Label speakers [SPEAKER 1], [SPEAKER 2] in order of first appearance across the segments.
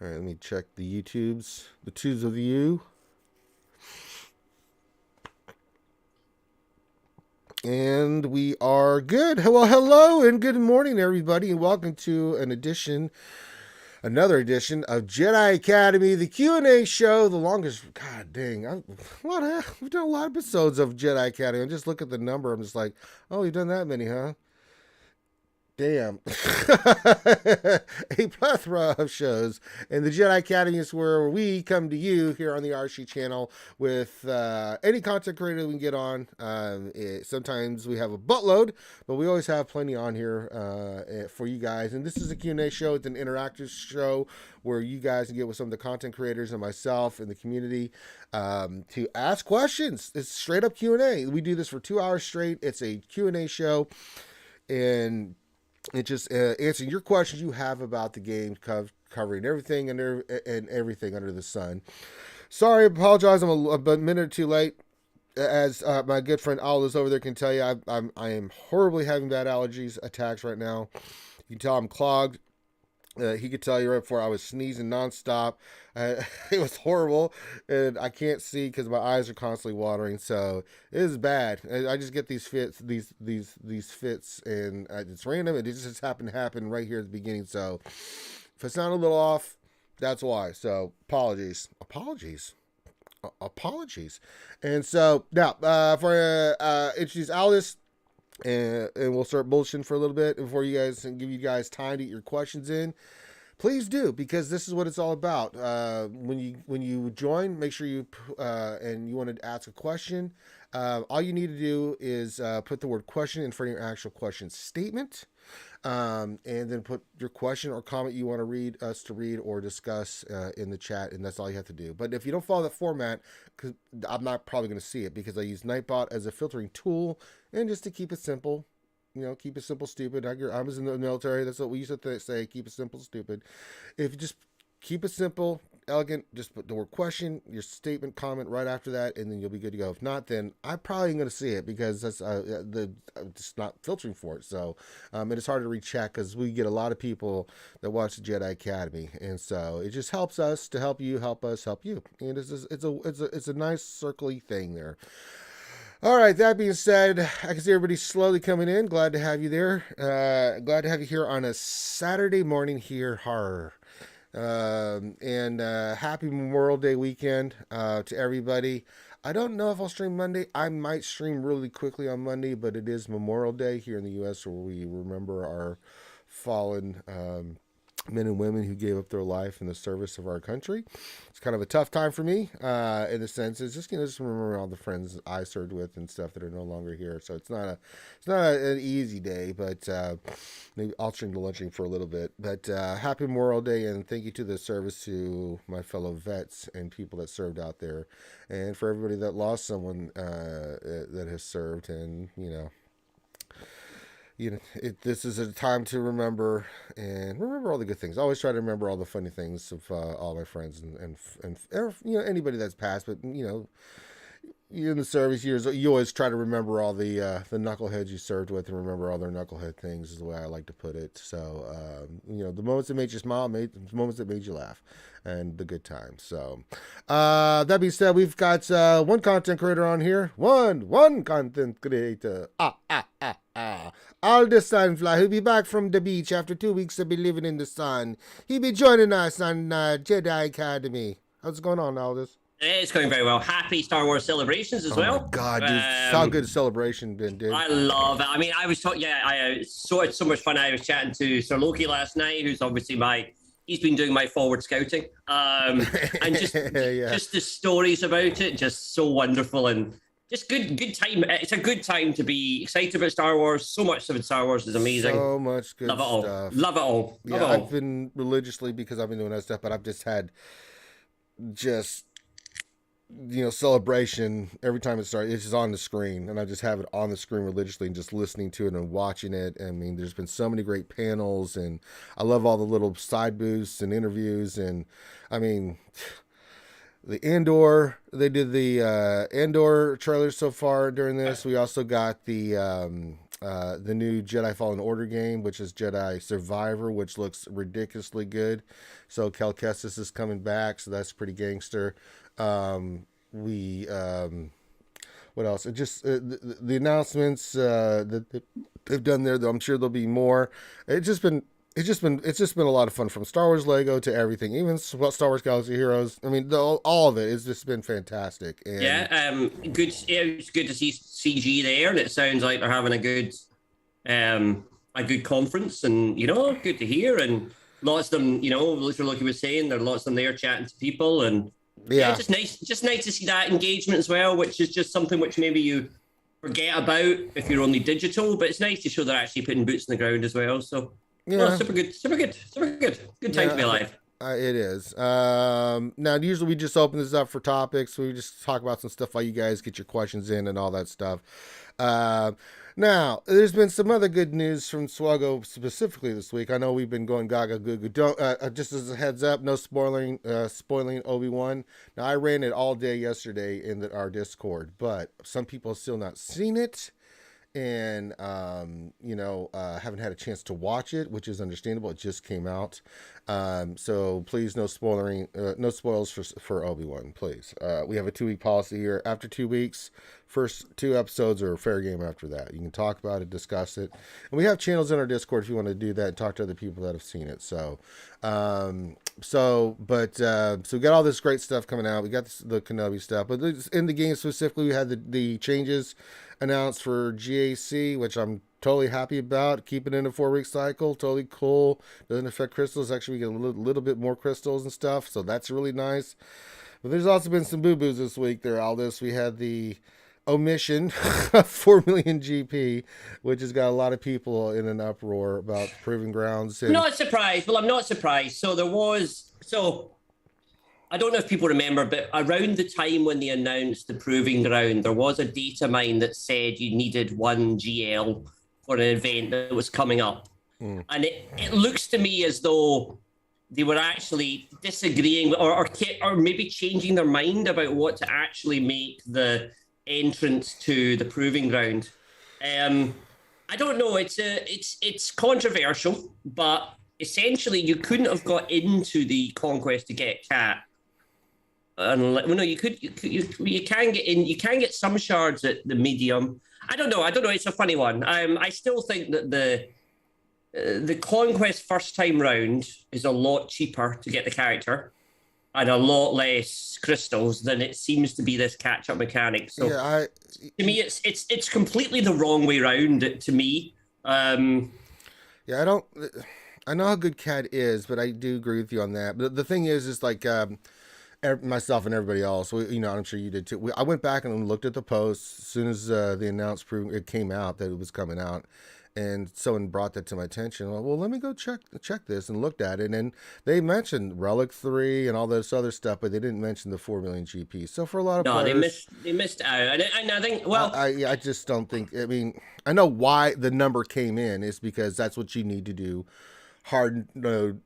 [SPEAKER 1] All right, let me check the YouTubes, the tubes of you. And we are good. Well, hello and good morning, everybody, and welcome to another edition of Jedi Academy, the Q&A show, the longest. God dang, we've done a lot of episodes of Jedi Academy. I just look at the number. I'm just like, oh, you've done that many, huh? Damn. A plethora of shows. And the Jedi Academy is where we come to you here on the RC channel with any content creator we can get on. Sometimes we have a buttload, but we always have plenty on here for you guys. And this is a Q&A show. It's an interactive show where you guys can get with some of the content creators and myself and the community to ask questions. It's straight up Q&A. We do this for 2 hours straight. It's a Q&A show. And it just answering your questions you have about the game, covering everything and everything under the sun. Sorry, I apologize. I'm a minute or two late. As my good friend Aldous over there can tell you, I am horribly having bad allergies attacks right now. You can tell I'm clogged. He could tell you right before I was sneezing nonstop. It was horrible, and I can't see because my eyes are constantly watering. So it is bad. I just get these fits, these fits, and it's random. It just happened to happen right here at the beginning. So if I sound a little off, that's why. So apologies. And so now for introduce Alice. And we'll start bullshitting for a little bit before you guys and give you guys time to get your questions in. Please do, because this is what it's all about. When you join, make sure you and you want to ask a question. All you need to do is put the word question in front of your actual question statement, and then put your question or comment you want to read or discuss in the chat, and that's all you have to do. But if you don't follow the format, because I'm not probably going to see it because I use Nightbot as a filtering tool, and just to keep it simple. Keep it simple, stupid. I was in the military. That's what we used to say. Keep it simple, stupid. If you just keep it simple, elegant, just put the word question, your statement, comment right after that, and then you'll be good to go. If not, then I'm probably going to see it because that's I'm just not filtering for it. So it is hard to recheck because we get a lot of people that watch the Jedi Academy, and so it just helps us to help you, help us, help you, and it's a nice circly thing there. All right, that being said, I can see everybody slowly coming in. Glad to have you there. Glad to have you here on a Saturday morning here. And happy Memorial Day weekend to everybody. I don't know if I'll stream Monday. I might stream really quickly on Monday, but it is Memorial Day here in the U.S. where we remember our fallen men and women who gave up their life in the service of our country. It's kind of a tough time for me, in the sense it's just remember all the friends I served with and stuff that are no longer here. So it's not an easy day, but maybe I'll stream the lunching for a little bit. But happy Memorial Day, and thank you to the service to my fellow vets and people that served out there, and for everybody that lost someone that has served, and this is a time to remember all the good things. I always try to remember all the funny things of all my friends and anybody that's passed. But in the service years, you always try to remember all the knuckleheads you served with and remember all their knucklehead things is the way I like to put it. So the moments that made you smile, the moments that made you laugh, and the good times. So that being said, we've got one content creator on here. One content creator. Aldous Sunfly, who'll be back from the beach after 2 weeks of be living in the sun. He'll be joining us on Jedi Academy. How's it going on, Aldous?
[SPEAKER 2] It's going very well. Happy Star Wars celebrations as well.
[SPEAKER 1] Oh my God, dude! How good a celebration been, dude.
[SPEAKER 2] I love it. I mean, I was talking. Yeah, it's so much fun. I was chatting to Sir Loki last night, who's obviously he's been doing my forward scouting, and just just the stories about it, just so wonderful and just good time. It's a good time to be excited about Star Wars. So much of Star Wars is amazing.
[SPEAKER 1] So much good
[SPEAKER 2] Love it all.
[SPEAKER 1] stuff.
[SPEAKER 2] Love it all.
[SPEAKER 1] Yeah, I've been religiously because I've been doing that stuff, but I've just had celebration every time it starts. It's just on the screen, and I just have it on the screen religiously and just listening to it and watching it. I mean, there's been so many great panels, and I love all the little side boosts and interviews. And I mean, they did the Andor trailers so far during this. We also got the the new Jedi Fallen Order game, which is Jedi Survivor, which looks ridiculously good. So Cal Kestis is coming back, so that's pretty gangster. We what else? It just the announcements that they've done there, though. I'm sure there'll be more. It's just been a lot of fun, from Star Wars Lego to everything, even Star Wars Galaxy Heroes. I mean, all of it has just been fantastic. And
[SPEAKER 2] good. It was good to see CG there, and it sounds like they're having a good conference, and good to hear. And lots of them, like you were saying, there are lots of them there chatting to people, and just nice to see that engagement as well, which is just something which maybe you forget about if you're only digital, but it's nice to show they're actually putting boots on the ground as well. So. Yeah, super good. Good time to be alive.
[SPEAKER 1] It is. Now, usually we just open this up for topics. We just talk about some stuff while you guys get your questions in and all that stuff. Now, there's been some other good news from SWGOH specifically this week. I know we've been going gaga goo goo. Don't just as a heads up, no spoiling Obi-Wan. Now, I ran it all day yesterday in our Discord, but some people have still not seen it. And haven't had a chance to watch it, which is understandable. It just came out, so please no spoils for Obi-Wan, please. We have a 2-week policy here. After 2 weeks, first 2 episodes are fair game. After that, you can talk about it, discuss it, and we have channels in our Discord if you want to do that and talk to other people that have seen it. So we got all this great stuff coming out. We got the Kenobi stuff, but in the game specifically, we had the changes announced for GAC, which I'm totally happy about. Keep it in a 4-week cycle, totally cool. Doesn't affect crystals. Actually, we get a little bit more crystals and stuff, so that's really nice. But there's also been some boo-boos this week there, Aldous. We had the omission of 4 million GP, which has got a lot of people in an uproar about proving grounds.
[SPEAKER 2] I'm not surprised. Well, I'm not surprised. I don't know if people remember, but around the time when they announced the proving ground, there was a data mine that said you needed 1 GL for an event that was coming up. And it looks to me as though they were actually disagreeing or maybe changing their mind about what to actually make the entrance to the proving ground. I don't know. It's controversial, but essentially you couldn't have got into the Conquest to get Cat. You can get in. You can get some shards at the medium. I don't know. It's a funny one. I still think that the Conquest first time round is a lot cheaper to get the character, and a lot less crystals than it seems to be this catch up mechanic. So to me, it's completely the wrong way round. To me,
[SPEAKER 1] I know how good Cat is, but I do agree with you on that. But the thing is like. Myself and everybody else, I'm sure you did too. I went back and looked at the posts as soon as the announced it came out that it was coming out, and someone brought that to my attention. Well, let me go check this, and looked at it, and they mentioned Relic 3 and all this other stuff, but they didn't mention the 4 million GP. So for a lot of players,
[SPEAKER 2] they missed out. And I think,
[SPEAKER 1] I just don't think. I mean, I know why the number came in is because that's what you need to do. Hard mode,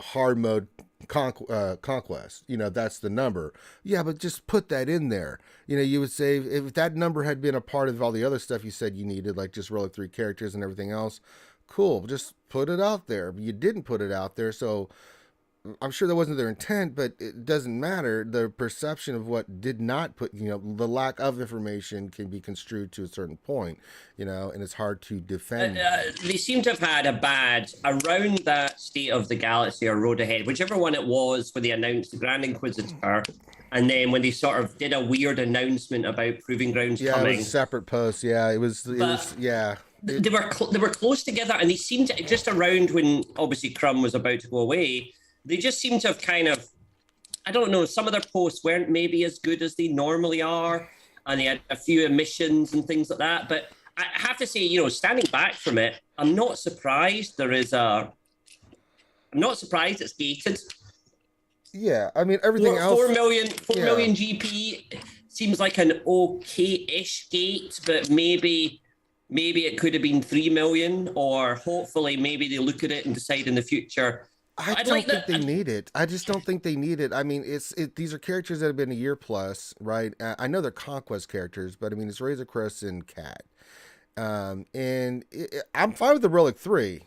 [SPEAKER 1] hard mode Conquest, that's the number. Yeah, but just put that in there. You would say if that number had been a part of all the other stuff you said you needed, like just Relic 3 characters and everything else, cool, just put it out there. But you didn't put it out there, so I'm sure that wasn't their intent, but it doesn't matter. The perception of what did not put, the lack of information can be construed to a certain point, and it's hard to defend.
[SPEAKER 2] They seem to have had a bad, around that State of the Galaxy or Road Ahead, whichever one it was, when they announced the Grand Inquisitor, and then when they sort of did a weird announcement about Proving Grounds coming.
[SPEAKER 1] Yeah, it was a separate post. Yeah, it was.
[SPEAKER 2] They were close together, and they seemed to, just around when obviously Crumb was about to go away, they just seem to have kind of, I don't know, some of their posts weren't maybe as good as they normally are, and they had a few omissions and things like that. But I have to say, standing back from it, I'm not surprised I'm not surprised it's gated.
[SPEAKER 1] Yeah, I mean, everything else.
[SPEAKER 2] 4 million GP seems like an okay-ish gate, but maybe it could have been 3 million, or hopefully maybe they look at it and decide in the future.
[SPEAKER 1] I don't think they need it. I just don't think they need it. I mean, these are characters that have been a year plus, right? I know they're Conquest characters, but I mean, it's Razor Crest and Cat. I'm fine with the Relic 3,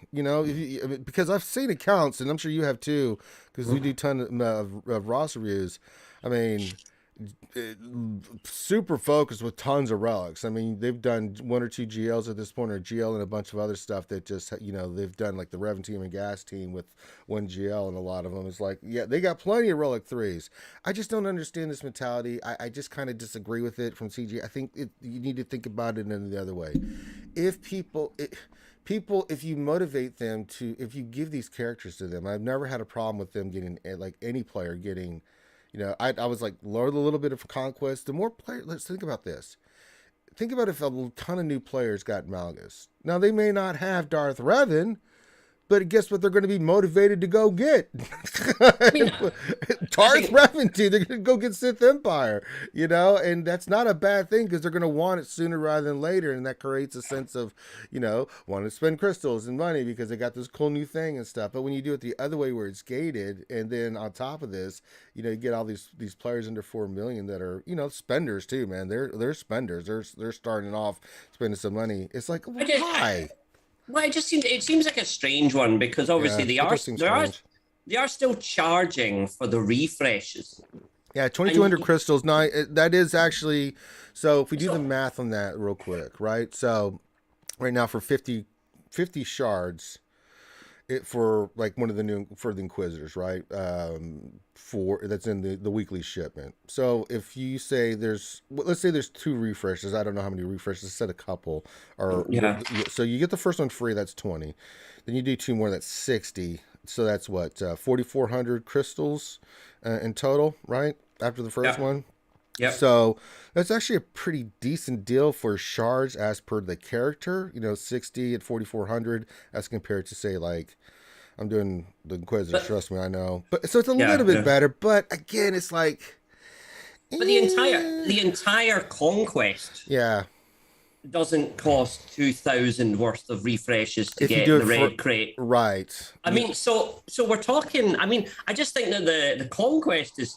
[SPEAKER 1] because I've seen accounts, and I'm sure you have too, because we do a ton of Ross reviews. I mean, super focused with tons of relics. I mean, they've done 1 or 2 GLs at this point, or GL and a bunch of other stuff that just, they've done like the Revan team and Gas team with 1 GL, and a lot of them is like, yeah, they got plenty of Relic 3s. I just don't understand this mentality. I just kind of disagree with it from CG. I think you need to think about it in the other way. If people, if you motivate them to, if you give these characters to them, I've never had a problem with them getting, like any player getting, I was like, lower a little bit of Conquest. The more players, let's think about this. Think about if a ton of new players got Malgus. Now, they may not have Darth Revan, but guess what they're going to be motivated to go get? Darth Revan, too. They're going to go get Sith Empire, and that's not a bad thing because they're going to want it sooner rather than later, and that creates a sense of, wanting to spend crystals and money because they got this cool new thing and stuff. But when you do it the other way where it's gated, and then on top of this, you get all these players under 4 million that are, spenders too, man. They're spenders. They're starting off spending some money. It's like, why?
[SPEAKER 2] Well, it seems like a strange one because obviously they are still charging for the refreshes.
[SPEAKER 1] Yeah, 2,200 crystals. Now that is actually, so if we do the math on that real quick, right? So right now for 50 shards, for like one of the new for the Inquisitors, right? For that's in the weekly shipment. So if you say let's say there's 2 refreshes. I don't know how many refreshes. Said a couple. So you get the first one free. That's 20. Then you do 2 more. That's 60. So that's what 4,400 crystals in total, right? After the first one.
[SPEAKER 2] Yeah.
[SPEAKER 1] So that's actually a pretty decent deal for shards as per the character. 60 at 4,400 as compared to say like I'm doing the Inquisitor. Trust me, I know. But so it's a little bit better. But again, it's like.
[SPEAKER 2] But the entire Conquest.
[SPEAKER 1] Yeah.
[SPEAKER 2] Doesn't cost 2,000 worth of refreshes to get the red crate.
[SPEAKER 1] Right.
[SPEAKER 2] I mean, so we're talking. I mean, I just think that the Conquest is.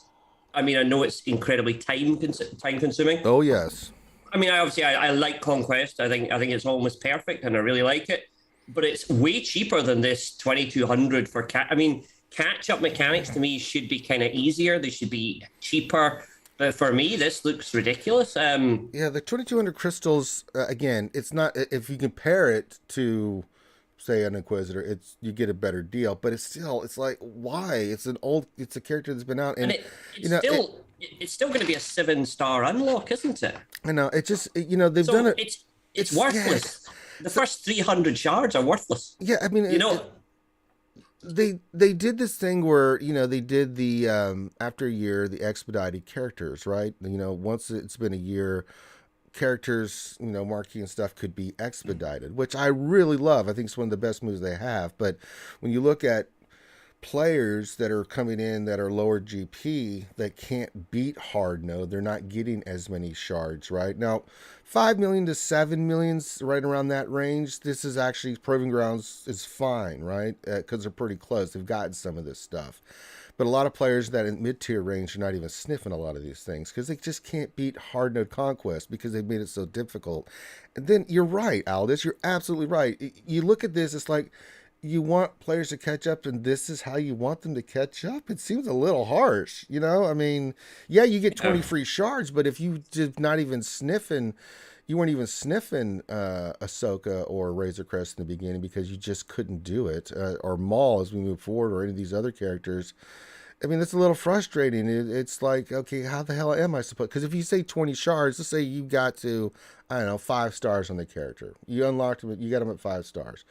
[SPEAKER 2] I mean, I know it's incredibly time consuming.
[SPEAKER 1] Oh yes.
[SPEAKER 2] I mean, I like Conquest. I think it's almost perfect, and I really like it. But it's way cheaper than this 2,200 for I mean, catch-up mechanics to me should be kind of easier. They should be cheaper. But for me, this looks ridiculous.
[SPEAKER 1] Yeah, the 2,200 crystals. Again, it's not. If you compare it to, say, an Inquisitor, you get a better deal. But it's like, why? It's a character that's been out, and
[SPEAKER 2] it's still going to be a 7-star unlock, isn't it?
[SPEAKER 1] I know. It just they've done it.
[SPEAKER 2] It's worthless. Yeah. The first 300 shards are worthless.
[SPEAKER 1] Yeah, I mean, they did this thing where they did the after a year the expedited characters, right? Once it's been a year, characters marquee and stuff could be expedited, which I really love. I think it's one of the best moves they have. But when you look at players that are coming in that are lower GP that can't beat hard node, they're not getting as many shards, right? Now 5 million to 7 million's right around that range. This is actually Proving Grounds is fine, right? Because they're pretty close. They've gotten some of this stuff. But a lot of players that in mid-tier range are not even sniffing a lot of these things because they just can't beat hard node Conquest because they've made it so difficult. And then you're right, Aldous. You're absolutely right. You look at this, it's like you want players to catch up, and this is how you want them to catch up. It seems a little harsh, I mean, yeah, you get 20 free shards, but if you did not even sniffing, you weren't even sniffing Ahsoka or Razor Crest in the beginning because you just couldn't do it, or Maul as we move forward, or any of these other characters. I mean, it's a little frustrating. It's like, okay, how the hell am I supposed? Because if you say 20 shards, let's say you got to, I don't know, 5 stars on the character. You unlocked them, you got them at 5 stars.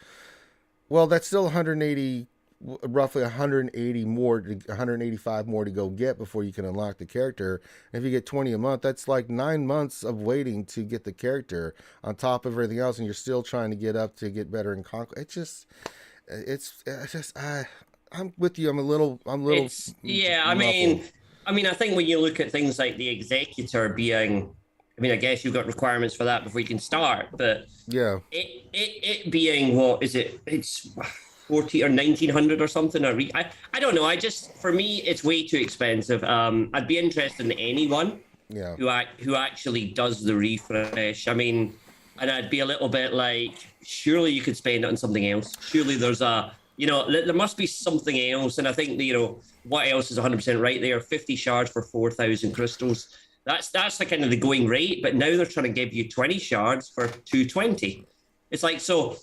[SPEAKER 1] Well, that's still 180, roughly 180 more, 185 more to go get before you can unlock the character. And if you get 20 a month, that's like 9 months of waiting to get the character on top of everything else, and you're still trying to get up to get better in Conquest. It's just, I'm with you. I'm a little.
[SPEAKER 2] Yeah, I mean, I think when you look at things like the Executor being. I mean, I guess you've got requirements for that before you can start, but
[SPEAKER 1] yeah,
[SPEAKER 2] it being what is it? It's 40 or 1,900 or something. I don't know. For me, it's way too expensive. I'd be interested in anyone who actually does the refresh. I mean, and I'd be a little bit like, surely you could spend it on something else. Surely there's there must be something else. And I think what else is 100% right there? 50 shards for 4,000 crystals. That's the kind of the going rate. But now they're trying to give you 20 shards for 220. It's like, so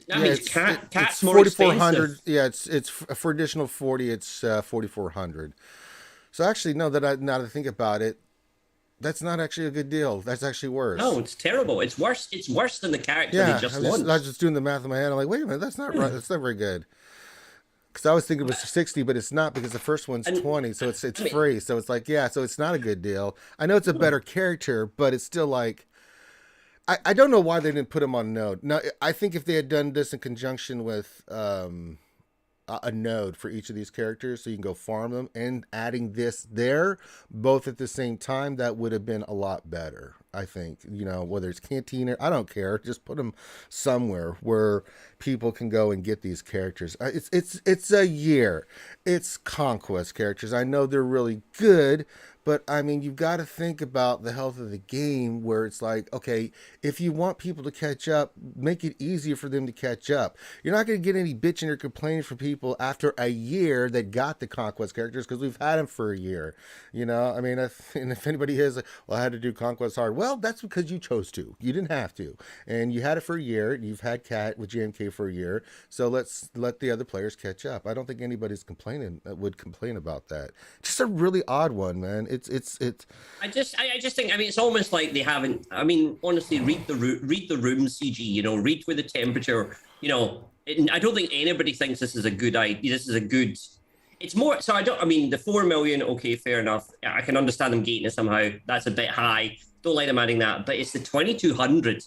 [SPEAKER 2] that means cat's more expensive.
[SPEAKER 1] Yeah, it's for additional 40. It's 4,400. So actually, no. Now that I think about it, that's not actually a good deal. That's actually worse.
[SPEAKER 2] No, it's terrible. It's worse. It's worse than the character they just launched.
[SPEAKER 1] I was just doing the math in my head. I'm like, wait a minute, that's not right. That's not very good. Because I was thinking it was 60, but it's not, because the first one's 20, so it's free. So it's like, yeah, so it's not a good deal. I know it's a better character, but it's still like, I don't know why they didn't put him on node. Now, I think if they had done this in conjunction with a node for each of these characters, so you can go farm them, and adding this there both at the same time, that would have been a lot better. I think, whether it's Canteen, I don't care, just put them somewhere where people can go and get these characters. It's a year. It's Conquest characters. I know they're really good, but I mean, you've got to think about the health of the game, where it's like, okay, if you want people to catch up, make it easier for them to catch up. You're not going to get any bitching or complaining from people after a year that got the Conquest characters, because we've had them for a year. I mean, if anybody is like, well, I had to do Conquest hard. Well, that's because you chose to. You didn't have to. And you had it for a year. You've had Cat with JMK for a year. So let's let the other players catch up. I don't think anybody's would complain about that. Just a really odd one, man. It's.
[SPEAKER 2] I just think, I mean, it's almost like they haven't. I mean, honestly, read the room CG. Read with the temperature. I don't think anybody thinks this is a good idea. This is a good. It's more. So I mean, the 4 million. Okay, fair enough. I can understand them gating it somehow. That's a bit high. Don't like them adding that. But it's the 2,200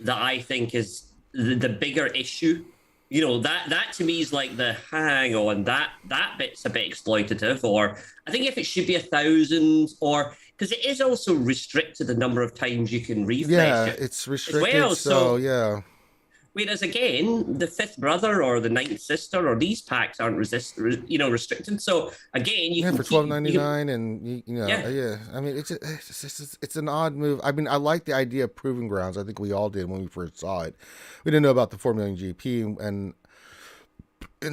[SPEAKER 2] that I think is the bigger issue. That to me is like the hang on, that bit's a bit exploitative. Or I think if it should be 1,000, or because it is also restricted the number of times you can refresh it.
[SPEAKER 1] It's restricted. So yeah.
[SPEAKER 2] Whereas again, the fifth brother or the ninth sister or these packs aren't restricted. So again, you can
[SPEAKER 1] for $12.99, and yeah. I mean, it's an odd move. I mean, I like the idea of Proving Grounds. I think we all did when we first saw it. We didn't know about the 4 million GP and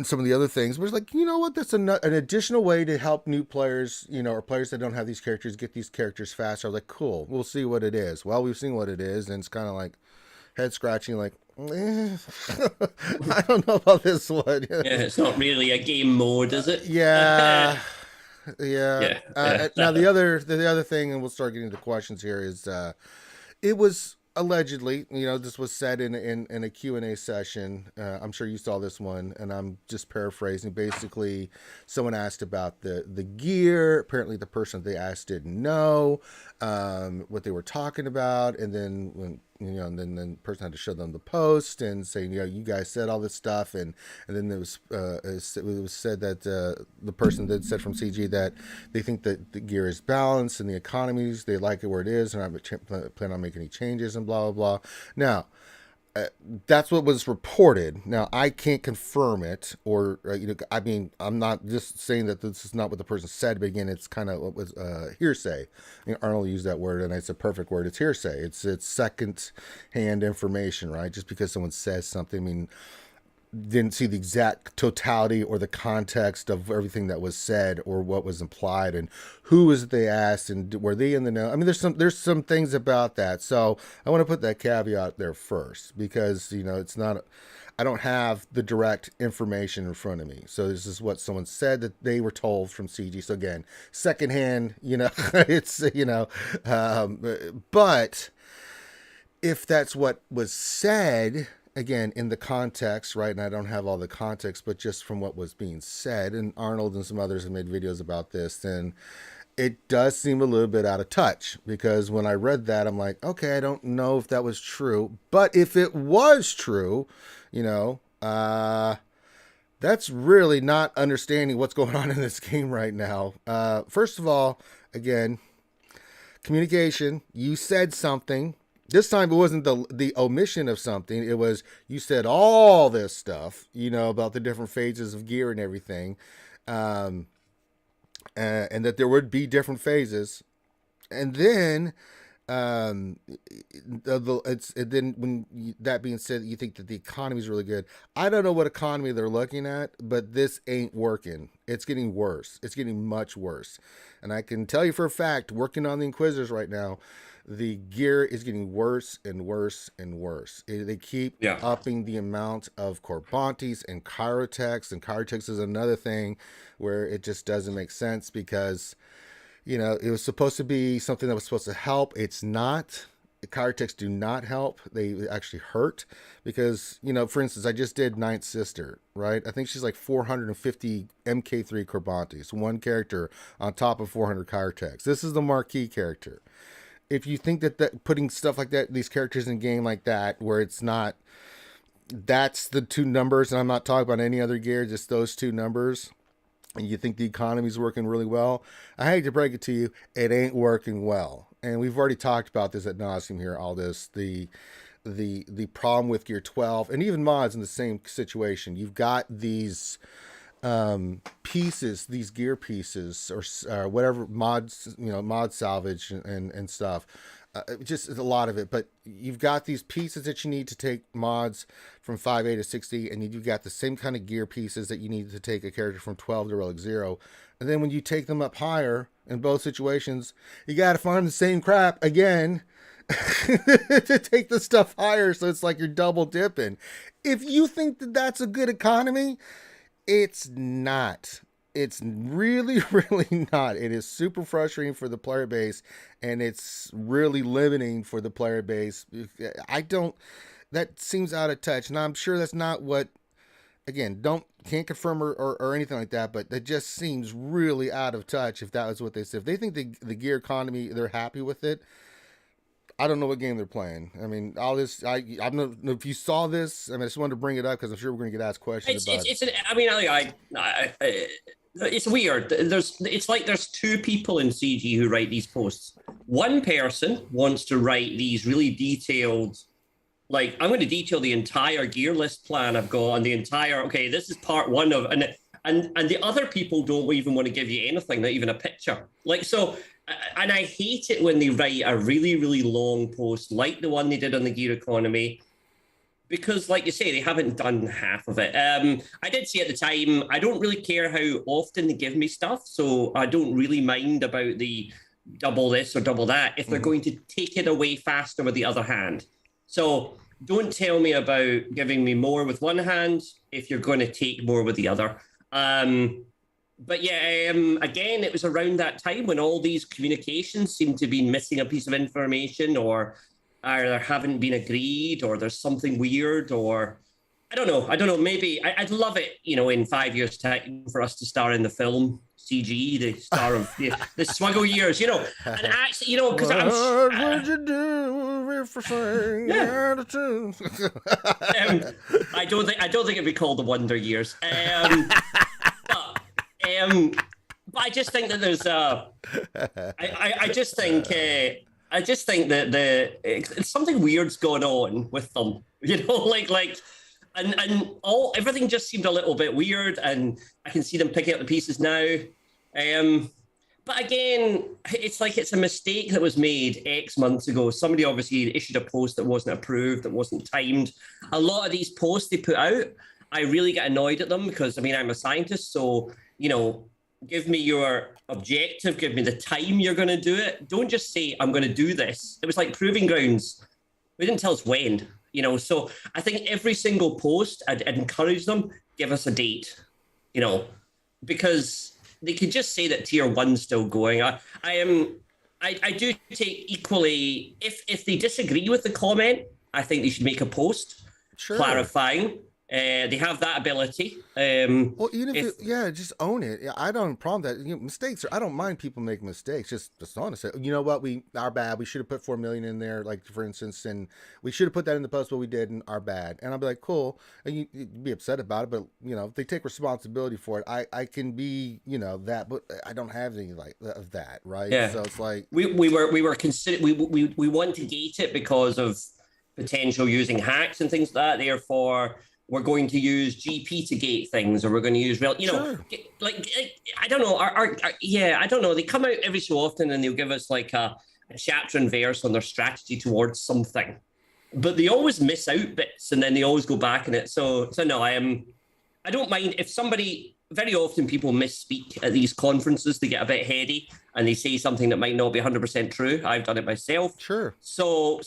[SPEAKER 1] some of the other things, but it's like, what? That's an additional way to help new players, or players that don't have these characters get these characters faster. I was like, cool. We'll see what it is. Well, we've seen what it is, and it's kind of like head scratching, like, I don't know about this one.
[SPEAKER 2] Yeah, it's not really a game mode, is it?
[SPEAKER 1] Yeah. Now the other thing, and we'll start getting to questions here, is it was allegedly, this was said in a Q&A session. I'm sure you saw this one, and I'm just paraphrasing. Basically, someone asked about the gear. Apparently, the person they asked didn't know what they were talking about, and then when and then the person had to show them the post and say, you guys said all this stuff, and then it was said that the person that said from CG that they think that the gear is balanced and the economies, they like it where it is, and I don't plan on making any changes and blah blah blah. Now, that's what was reported. Now, I can't confirm it, or I mean, I'm not just saying that this is not what the person said, but again, it's kind of what was hearsay. Arnold used that word, and it's a perfect word. It's hearsay. It's second-hand information, right? Just because someone says something, I mean, didn't see the exact totality or the context of everything that was said or what was implied and who was it they asked and were they in the know. I mean, there's some things about that. So I want to put that caveat there first, because it's not, I don't have the direct information in front of me. So this is what someone said that they were told from CG. So again, secondhand, it's, but if that's what was said, again, in the context, right, and I don't have all the context, but just from what was being said, and Arnold and some others have made videos about this, then it does seem a little bit out of touch, because when I read that, I'm like, okay, I don't know if that was true, but if it was true, that's really not understanding what's going on in this game right now. First of all, again, communication, you said something. This time it wasn't the omission of something. It was, you said all this stuff, about the different phases of gear and everything. And that there would be different phases. And then Then that being said, you think that the economy is really good. I don't know what economy they're looking at, but this ain't working. It's getting worse. It's getting much worse, and I can tell you for a fact, working on the Inquisitors right now, the gear is getting worse and worse and worse. They keep upping the amount of Corbantes and Chirotechs, and Chirotechs is another thing where it just doesn't make sense because, you know, it was supposed to be something that was supposed to help. It's not. The Chirotechs do not help. They actually hurt because, you know, for instance, I just did Ninth Sister, right? I think she's like 450 MK3 Corbantes, one character on top of 400 Chirotechs. This is the marquee character. If you think that putting stuff like that, these characters in game like that, where it's not, that's the two numbers, and I'm not talking about any other gear, just those two numbers, and you think the economy's working really well, I hate to break it to you, it ain't working well. And we've already talked about this ad nauseum here, all this, the problem with Gear 12, and even mods in the same situation. You've got these pieces, these gear pieces, or whatever mods, you know, mod salvage and stuff, just a lot of it. But you've got these pieces that you need to take mods from 5A to 60, and you've got the same kind of gear pieces that you need to take a character from 12 to Relic 0. And then when you take them up higher, in both situations, you got to farm the same crap again to take the stuff higher. So it's like you're double dipping. If you think that that's a good economy, it's not. It's really, really not. It is super frustrating for the player base, and it's really limiting for the player base. That seems out of touch. And I'm sure that's not what, again, can't confirm or anything like that, but that just seems really out of touch if that was what they said. If they think the gear economy, they're happy with it, I don't know what game they're playing. I mean, all this, I don't know if you saw this. I mean, I just wanted to bring it up because I'm sure we're going to get asked questions about it.
[SPEAKER 2] It's weird. It's like there's two people in CG who write these posts. One person wants to write these really detailed, like, I'm going to detail the entire gear list plan I've got, and the entire, okay, this is part one of, and the other people don't even want to give you anything, not even a picture. Like, so, and I hate it when they write a really, really long post like the one they did on the gear economy, because, like you say, they haven't done half of it. I did say at the time, I don't really care how often they give me stuff, so I don't really mind about the double this or double that if they're going to take it away faster with the other hand. So don't tell me about giving me more with one hand if you're going to take more with the other. But yeah, again, it was around that time when all these communications seem to be missing a piece of information, or either haven't been agreed, or there's something weird, or I don't know. Maybe I'd love it, you know, in 5 years' time for us to star in the film CG, the star of the SWGOH years, you know, and actually, you know, because I'm. What would you do if I sang out of tune? I don't think it'd be called the Wonder Years. But I just think that there's I just think that it's something weird's going on with them, you know, like and everything just seemed a little bit weird, and I can see them picking up the pieces now. But again, it's like it's a mistake that was made X months ago. Somebody obviously issued a post that wasn't approved, that wasn't timed. A lot of these posts they put out, I really get annoyed at them because, I mean, I'm a scientist, so, you know, give me your objective, give me the time you're going to do it. Don't just say, I'm going to do this. It was like Proving Grounds. They didn't tell us when, you know, so I think every single post, I'd encourage them, give us a date, you know, because they could just say that tier one's still going. I do take equally, if they disagree with the comment, I think they should make a post clarifying. They have that ability.
[SPEAKER 1] Well, even if just own it. I don't have a problem that, you know, mistakes. I don't mind people making mistakes. Just honest. You know what? Our bad. We should have put 4 million in there, like, for instance, and we should have put that in the post, but we didn't. Our bad. And I'll be like, cool. And you'd be upset about it, but, you know, if they take responsibility for it, I can be, you know, that, but I don't have any like of that, right?
[SPEAKER 2] Yeah.
[SPEAKER 1] So it's like
[SPEAKER 2] we were considered. We want to gate it because of potential using hacks and things like that. Therefore, we're going to use GP to gate things, or we're going to use like I don't know. I don't know. They come out every so often and they'll give us like a a chapter and verse on their strategy towards something, but they always miss out bits, and then they always go back in it. So no, I don't mind if somebody. Very often people misspeak at these conferences. They get a bit heady and they say something that might not be 100% true. I've done it myself.
[SPEAKER 1] Sure.
[SPEAKER 2] So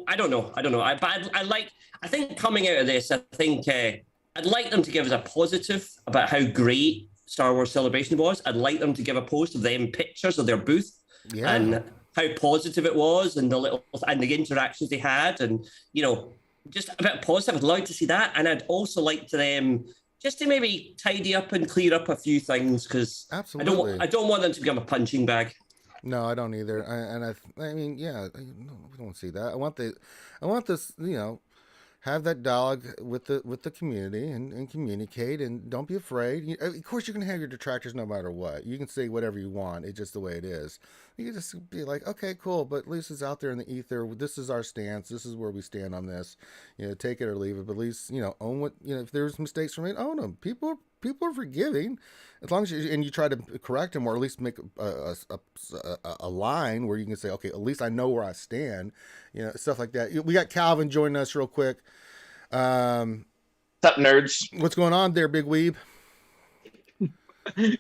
[SPEAKER 2] I don't know. I think coming out of this, I think I'd like them to give us a positive about how great Star Wars Celebration was. I'd like them to give a post of them pictures of their booth and how positive it was, and the interactions they had, and just a bit of positive. I'd like to see that, and I'd also like to them just to maybe tidy up and clear up a few things, because I don't want them to become a punching bag.
[SPEAKER 1] No, I don't either. I mean, yeah, we don't see that. I want this, have that dialogue with the community and communicate, and don't be afraid. Of course, you're gonna have your detractors no matter what. You can say whatever you want. It's just the way it is. You can just be like, okay, cool, but at least it's out there in the ether. This is our stance. This is where we stand on this. Take it or leave it. But at least own what if there's mistakes from it, own them. People are forgiving, as long as you try to correct them, or at least make a line where you can say, okay, at least I know where I stand. Stuff like that. We got Calvin joining us real quick.
[SPEAKER 3] What's up, nerds?
[SPEAKER 1] What's going on there, big weeb?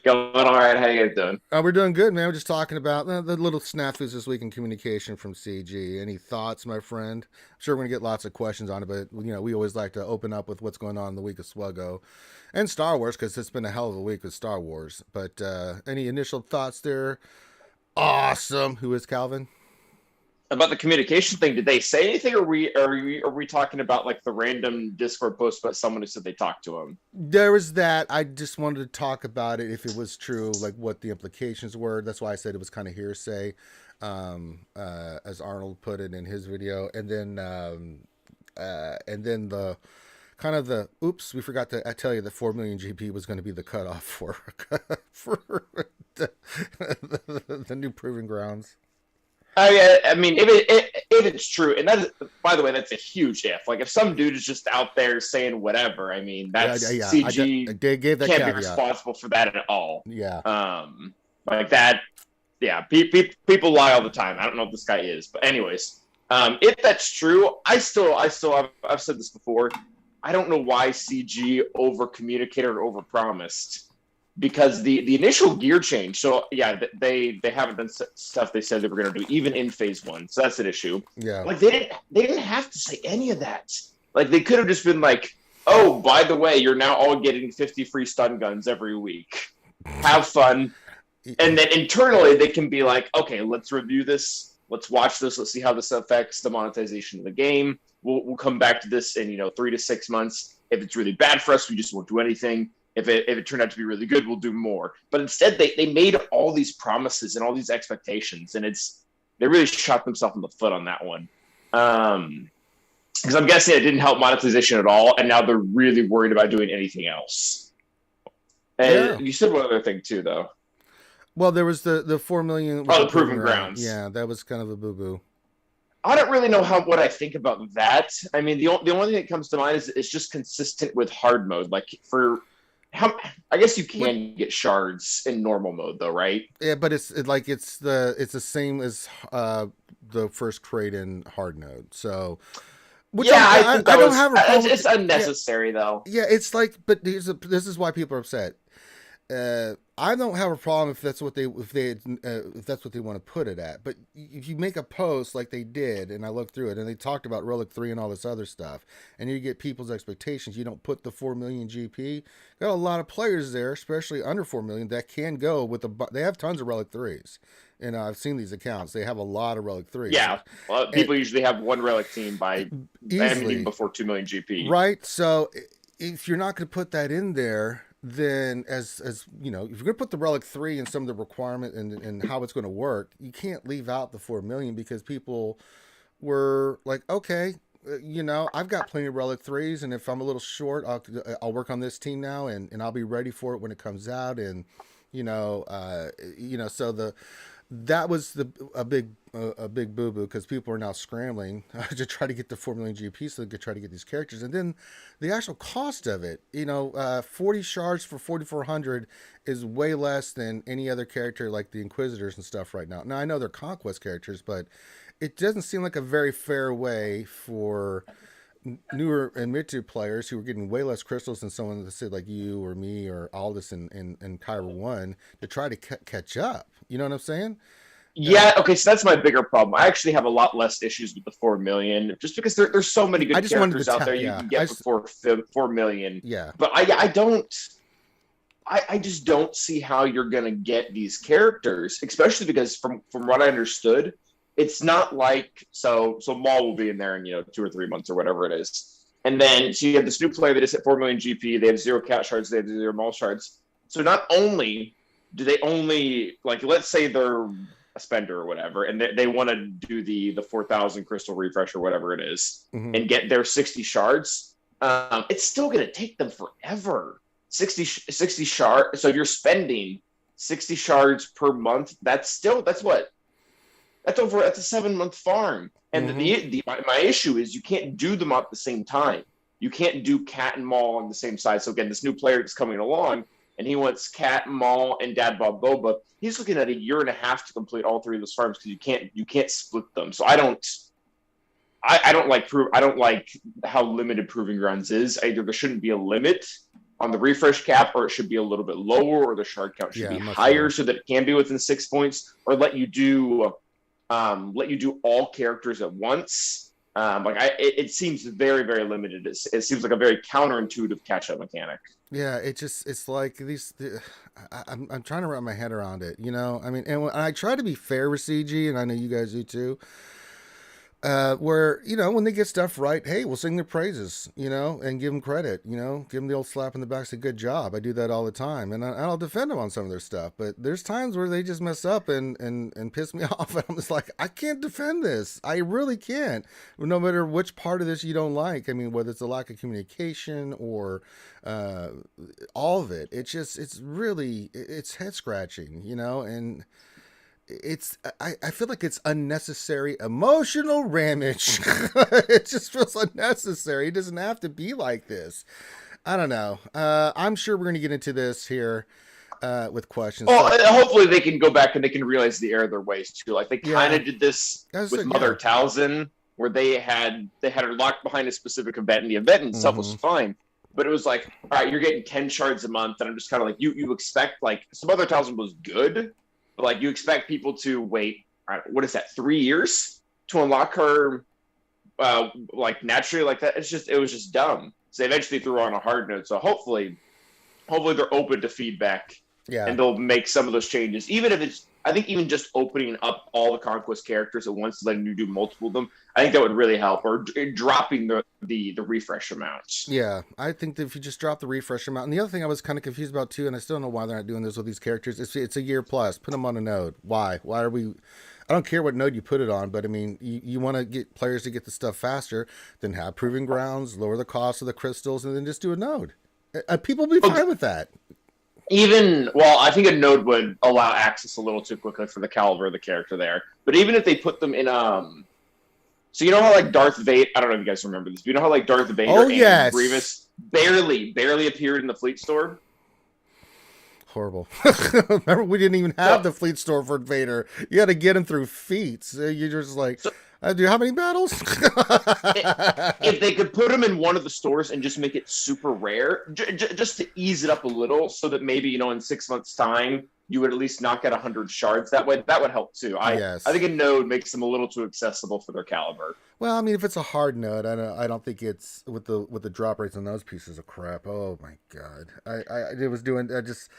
[SPEAKER 3] Going all right. How you guys doing?
[SPEAKER 1] We're doing good, man. We're just talking about the little snafus this week in communication from CG. Any thoughts, my friend? I'm sure we're going to get lots of questions on it, but we always like to open up with what's going on in the week of SWGOH and Star Wars, because it's been a hell of a week with Star Wars. But any initial thoughts there? Awesome. Who is Calvin?
[SPEAKER 3] About the communication thing, did they say anything, or are we talking about like the random Discord post about someone who said they talked to him?
[SPEAKER 1] There was that. I just wanted to talk about it if it was true, like what the implications were. That's why I said it was kind of hearsay, as Arnold put it in his video. And then the kind of the oops, we forgot to tell you that 4 million GP was going to be the cutoff for the new proving grounds.
[SPEAKER 3] I mean, if it's true, and that is, by the way, that's a huge if. Like, if some dude is just out there saying whatever, I mean, that's CG.
[SPEAKER 1] They gave that
[SPEAKER 3] can't
[SPEAKER 1] caveat.
[SPEAKER 3] be responsible for that at all.
[SPEAKER 1] Yeah.
[SPEAKER 3] Like that. Yeah. People lie all the time. I don't know if this guy is, but anyways, if that's true, I've said this before. I don't know why CG over communicated or over promised. Because the initial gear change, so yeah, they haven't done stuff they said they were going to do, even in phase 1. So that's an issue.
[SPEAKER 1] Yeah,
[SPEAKER 3] like they didn't have to say any of that. Like they could have just been like, oh, by the way, you're now all getting 50 free stun guns every week. Have fun, and then internally they can be like, okay, let's review this, let's watch this, let's see how this affects the monetization of the game. We'll come back to this in 3 to 6 months. If it's really bad for us, we just won't do anything. If it turned out to be really good, we'll do more. But instead, they made all these promises and all these expectations, and they really shot themselves in the foot on that one. Because I'm guessing it didn't help monetization at all, and now they're really worried about doing anything else. And you said one other thing too, though.
[SPEAKER 1] Well, there was the 4 million.
[SPEAKER 3] Oh, the proving grounds.
[SPEAKER 1] Yeah, that was kind of a boo boo.
[SPEAKER 3] I don't really know what I think about that. I mean, the only thing that comes to mind is it's just consistent with hard mode, like for. I guess you can get shards in normal mode though, right?
[SPEAKER 1] Yeah, but it's the same as the first crate in hard mode. So,
[SPEAKER 3] I don't have a problem. It's unnecessary though.
[SPEAKER 1] Yeah, it's like, but this is why people are upset. I don't have a problem if that's what they want to put it at. But if you make a post like they did, and I looked through it, and they talked about Relic 3 and all this other stuff, and you get people's expectations, you don't put the 4 million GP. Got a lot of players there, especially under 4 million, that can go with they have tons of Relic 3s. And I've seen these accounts. They have a lot of Relic 3s.
[SPEAKER 3] Yeah, well, people usually have one Relic team by ending before 2 million GP.
[SPEAKER 1] Right, so if you're not going to put that in there, then as you know, if you're going to put the Relic 3 and some of the requirement and how it's going to work, you can't leave out the 4 million, because people were like, okay, I've got plenty of Relic 3s, and if I'm a little short, I'll work on this team now, and I'll be ready for it when it comes out, and so that was a big boo boo, because people are now scrambling to try to get the 4 million GP so they could try to get these characters. And then the actual cost of it, 40 shards for 4,400 is way less than any other character like the Inquisitors and stuff right now. Now I know they're Conquest characters, but it doesn't seem like a very fair way for newer and mid-tier players who are getting way less crystals than someone that said like you or me or Aldous and Kyra 1 to try to catch up. You know what I'm saying?
[SPEAKER 3] Yeah, okay, so that's my bigger problem. I actually have a lot less issues with the 4 million, just because there's so many good characters out there you can get for 4 million.
[SPEAKER 1] Yeah.
[SPEAKER 3] But I just don't see how you're going to get these characters, especially because from what I understood, it's not like, so Maul will be in there in 2 or 3 months or whatever it is. And then so you have this new player that is at 4 million GP, they have 0 cat shards, they have 0 Maul shards. So not only do they only, like, let's say they're a spender or whatever, and they want to do the 4,000 crystal refresh or whatever it is, and get their 60 shards, it's still going to take them forever. 60 shards. So if you're spending 60 shards per month, that's what? That's a 7-month farm. And my issue is you can't do them at the same time. You can't do Cat and Maul on the same side. So again, this new player that's coming along, and he wants Cat, Maul, and Dad Bob Boba. He's looking at a year and a half to complete all 3 of those farms because you can't split them. So I don't like how limited Proving Grounds is. Either there shouldn't be a limit on the refresh cap, or it should be a little bit lower, or the shard count should be higher so that it can be within 6 points, or let you do all characters at once. It seems very, very limited. It seems like a very counterintuitive catch-up mechanic.
[SPEAKER 1] Yeah, it's like I'm trying to wrap my head around it. I mean, and I try to be fair with CG, and I know you guys do too. Where, when they get stuff right, hey, we'll sing their praises, and give them credit, give them the old slap in the back, say, good job. I do that all the time. And I'll defend them on some of their stuff, but there's times where they just mess up and piss me off. And I'm just like, I can't defend this. I really can't. No matter which part of this you don't like. I mean, whether it's a lack of communication or, all of it, it's head scratching, and I feel like it's unnecessary emotional damage. It just feels unnecessary. It doesn't have to be like this. I don't know. I'm sure we're going to get into this here with questions.
[SPEAKER 3] Well, hopefully they can go back and they can realize the error of their ways too. Like they kind of did this with Mother Talzin, where they had her locked behind a specific event, and the event itself was fine. But it was like, all right, you're getting 10 shards a month, and I'm just kind of like, you expect, like, some Mother Talzin was good, but like you expect people to wait, what is that, 3 years to unlock her, like naturally like that? It was just dumb. So they eventually threw on a hard note. So hopefully they're open to feedback, and they'll make some of those changes. Even if it's, I think even just opening up all the Conquest characters at once, letting you do multiple of them, I think that would really help. Or dropping the refresh amounts.
[SPEAKER 1] Yeah, I think that if you just drop the refresh amount. And the other thing I was kind of confused about too, and I still don't know why they're not doing this with these characters, it's a year plus. Put them on a node. Why are we... I don't care what node you put it on, but I mean, you want to get players to get the stuff faster, then have Proving Grounds, lower the cost of the crystals, and then just do a node. People will be fine with that.
[SPEAKER 3] I think a node would allow access a little too quickly for the caliber of the character there. But even if they put them in, so you know how like Darth Vader, I don't know if you guys remember this, but you know how like Darth Vader and Grievous barely appeared in the fleet store?
[SPEAKER 1] Horrible. Remember, we didn't even have the fleet store for Vader. You had to get him through feats. You're just like, do you have any battles?
[SPEAKER 3] If they could put him in one of the stores and just make it super rare, just to ease it up a little, so that maybe, in 6 months' time, you would at least knock out 100 shards that way. That would help too. I think a node makes them a little too accessible for their caliber.
[SPEAKER 1] Well, I mean, if it's a hard node, I don't think it's with the drop rates on those pieces of crap. Oh my god, it just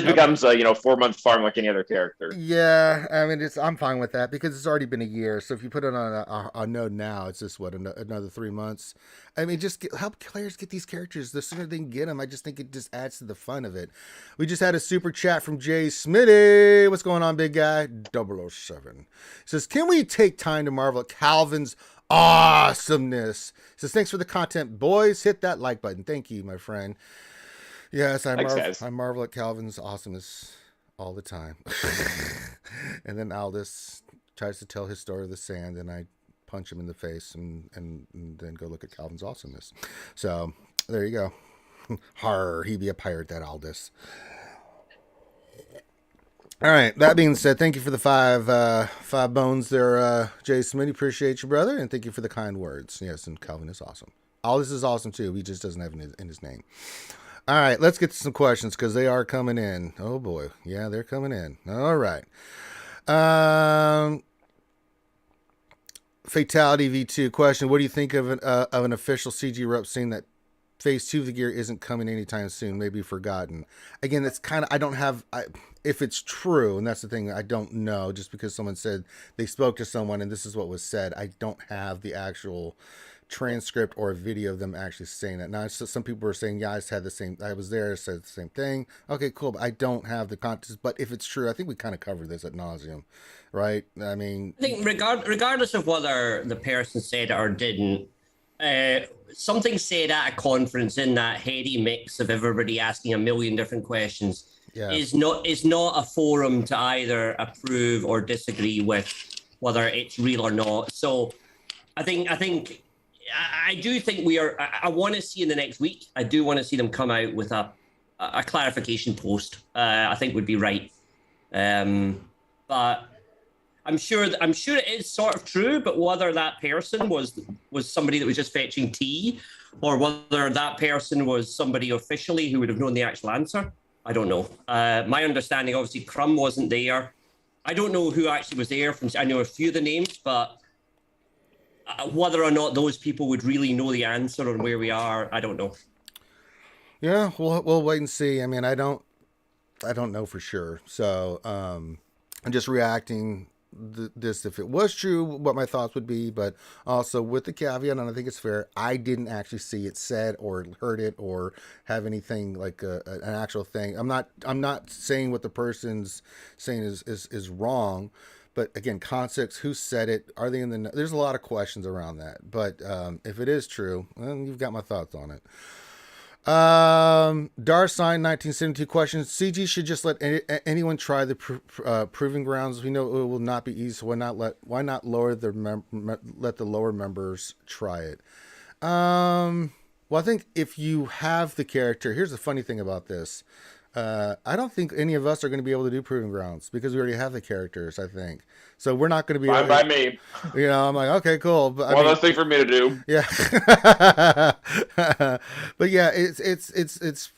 [SPEAKER 3] becomes a 4-month farm like any other character.
[SPEAKER 1] Yeah, I mean, I'm fine with that because it's already been a year. So if you put it on a node now, it's just another 3 months. I mean, just help players get these characters. The sooner they can get them, I just think it just adds to the fun of it. We just had a super chat from Jay Smitty. What's going on, big guy? 007. He says, can we take time to marvel at Calvin's awesomeness? He says, thanks for the content, boys. Hit that like button. Thank you, my friend. Yes, I marvel at Calvin's awesomeness. all the time. And then Aldous tries to tell his story of the sand, and I punch him in the face and then go look at Calvin's awesomeness. So there you go. Har, he be a pirate, that Aldous. All right. That being said, thank you for the five bones there, Jay Smith. Appreciate you, brother, and thank you for the kind words. Yes, and Calvin is awesome. Aldous is awesome too. He just doesn't have it in his name. All right, let's get to some questions because they are coming in. Oh boy, yeah, they're coming in. All right. Fatality V2 question: what do you think of an official CG rep saying that Phase 2 of the gear isn't coming anytime soon, maybe forgotten? Again, that's kind of, I don't have, if it's true, and that's the thing, I don't know, just because someone said they spoke to someone and this is what was said. I don't have the actual transcript or a video of them actually saying that. Now, some people were saying, yeah, I was there, said the same thing. Okay, cool, but I don't have the context. But if it's true, I think we kind of covered this ad nauseum, right? I mean,
[SPEAKER 2] I think regardless of whether the person said it or didn't, something said at a conference in that heady mix of everybody asking a million different questions is not a forum to either approve or disagree with whether it's real or not. So I do think I want to see in the next week, I do want to see them come out with a clarification post. I think would be right. But I'm sure it is sort of true, but whether that person was somebody that was just fetching tea, or whether that person was somebody officially who would have known the actual answer, I don't know. My understanding, obviously, Crumb wasn't there. I don't know who actually was there. I know a few of the names, but whether or not those people would really know the answer on where we are, I don't know.
[SPEAKER 1] Yeah, we'll wait and see. I mean, I don't know for sure. So I'm just reacting this if it was true, what my thoughts would be, but also with the caveat, and I think it's fair, I didn't actually see it said or heard it or have anything like an actual thing. I'm not saying what the person's saying is wrong, but again, context, who said it, are they in the, there's a lot of questions around that, but if it is true, then you've got my thoughts on it. Darsign 1972 questions. CG should just let anyone try the proving grounds. We know it will not be easy, so why not let the lower members try it? Well, I think if you have the character, here's the funny thing about this. I don't think any of us are going to be able to do proving grounds because we already have the characters, I think. So we're not going to be
[SPEAKER 3] Fine by me.
[SPEAKER 1] You know, I'm like, okay, cool. But
[SPEAKER 3] One less thing for me to do.
[SPEAKER 1] Yeah. But yeah, it's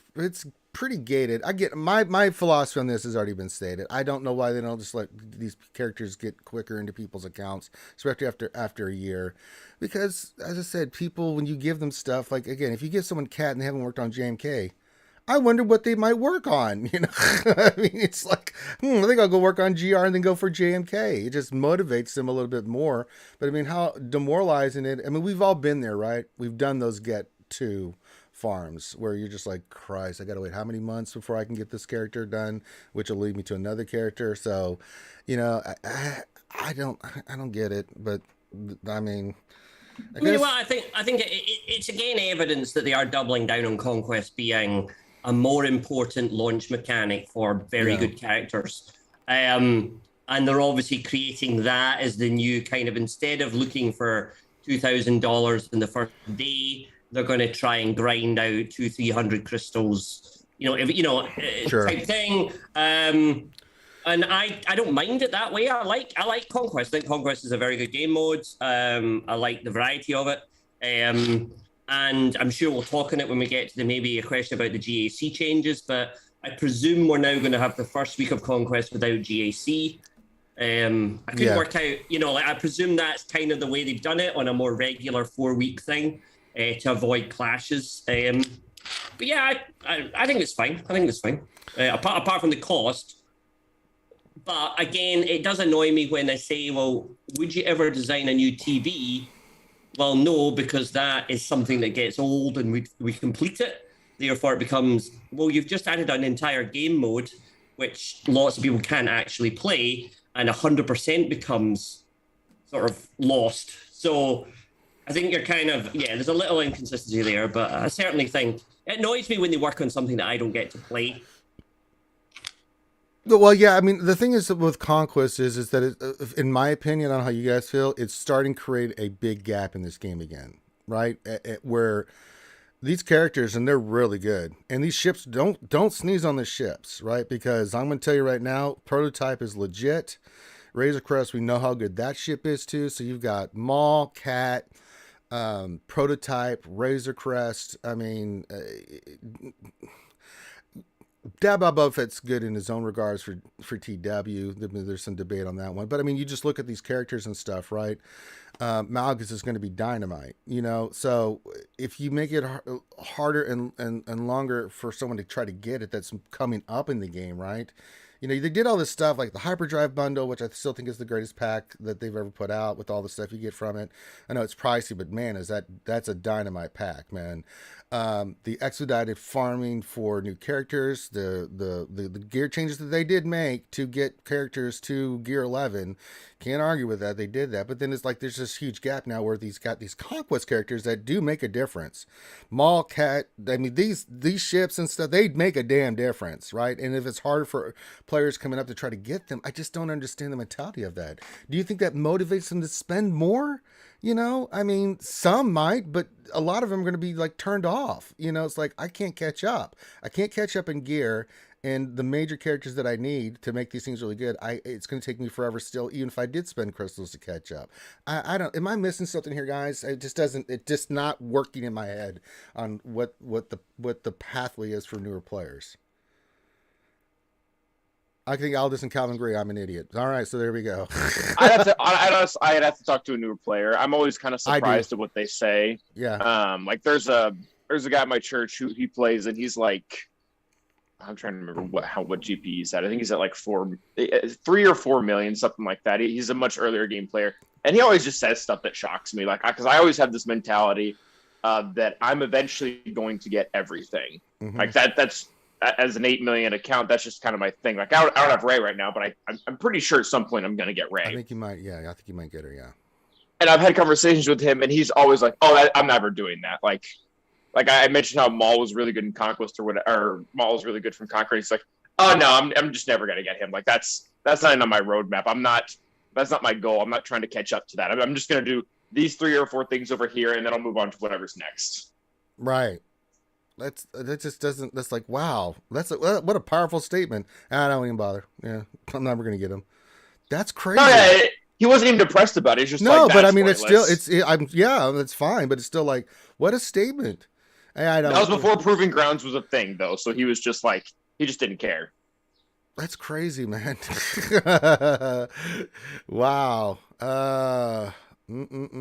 [SPEAKER 1] pretty gated. I get my philosophy on this has already been stated. I don't know why they don't just let these characters get quicker into people's accounts, especially after a year. Because as I said, people, when you give them stuff, like again, if you give someone Cat and they haven't worked on JMK, I wonder what they might work on, you know. I mean, it's like, I think I'll go work on GR and then go for JMK. It just motivates them a little bit more. But I mean, how demoralizing it. I mean, we've all been there, right? We've done those get to farms where you're just like, Christ, I got to wait how many months before I can get this character done, which will lead me to another character. So, you know, I don't get it, but I mean,
[SPEAKER 2] I mean, well, I think it's again evidence that they are doubling down on Conquest being a more important launch mechanic for very good characters. And they're obviously creating that as the new kind of, instead of looking for $2,000 in the first day, they're going to try and grind out 200-300 crystals, type thing. And I don't mind it that way. I like Conquest. I think Conquest is a very good game mode. I like the variety of it. And I'm sure we'll talk on it when we get to maybe a question about the GAC changes, but I presume we're now going to have the first week of Conquest without GAC. I couldn't work out, I presume that's kind of the way they've done it on a more regular 4-week thing to avoid clashes. But yeah, I think it's fine. Apart from the cost. But again, it does annoy me when they say, well, would you ever design a new TV? Well, no, because that is something that gets old and we complete it. Therefore, it becomes, well, you've just added an entire game mode, which lots of people can't actually play, and 100% becomes sort of lost. So I think you're kind of, there's a little inconsistency there, but I certainly think it annoys me when they work on something that I don't get to play.
[SPEAKER 1] Well, yeah, I mean, the thing is with Conquest is that, in my opinion, on how you guys feel, it's starting to create a big gap in this game again, right? Where these characters, and they're really good, and these ships don't sneeze on the ships, right? Because I'm going to tell you right now, Prototype is legit. Razor Crest, we know how good that ship is too. So you've got Maul, Cat, Prototype, Razor Crest. I mean, Boba Fett's good in his own regards for TW. There's some debate on that one, but I mean, you just look at these characters and stuff, right? Malgus is going to be dynamite, you know. So if you make it harder and longer for someone to try to get it, that's coming up in the game, right? You know, they did all this stuff like the Hyperdrive bundle, which I still think is the greatest pack that they've ever put out with all the stuff you get from it. I know it's pricey, but man, that's a dynamite pack, man. The expedited farming for new characters, the gear changes that they did make to get characters to Gear 11, can't argue with that. They did that, but then it's like there's this huge gap now where these Conquest characters that do make a difference. Maul, Cat, I mean these ships and stuff, they make a damn difference, right? And if it's harder for players coming up to try to get them, I just don't understand the mentality of that. Do you think that motivates them to spend more? You know, I mean, some might, but a lot of them are going to be like turned off. You know, it's like, I can't catch up. I can't catch up in gear, and the major characters that I need to make these things really good, it's going to take me forever still, even if I did spend crystals to catch up. I don't, am I missing something here, guys? It's just not working in my head on what the pathway is for newer players. I think Aldous and Calvin agree I'm an idiot. All right, so there we go.
[SPEAKER 3] I'd have to talk to a newer player. I'm always kind of surprised at what they say.
[SPEAKER 1] Yeah.
[SPEAKER 3] Like there's a guy at my church who he plays, and he's like, I'm trying to remember what GP he's at. I think he's at like 3 or 4 million, something like that. He's a much earlier game player, and he always just says stuff that shocks me. Like, because I always have this mentality that I'm eventually going to get everything. Mm-hmm. Like that's. As an 8 million account, that's just kind of my thing. Like I don't have Ray right now, but I'm pretty sure at some point I'm going to get Ray.
[SPEAKER 1] I think you might. Yeah, I think you might get her. Yeah.
[SPEAKER 3] And I've had conversations with him, and he's always like, "Oh, I'm never doing that." Like I mentioned how Maul was really good in Conquest or whatever. Or Maul was really good from Conquest. He's like, "Oh no, I'm just never going to get him. Like that's not on my roadmap. That's not my goal. I'm not trying to catch up to that. I'm just going to do these 3 or 4 things over here, and then I'll move on to whatever's next."
[SPEAKER 1] Right. That just doesn't. That's like, wow. What a powerful statement. I don't even bother. Yeah, I'm never gonna get him. That's crazy.
[SPEAKER 3] No, yeah, he wasn't even depressed about it. He's just
[SPEAKER 1] no,
[SPEAKER 3] like,
[SPEAKER 1] but I mean,
[SPEAKER 3] pointless.
[SPEAKER 1] that's fine. But it's still like, what a statement. I don't.
[SPEAKER 3] That was before Proving Grounds was a thing, though. So he was just like, he just didn't care.
[SPEAKER 1] That's crazy, man. Wow. Man,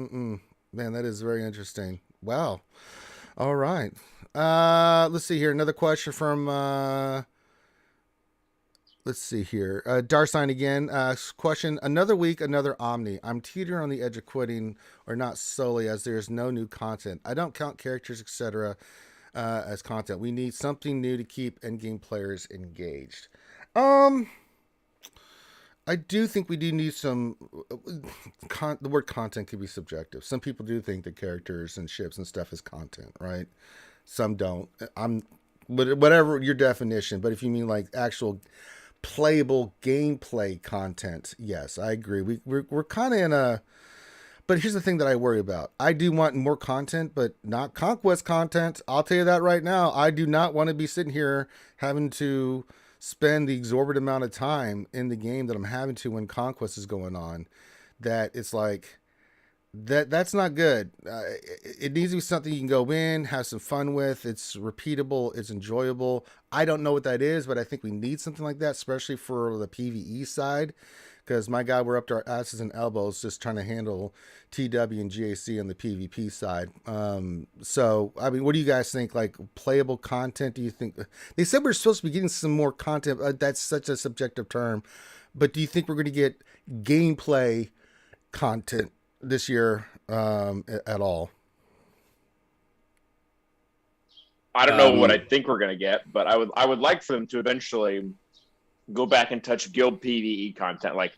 [SPEAKER 1] that is very interesting. Wow. All right. Let's see here. Another question from let's see here. Darsign again. Question. Another week, another Omni. I'm teetering on the edge of quitting or not solely as there's no new content. I don't count characters, etc. As content. We need something new to keep endgame players engaged. I do think we do need some. The word content can be subjective. Some people do think that characters and ships and stuff is content, right? Some don't. Whatever your definition. But if you mean like actual playable gameplay content, yes, I agree. We're kind of in a. But here's the thing that I worry about. I do want more content, but not Conquest content. I'll tell you that right now. I do not want to be sitting here having to spend the exorbitant amount of time in the game that I'm having to when Conquest is going on. That it's like that's not good. It needs to be something you can go in, have some fun with. It's repeatable. It's enjoyable. I don't know what that is, but I think we need something like that, especially for the PvE side. Because my God, we're up to our asses and elbows just trying to handle TW and GAC on the PvP side. So, I mean, what do you guys think? Like, playable content, do you think? They said we're supposed to be getting some more content. That's such a subjective term. But do you think we're going to get gameplay content this year at all?
[SPEAKER 3] I don't know what I think we're going to get, but I would like for them to eventually go back and touch guild PvE content, like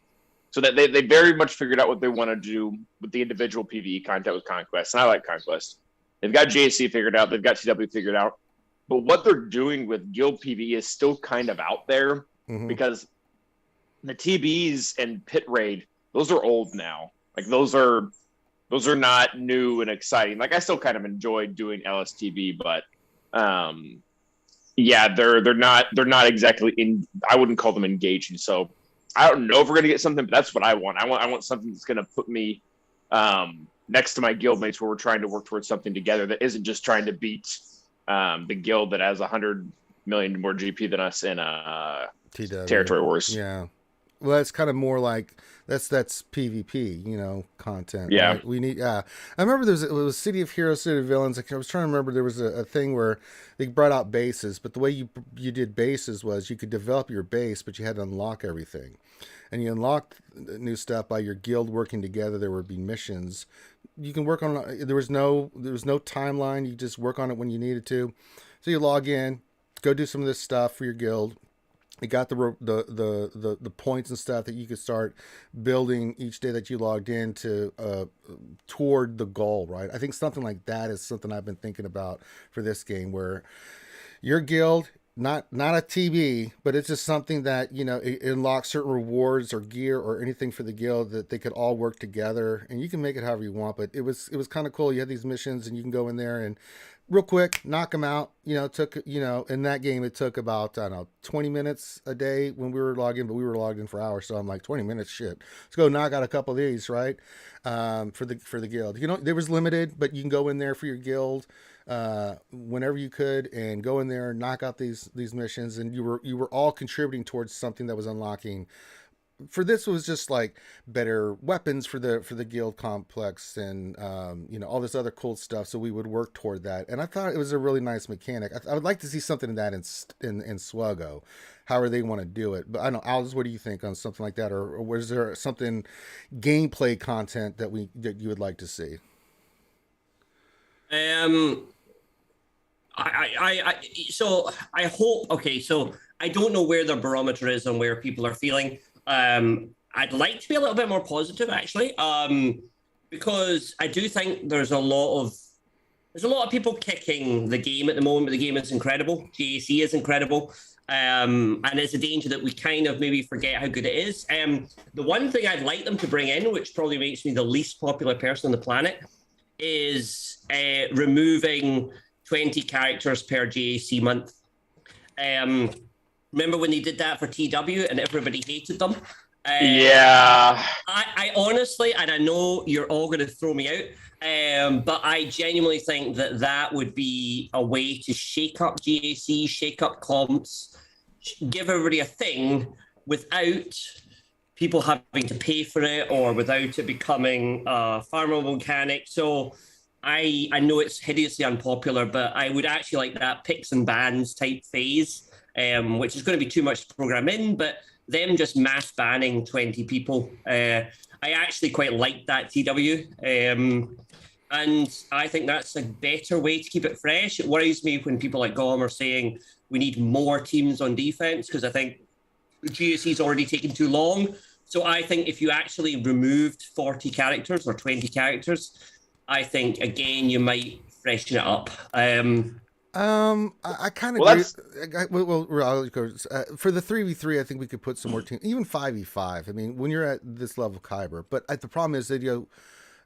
[SPEAKER 3] so that they very much figured out what they want to do with the individual PvE content with Conquest, and I like Conquest. They've got JC figured out, they've got TW figured out, but what they're doing with guild PvE is still kind of out there because the TBs and Pit Raid, those are old now. Like those are not new and exciting. Like I still kind of enjoyed doing LSTB, but yeah, they're not exactly I wouldn't call them engaging. So I don't know if we're gonna get something, but that's what I want. I want something that's gonna put me next to my guildmates where we're trying to work towards something together that isn't just trying to beat the guild that has 100 million more GP than us in Territory Wars.
[SPEAKER 1] Yeah. Well, that's kind of more like that's PvP, content.
[SPEAKER 3] Yeah.
[SPEAKER 1] Right? We need. I remember it was City of Heroes, City of Villains. I was trying to remember there was a thing where they brought out bases, but the way you did bases was you could develop your base, but you had to unlock everything, and you unlocked new stuff by your guild working together. There would be missions. You can work on. There was no timeline. You just work on it when you needed to. So you log in, go do some of this stuff for your guild. You got the points and stuff that you could start building each day that you logged in to toward the goal, right? I think something like that is something I've been thinking about for this game, where your guild, not a TB, but it's just something that it unlocks certain rewards or gear or anything for the guild that they could all work together, and you can make it however you want. But it was kind of cool. You had these missions, and you can go in there and real quick knock them out. Took in that game it took about 20 minutes a day when we were logged in, but we were logged in for hours. So I'm like 20 minutes, shit. Let's go knock out a couple of these, right? For the guild. There was limited, but you can go in there for your guild whenever you could and go in there and knock out these missions, and you were all contributing towards something that was unlocking. For this, it was just like better weapons for the guild complex and all this other cool stuff. So we would work toward that, and I thought it was a really nice mechanic. I would like to see something in that in SWGOH, however they want to do it. But I don't know, Alice, what do you think on something like that, or was there something gameplay content that you would like to see?
[SPEAKER 2] So I hope. Okay, so I don't know where the barometer is on where people are feeling. I'd like to be a little bit more positive, actually, because I do think there's a lot of people kicking the game at the moment. But the game is incredible. GAC is incredible, and it's a danger that we kind of maybe forget how good it is. The one thing I'd like them to bring in, which probably makes me the least popular person on the planet, is removing 20 characters per GAC month. Remember when they did that for TW and everybody hated them?
[SPEAKER 3] Yeah.
[SPEAKER 2] I honestly, and I know you're all going to throw me out, but I genuinely think that would be a way to shake up GAC, shake up comps, give everybody a thing without people having to pay for it or without it becoming a farmable mechanic. So I know it's hideously unpopular, but I would actually like that picks and bans type phase, which is going to be too much to program in, but them just mass banning 20 people. I actually quite like that TW. And I think that's a better way to keep it fresh. It worries me when people like GOM are saying we need more teams on defense, because I think GSC is already taking too long. So I think if you actually removed 40 characters or 20 characters, I think, again, you might freshen it up. I
[SPEAKER 1] kind of agree. For the 3v3, I think we could put some more teams, even 5v5. I mean, when you're at this level of Kyber, but the problem is that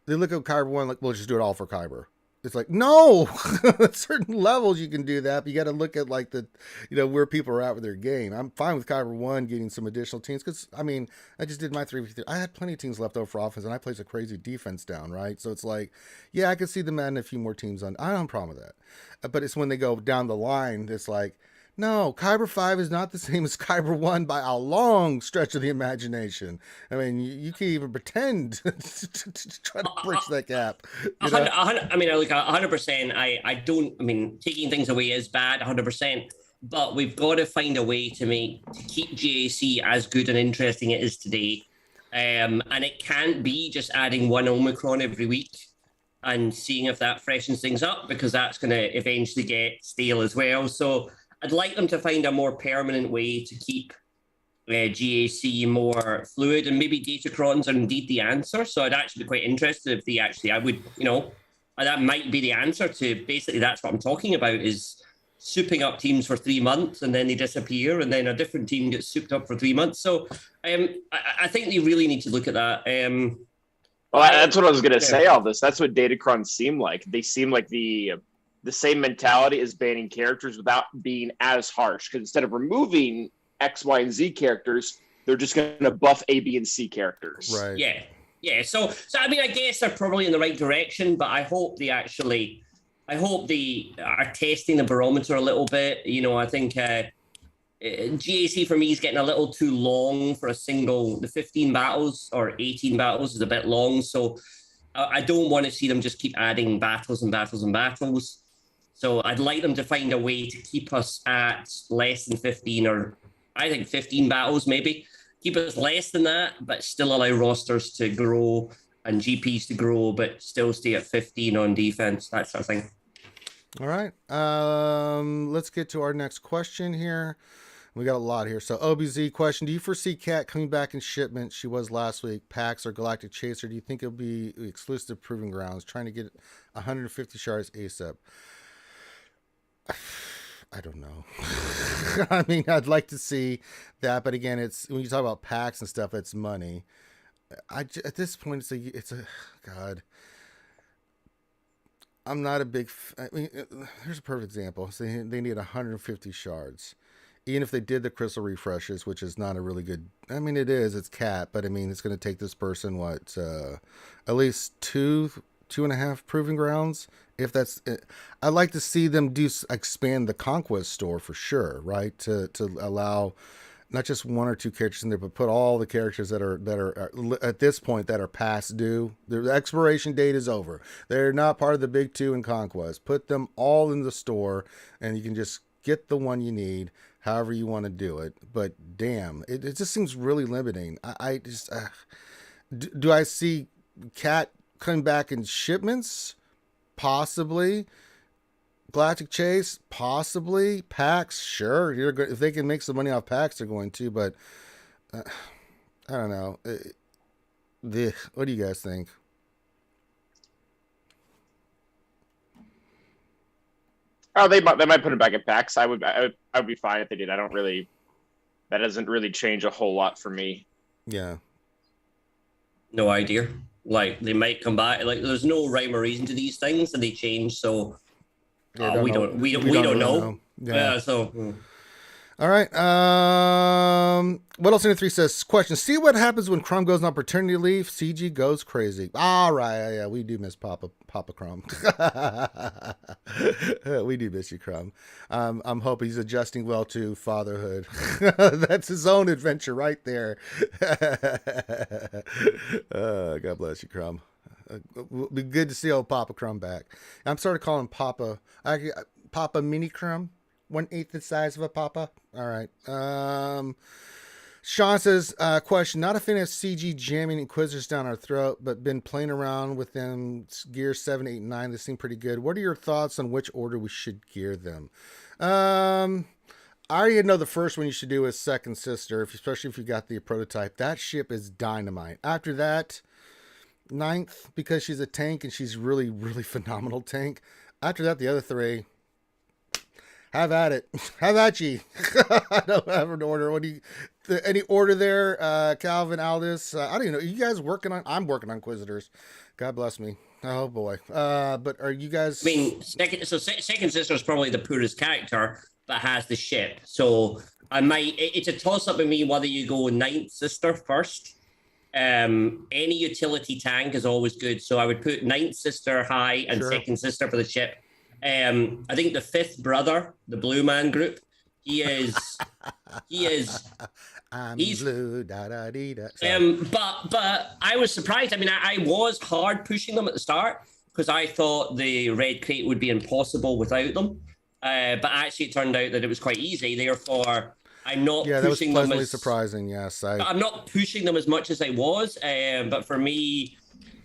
[SPEAKER 1] they look at Kyber 1 like, we'll just do it all for Kyber. It's like, no, at certain levels you can do that, but you got to look at like where people are at with their game. I'm fine with Kyber 1 getting some additional teams, because I mean, I just did my 3v3. I had plenty of teams left over for offense, and I placed a crazy defense down, right? So it's like, yeah, I could see them adding a few more teams on. I don't have a problem with that. But it's when they go down the line, it's like, no, Kyber 5 is not the same as Kyber 1 by a long stretch of the imagination. I mean, you can't even pretend to try to bridge that gap.
[SPEAKER 2] I mean, like 100%. I don't. I mean, taking things away is bad, 100%. But we've got to find a way to keep GAC as good and interesting it is today. And it can't be just adding one Omicron every week and seeing if that freshens things up, because that's going to eventually get stale as well. So I'd like them to find a more permanent way to keep GAC more fluid, and maybe Datacrons are indeed the answer. So I'd actually be quite interested if I would, that might be the answer to basically that's what I'm talking about, is souping up teams for 3 months and then they disappear, and then a different team gets souped up for 3 months. So I think they really need to look at that.
[SPEAKER 3] Well, that's what I was going to say. All this, that's what Datacrons seem like. They seem like the same mentality as banning characters without being as harsh. Because instead of removing X, Y, and Z characters, they're just going to buff A, B, and C characters.
[SPEAKER 2] Right. Yeah. So I mean, I guess they're probably in the right direction, but I hope they are testing the barometer a little bit. You know, I think GAC for me is getting a little too long for the 15 battles or 18 battles is a bit long. So I don't want to see them just keep adding battles and battles and battles. So I'd like them to find a way to keep us at less than 15, or I think 15 battles maybe. Keep us less than that, but still allow rosters to grow and GPs to grow, but still stay at 15 on defense, that sort of thing.
[SPEAKER 1] All right. Let's get to our next question here. We got a lot here. So OBZ question, do you foresee Kat coming back in Shipment? She was last week. PAX or Galactic Chaser? Do you think it'll be exclusive Proving Grounds? Trying to get 150 shards ASAP. I don't know. I mean, I'd like to see that, but again, it's when you talk about PAX and stuff, it's money. At this point, it's a God. I'm not a big. I mean, here's a perfect example. So they need 150 shards. Even if they did the crystal refreshes, which is not a really good. I mean, it is. It's Cat, but I mean, it's going to take this person at least 2.5 proving grounds. If that's, I'd like to see them expand the Conquest store for sure, right? To allow not just 1 or 2 characters in there, but put all the characters that are at this point that are past due. The expiration date is over. They're not part of the big 2 in Conquest. Put them all in the store, and you can just get the one you need, however you want to do it. But damn, it just seems really limiting. I just do I see Cat coming back in Shipments? Possibly. Galactic Chase, possibly. PAX, sure. If they can make some money off PAX, they're going to. But I don't know. What do you guys think?
[SPEAKER 3] Oh, they might put it back at PAX. I would be fine if they did. That doesn't really change a whole lot for me.
[SPEAKER 1] Yeah.
[SPEAKER 2] No idea. Like, they might come back. Like, there's no rhyme or reason to these things, and they change. So we don't know.
[SPEAKER 1] Yeah.
[SPEAKER 2] So.
[SPEAKER 1] All right. What else in the 3 says? Question. See what happens when Crumb goes on paternity leave? CG goes crazy. All right. Yeah, we do miss Papa Crumb. We do miss you, Crumb. I'm hoping he's adjusting well to fatherhood. That's his own adventure right there. God bless you, Crumb. It'll be good to see old Papa Crumb back. I'm starting to call him Papa Mini Crumb. 1/8 the size of a papa. All right. Sean says, question, not a fan of CG jamming Inquisitors down our throat, but been playing around with them gear 7, 8, 9. They seem pretty good. What are your thoughts on which order we should gear them? I already know the first one you should do is Second Sister, especially if you got the prototype. That ship is dynamite. After that, 9th, because she's a tank and she's really, really phenomenal tank. After that, the other 3... have at it. Have at ye. I don't have an order. Any order there? Calvin, Aldous. I don't even know. Are you guys working on? I'm working on Inquisitors. God bless me. Oh boy. But are you guys?
[SPEAKER 2] I mean, Second Sister is probably the poorest character, but has the ship. So it's a toss up with me whether you go 9th Sister first. Any utility tank is always good. So I would put 9th Sister high and
[SPEAKER 1] Sure.
[SPEAKER 2] 2nd Sister for the ship. I think the 5th brother, the Blue Man group, he's
[SPEAKER 1] blue, da da dee da.
[SPEAKER 2] But I was surprised. I mean, I was hard pushing them at the start because I thought the red crate would be impossible without them. But actually, it turned out that it was quite easy. Therefore, I'm not
[SPEAKER 1] Yeah, that was
[SPEAKER 2] pushing them
[SPEAKER 1] pleasantly
[SPEAKER 2] as
[SPEAKER 1] surprising. Yes,
[SPEAKER 2] I'm not pushing them as much as I was. But for me,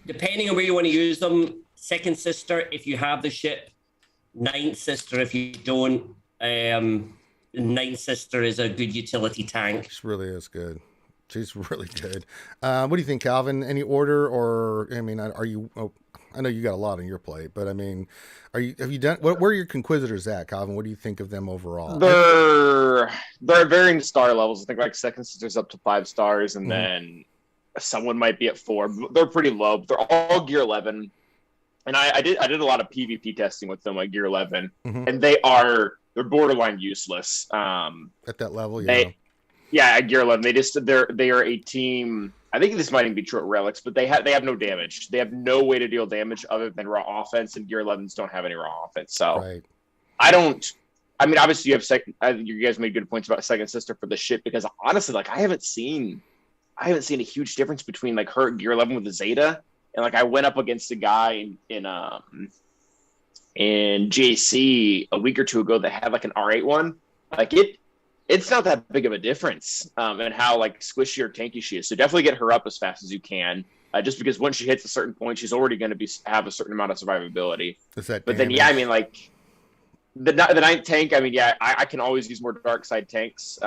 [SPEAKER 2] depending on where you want to use them, 2nd Sister if you have the ship. 9th Sister if you don't. 9th Sister is a good utility tank.
[SPEAKER 1] She really is good. She's really good. What do you think, Calvin? Any order, or I mean, are you? Oh, I know you got a lot on your plate, but I mean, have you done where are your Conquisitors at, Calvin? What do you think of them overall?
[SPEAKER 3] They're varying star levels. I think like second sister's up to 5 stars, and then someone might be at 4. They're pretty low. They're all gear 11, and I did a lot of PvP testing with them, like gear 11, and they're borderline useless.
[SPEAKER 1] At that level, yeah.
[SPEAKER 3] At gear 11, they are a team. I think this might even be true at relics, but they have no damage. They have no way to deal damage other than raw offense, and gear 11s don't have any raw offense. So
[SPEAKER 1] right.
[SPEAKER 3] I mean, obviously you have you guys made good points about second sister for the ship, because honestly, like I haven't seen a huge difference between like her at gear 11 with the Zeta, and like I went up against a guy in JC a week or two ago that had like an R8 one. Like it's not that big of a difference in how like squishy or tanky she is. So definitely get her up as fast as you can, just because once she hits a certain point, she's already going to have a certain amount of survivability. But then, yeah, I mean, like the ninth tank, I mean, yeah, I can always use more dark side tanks.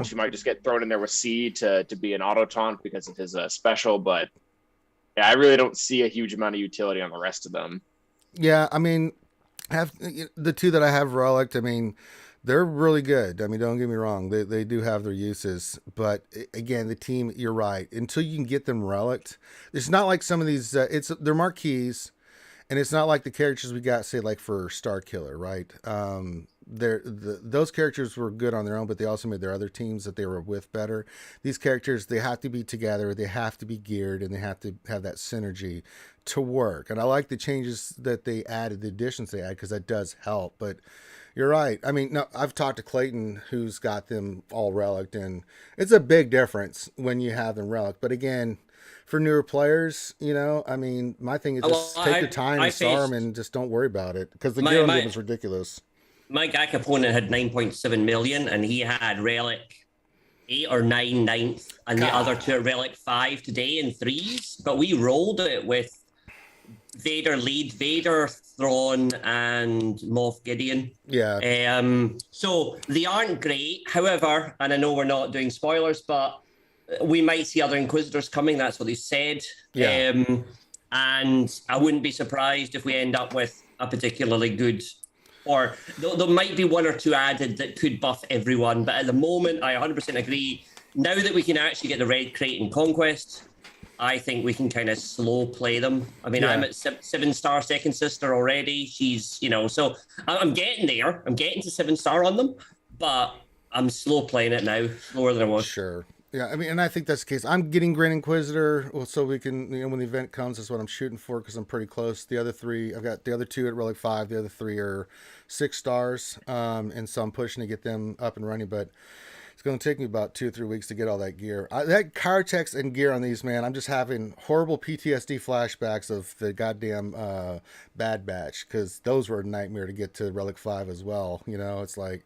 [SPEAKER 3] She might just get thrown in there with C to be an auto taunt because of his special. But yeah, I really don't see a huge amount of utility on the rest of them.
[SPEAKER 1] Yeah, I mean, have the 2 that I have relic, I mean, they're really good. I mean, don't get me wrong. They do have their uses. But again, the team, you're right. Until you can get them relicked, it's not like some of these, they're marquees, and it's not like the characters we got, say, like for Star Killer, right? Those characters were good on their own, but they also made their other teams that they were with better. These characters, they have to be together, they have to be geared, and they have to have that synergy to work. And I like the changes that they added, the additions they add, because that does help. But you're right. I mean, no, I've talked to Clayton, who's got them all relicked, and it's a big difference when you have them relicked. But again, for newer players, I mean, my thing is just take your time and star them and just don't worry about it, because the gear on them is ridiculous.
[SPEAKER 2] My GAC opponent had 9.7 million, and he had relic 8 or 9 ninth, and the other 2 are relic 5 today in 3s. But we rolled it with Vader lead, Vader, Thrawn, and Moff Gideon.
[SPEAKER 1] Yeah.
[SPEAKER 2] So they aren't great. However, and I know we're not doing spoilers, but we might see other Inquisitors coming. That's what they said.
[SPEAKER 1] Yeah.
[SPEAKER 2] And I wouldn't be surprised if we end up with a particularly good, or there might be 1 or 2 added that could buff everyone. But at the moment, I 100% agree. Now that we can actually get the red crate in Conquest, I think we can kind of slow play them. I mean, I'm at 7-star second sister already. She's, so I'm getting there. I'm getting to 7-star on them, but I'm slow playing it now, slower than I was.
[SPEAKER 1] Sure. Yeah, I mean, and I think that's the case. I'm getting Grand Inquisitor, so we can, when the event comes, that's what I'm shooting for, because I'm pretty close. The other 3, I've got the other 2 at Relic 5. The other 3 are 6 stars, and so I'm pushing to get them up and running, but it's going to take me about 2 or 3 weeks to get all that gear. That card text and gear on these, man, I'm just having horrible PTSD flashbacks of the goddamn Bad Batch, because those were a nightmare to get to Relic 5 as well. It's like,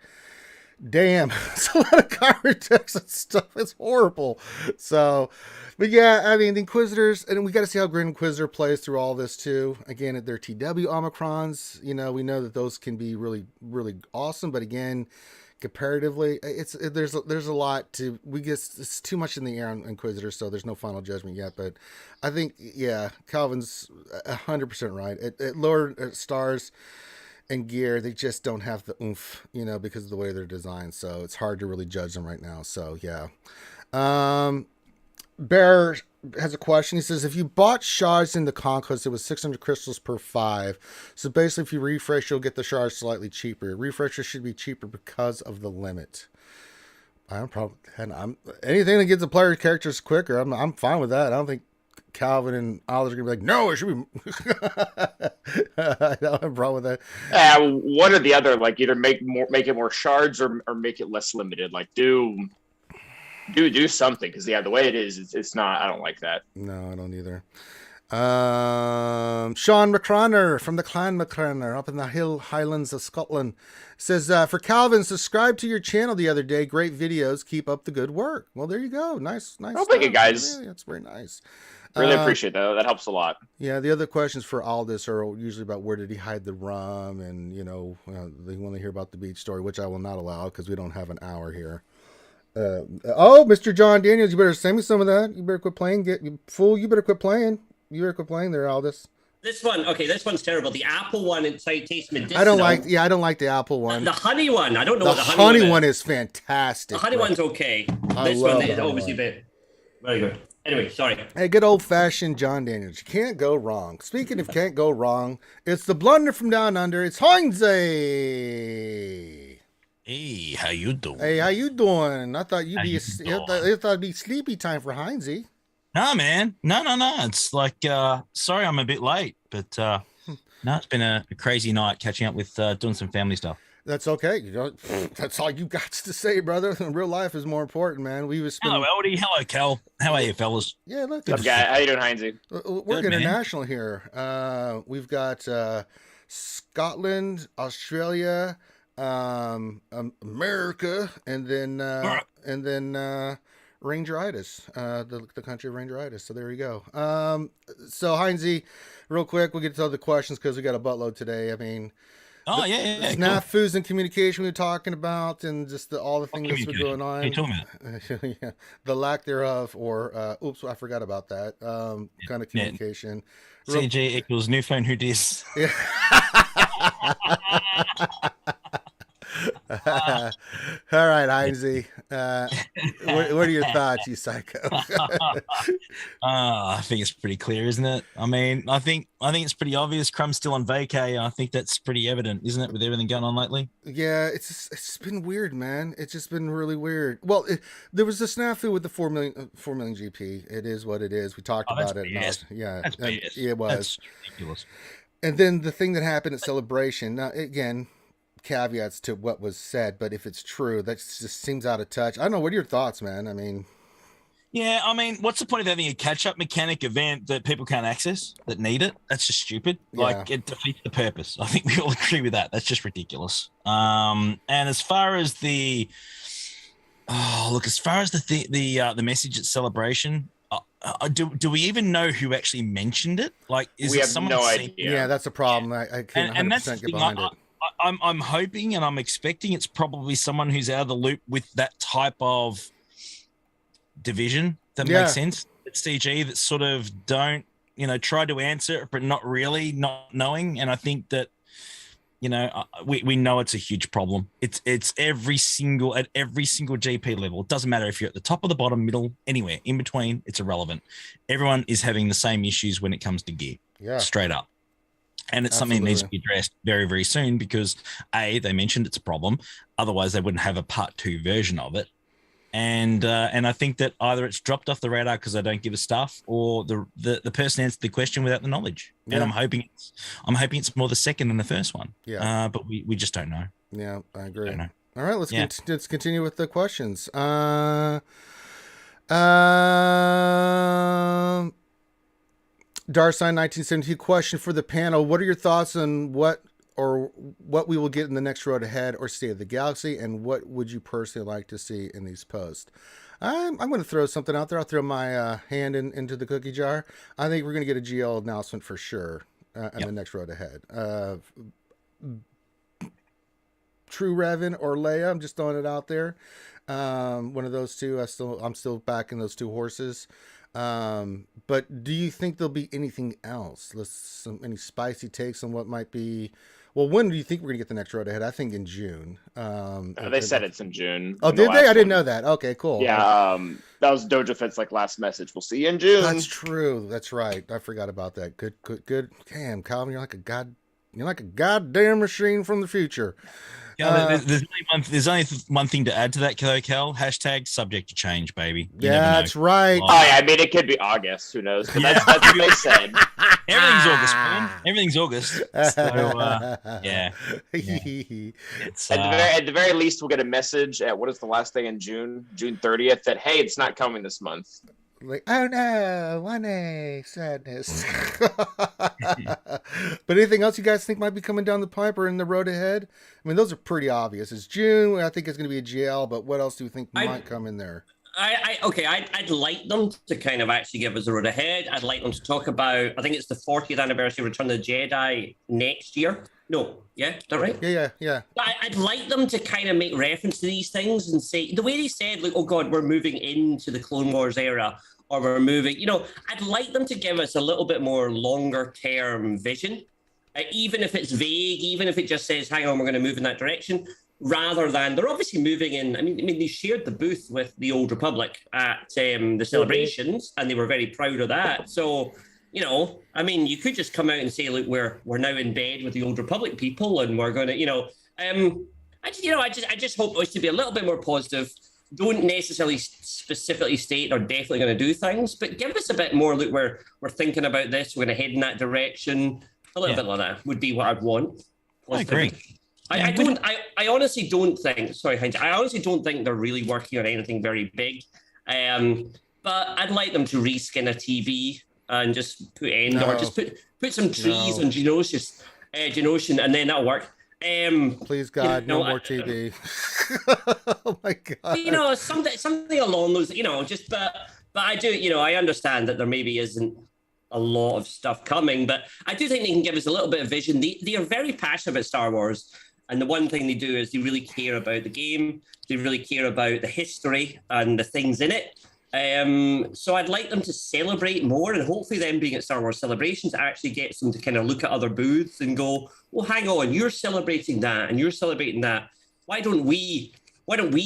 [SPEAKER 1] damn, it's a lot of card text and stuff. It's horrible. So, but yeah, I mean, the Inquisitors, and we got to see how Grand Inquisitor plays through all this too. Again, at their TW omicrons, we know that those can be really, really awesome. But again, comparatively, there's a lot to, it's too much in the air on Inquisitor, so there's no final judgment yet. But I think, yeah, Calvin's 100% right. At lower stars and gear, they just don't have the oomph, because of the way they're designed. So it's hard to really judge them right now. So yeah. Bear has a question. He says, if you bought shards in the Conquest, it was 600 crystals per 5. So basically, if you refresh, you'll get the shards slightly cheaper. Refreshers should be cheaper because of the limit. Anything that gets the player characters quicker, I'm fine with that. I don't think Calvin and Ollers are gonna be like, no, it should be. I don't have a problem with that.
[SPEAKER 3] One or the other, like either make it more shards or make it less limited. Like do something, because the way it is, it's not. I don't like that.
[SPEAKER 1] No, I don't either. Sean McCranner from the Clan McCranner up in the Highlands of Scotland says, for Calvin, subscribe to your channel the other day. Great videos. Keep up the good work. Well, there you go. Nice.
[SPEAKER 3] Oh, thank you, guys.
[SPEAKER 1] Yeah, that's very nice.
[SPEAKER 3] Really appreciate that. That helps a lot.
[SPEAKER 1] Yeah, the other questions for Aldous are usually about where did he hide the rum, and they want to hear about the beach story, which I will not allow because we don't have an hour here. Mr. John Daniels, you better send me some of that. You better quit playing. You better quit playing. You better quit playing there, Aldous.
[SPEAKER 2] This one's terrible. The apple one inside tastes medicinal.
[SPEAKER 1] I don't like the apple one.
[SPEAKER 2] The honey one, I don't know
[SPEAKER 1] the
[SPEAKER 2] what the
[SPEAKER 1] honey one is fantastic.
[SPEAKER 2] The honey one's okay. This one is obviously very good. Anyway, sorry.
[SPEAKER 1] Hey, good old-fashioned John Daniels. You can't go wrong. Speaking of can't go wrong, it's the blunder from down under. It's Heinze.
[SPEAKER 4] Hey, how you doing?
[SPEAKER 1] Hey, how you doing? I thought I thought it'd be sleepy time for Heinze.
[SPEAKER 4] No, man. No. It's like, sorry I'm a bit late, but no, it's been a crazy night catching up with doing some family stuff.
[SPEAKER 1] That's okay. That's all you got to say, brother. Real life is more important, man.
[SPEAKER 4] Hello, Eldie. Hello, Cal. How are you, fellas?
[SPEAKER 1] Yeah, look.
[SPEAKER 3] What's up, guy? How you doing, Heinze?
[SPEAKER 1] We're good, international man. Here. We've got Scotland, Australia, America, and then Rangeritis, the country of Rangeritis. So there you go. So Heinze, real quick, we'll get to the questions because we got a buttload today. I mean, snafus and communication we were talking about, and just all the things that's been going on.
[SPEAKER 4] Hey, tell me
[SPEAKER 1] that. Yeah, the lack thereof, or oops, I forgot about that. Kind of communication.
[SPEAKER 4] CG equals new phone. Who dis?
[SPEAKER 1] Yeah. All right, Heinze. What are your thoughts, you psycho?
[SPEAKER 4] I think it's pretty clear, isn't it? I mean, I think it's pretty obvious. Crumb's still on vacay. I think that's pretty evident, isn't it, with everything going on lately?
[SPEAKER 1] Yeah, it's been weird, man. It's just been really weird. Well, there was a snafu with the 4 million GP. It is what it is. We talked about it.
[SPEAKER 4] Yeah, that's BS.
[SPEAKER 1] It was.
[SPEAKER 4] That's ridiculous.
[SPEAKER 1] And then the thing that happened at Celebration. Now, again, caveats to what was said, but if it's true, that just seems out of touch. I don't know. What are your thoughts, man? I mean,
[SPEAKER 4] what's the point of having a catch-up mechanic event that people can't access, that need it? That's just stupid. Like, it defeats the purpose. I think we all agree with that. That's just ridiculous. And as far as the message at Celebration, do we even know who actually mentioned it? Like,
[SPEAKER 3] we have no idea.
[SPEAKER 1] Yeah, that's a problem. I can't 100% get behind it.
[SPEAKER 4] I'm hoping and I'm expecting it's probably someone who's out of the loop with that type of division. That makes sense. It's CG that sort of don't, try to answer, but not really, not knowing. And I think that, we know it's a huge problem. It's at every single GP level. It doesn't matter if you're at the top or the bottom, middle, anywhere in between. It's irrelevant. Everyone is having the same issues when it comes to gear. Yeah, straight up. And it's something that needs to be addressed very, very soon because A, they mentioned it's a problem. Otherwise, they wouldn't have a part 2 version of it. And I think that either it's dropped off the radar because they don't give a stuff, or the person answered the question without the knowledge. Yeah. And I'm hoping it's more the second than the first one. Yeah. But we just don't know.
[SPEAKER 1] Yeah, I agree. All right, let's continue with the questions. Darsign 1972 question for the panel: what are your thoughts on what we will get in the next road ahead or State of the Galaxy, and what would you personally like to see in these posts? I'm going to throw something out there. I'll throw my hand into the cookie jar. I think we're going to get a GL announcement for sure in the next road ahead. True Revan or Leia, I'm just throwing it out there. One of those two. I'm still backing those two horses. But do you think there'll be anything else? Any spicy takes on what might be? Well, when do you think we're gonna get the next road ahead? I think in June.
[SPEAKER 3] They said it's in June.
[SPEAKER 1] Oh, did they? I didn't know that. Okay, cool.
[SPEAKER 3] Yeah. That was Doja Fett's last message. We'll see you in June.
[SPEAKER 1] That's true. That's right. I forgot about that. Good. Damn, Calvin, you're like a goddamn machine from the future.
[SPEAKER 4] Yeah, there's only one thing to add to that, Cal. Hashtag subject to change, baby.
[SPEAKER 1] That's right.
[SPEAKER 3] Oh, yeah, I mean, it could be August. Who knows? But that's what they said.
[SPEAKER 4] Everything's August, man. Everything's August. So, yeah.
[SPEAKER 3] It's, at the very least, we'll get a message at what is the last day in June? June 30th, that, hey, it's not coming this month.
[SPEAKER 1] Like, oh no, 1A, sadness. But anything else you guys think might be coming down the pipe or in the road ahead? I mean, those are pretty obvious. It's June. I think it's going to be a GL, but what else do you think might come in there?
[SPEAKER 2] I'd like them to kind of actually give us a road ahead. I'd like them to talk about, I think it's the 40th anniversary of Return of the Jedi next year. No, yeah, is that right?
[SPEAKER 1] Yeah.
[SPEAKER 2] I'd like them to kind of make reference to these things and say, the way they said, like, oh God, we're moving into the Clone Wars era, or we're moving. I'd like them to give us a little bit more longer term vision, even if it's vague, even if it just says, hang on, we're going to move in that direction, rather than they're obviously moving in. I mean, they shared the booth with the Old Republic at the celebrations, and they were very proud of that. So, you could just come out and say, look, we're now in bed with the Old Republic people, and we're going to, I just hope us to be a little bit more positive. Don't necessarily specifically state they're definitely going to do things, but give us a bit more. Look, we're thinking about this. We're going to head in that direction. A little bit like that would be what I'd want.
[SPEAKER 4] I agree.
[SPEAKER 2] I honestly don't think. Sorry, Heinz. I honestly don't think they're really working on anything very big. But I'd like them to reskin a TV and just put or just put some trees on Geonosian, and then that'll work.
[SPEAKER 1] Please God, no more TV. Oh my God.
[SPEAKER 2] Something along those. But I do. I understand that there maybe isn't a lot of stuff coming, but I do think they can give us a little bit of vision. They are very passionate about Star Wars, and the one thing they do is they really care about the game. They really care about the history and the things in it. So I'd like them to celebrate more, and hopefully them being at Star Wars Celebrations actually gets them to kind of look at other booths and go, well, hang on, you're celebrating that and you're celebrating that. Why don't we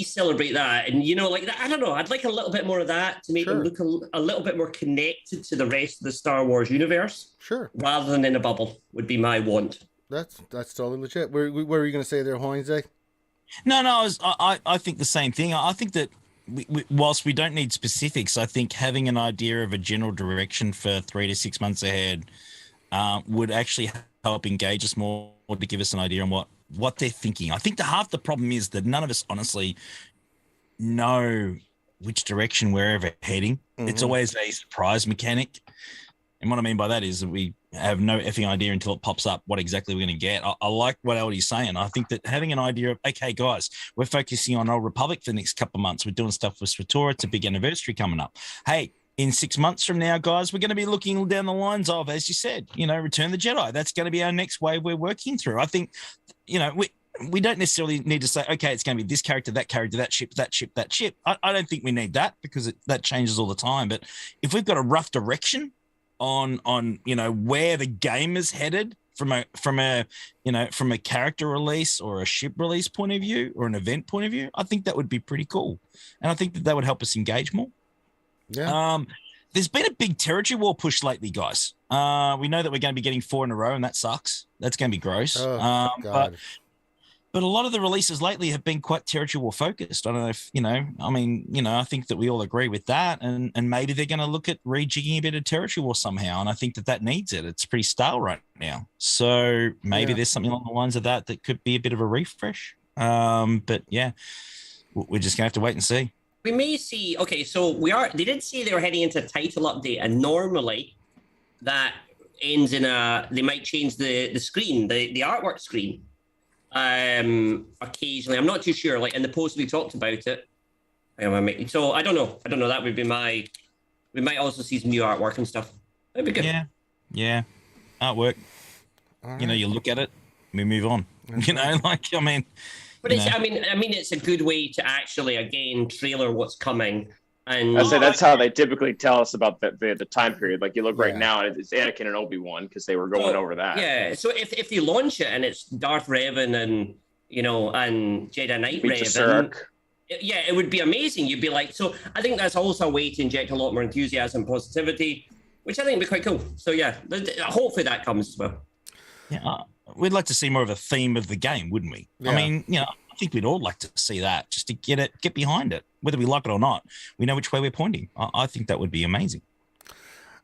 [SPEAKER 2] celebrate that? And, like that, I don't know. I'd like a little bit more of that to make them look a little bit more connected to the rest of the Star Wars universe.
[SPEAKER 1] Sure. Rather
[SPEAKER 2] than in a bubble would be my want.
[SPEAKER 1] That's totally legit. What were you going to say there, Hoinze?
[SPEAKER 4] No, I think the same thing. I think that whilst we don't need specifics, I think having an idea of a general direction for 3 to 6 months ahead would actually help engage us more, to give us an idea on what they're thinking. I think half the problem is that none of us honestly know which direction we're ever heading. Mm-hmm. It's always a surprise mechanic. And what I mean by that is that we have no effing idea until it pops up what exactly we're going to get. I like what Aldy's saying. I think that having an idea of, okay, guys, we're focusing on Old Republic for the next couple of months. We're doing stuff with Swatora. It's a big anniversary coming up. Hey, in 6 months from now, guys, we're going to be looking down the lines of, as you said, Return the Jedi. That's going to be our next wave we're working through. I think, we don't necessarily need to say, okay, it's going to be this character, that ship, that ship, that ship. I don't think we need that, because that changes all the time. But if we've got a rough direction on where the game is headed from a character release or a ship release point of view or an event point of view, I think that would be pretty cool. And I think that would help us engage more.
[SPEAKER 1] Yeah.
[SPEAKER 4] There's been a big territory war push lately, guys. We know that we're going to be getting 4 in a row, and that sucks. That's going to be gross.
[SPEAKER 1] Oh, God.
[SPEAKER 4] But a lot of the releases lately have been quite territory war focused. I don't know if, I think that we all agree with that. And maybe they're going to look at rejigging a bit of territory war somehow. And I think that needs it. It's pretty stale right now. So maybe there's something along the lines of that could be a bit of a refresh. But yeah, we're just going to have to wait and see.
[SPEAKER 2] We may see, okay, so they did say they were heading into a title update, and normally that ends in they might change the screen, the artwork screen. Occasionally, I'm not too sure. Like in the post we talked about it. So I don't know. That would be we might also see some new artwork and stuff. That'd be good.
[SPEAKER 4] Yeah. Artwork. Right. You look at it, we move on.
[SPEAKER 1] Okay.
[SPEAKER 2] But it's a good way to actually again trailer what's coming. And
[SPEAKER 3] I say that's how they typically tell us about the time period. Like you look right now, and it's Anakin and Obi-Wan because they were going over that.
[SPEAKER 2] Yeah. So if they launch it and it's Darth Revan and and Jedi Knight Revan, it would be amazing. You'd be like, so I think that's also a way to inject a lot more enthusiasm, positivity, which I think would be quite cool. So yeah, hopefully that comes as well.
[SPEAKER 4] Yeah, we'd like to see more of a theme of the game, wouldn't we? Yeah. I mean, I think we'd all like to see that just to get behind it, whether we like it or not. We know which way we're pointing. I think that would be amazing.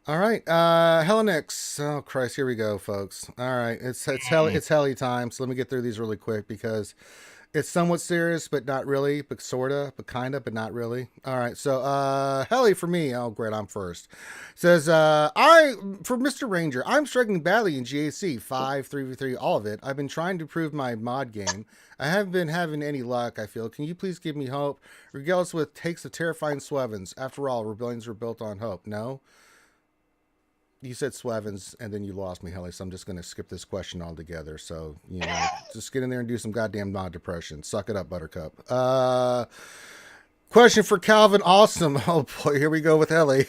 [SPEAKER 1] All right, Hellenix. Oh Christ, here we go, folks. All right, it's Helly time. So let me get through these really quick because it's somewhat serious, but not really, but sorta, but kinda, but not really. All right, so Helly for me. Oh great, I'm first. Says for Mr. Ranger, I'm struggling badly in GAC 5, 3v3, all of it. I've been trying to improve my mod game. I haven't been having any luck, I feel. Can you please give me hope? Regale us with takes of terrifying Swevens. After all, rebellions were built on hope. No? You said Swevens, and then you lost me, Helly, so I'm just going to skip this question altogether. So, just get in there and do some goddamn mod depression. Suck it up, Buttercup. Question for Calvin Awesome. Oh boy, here we go with Ellie.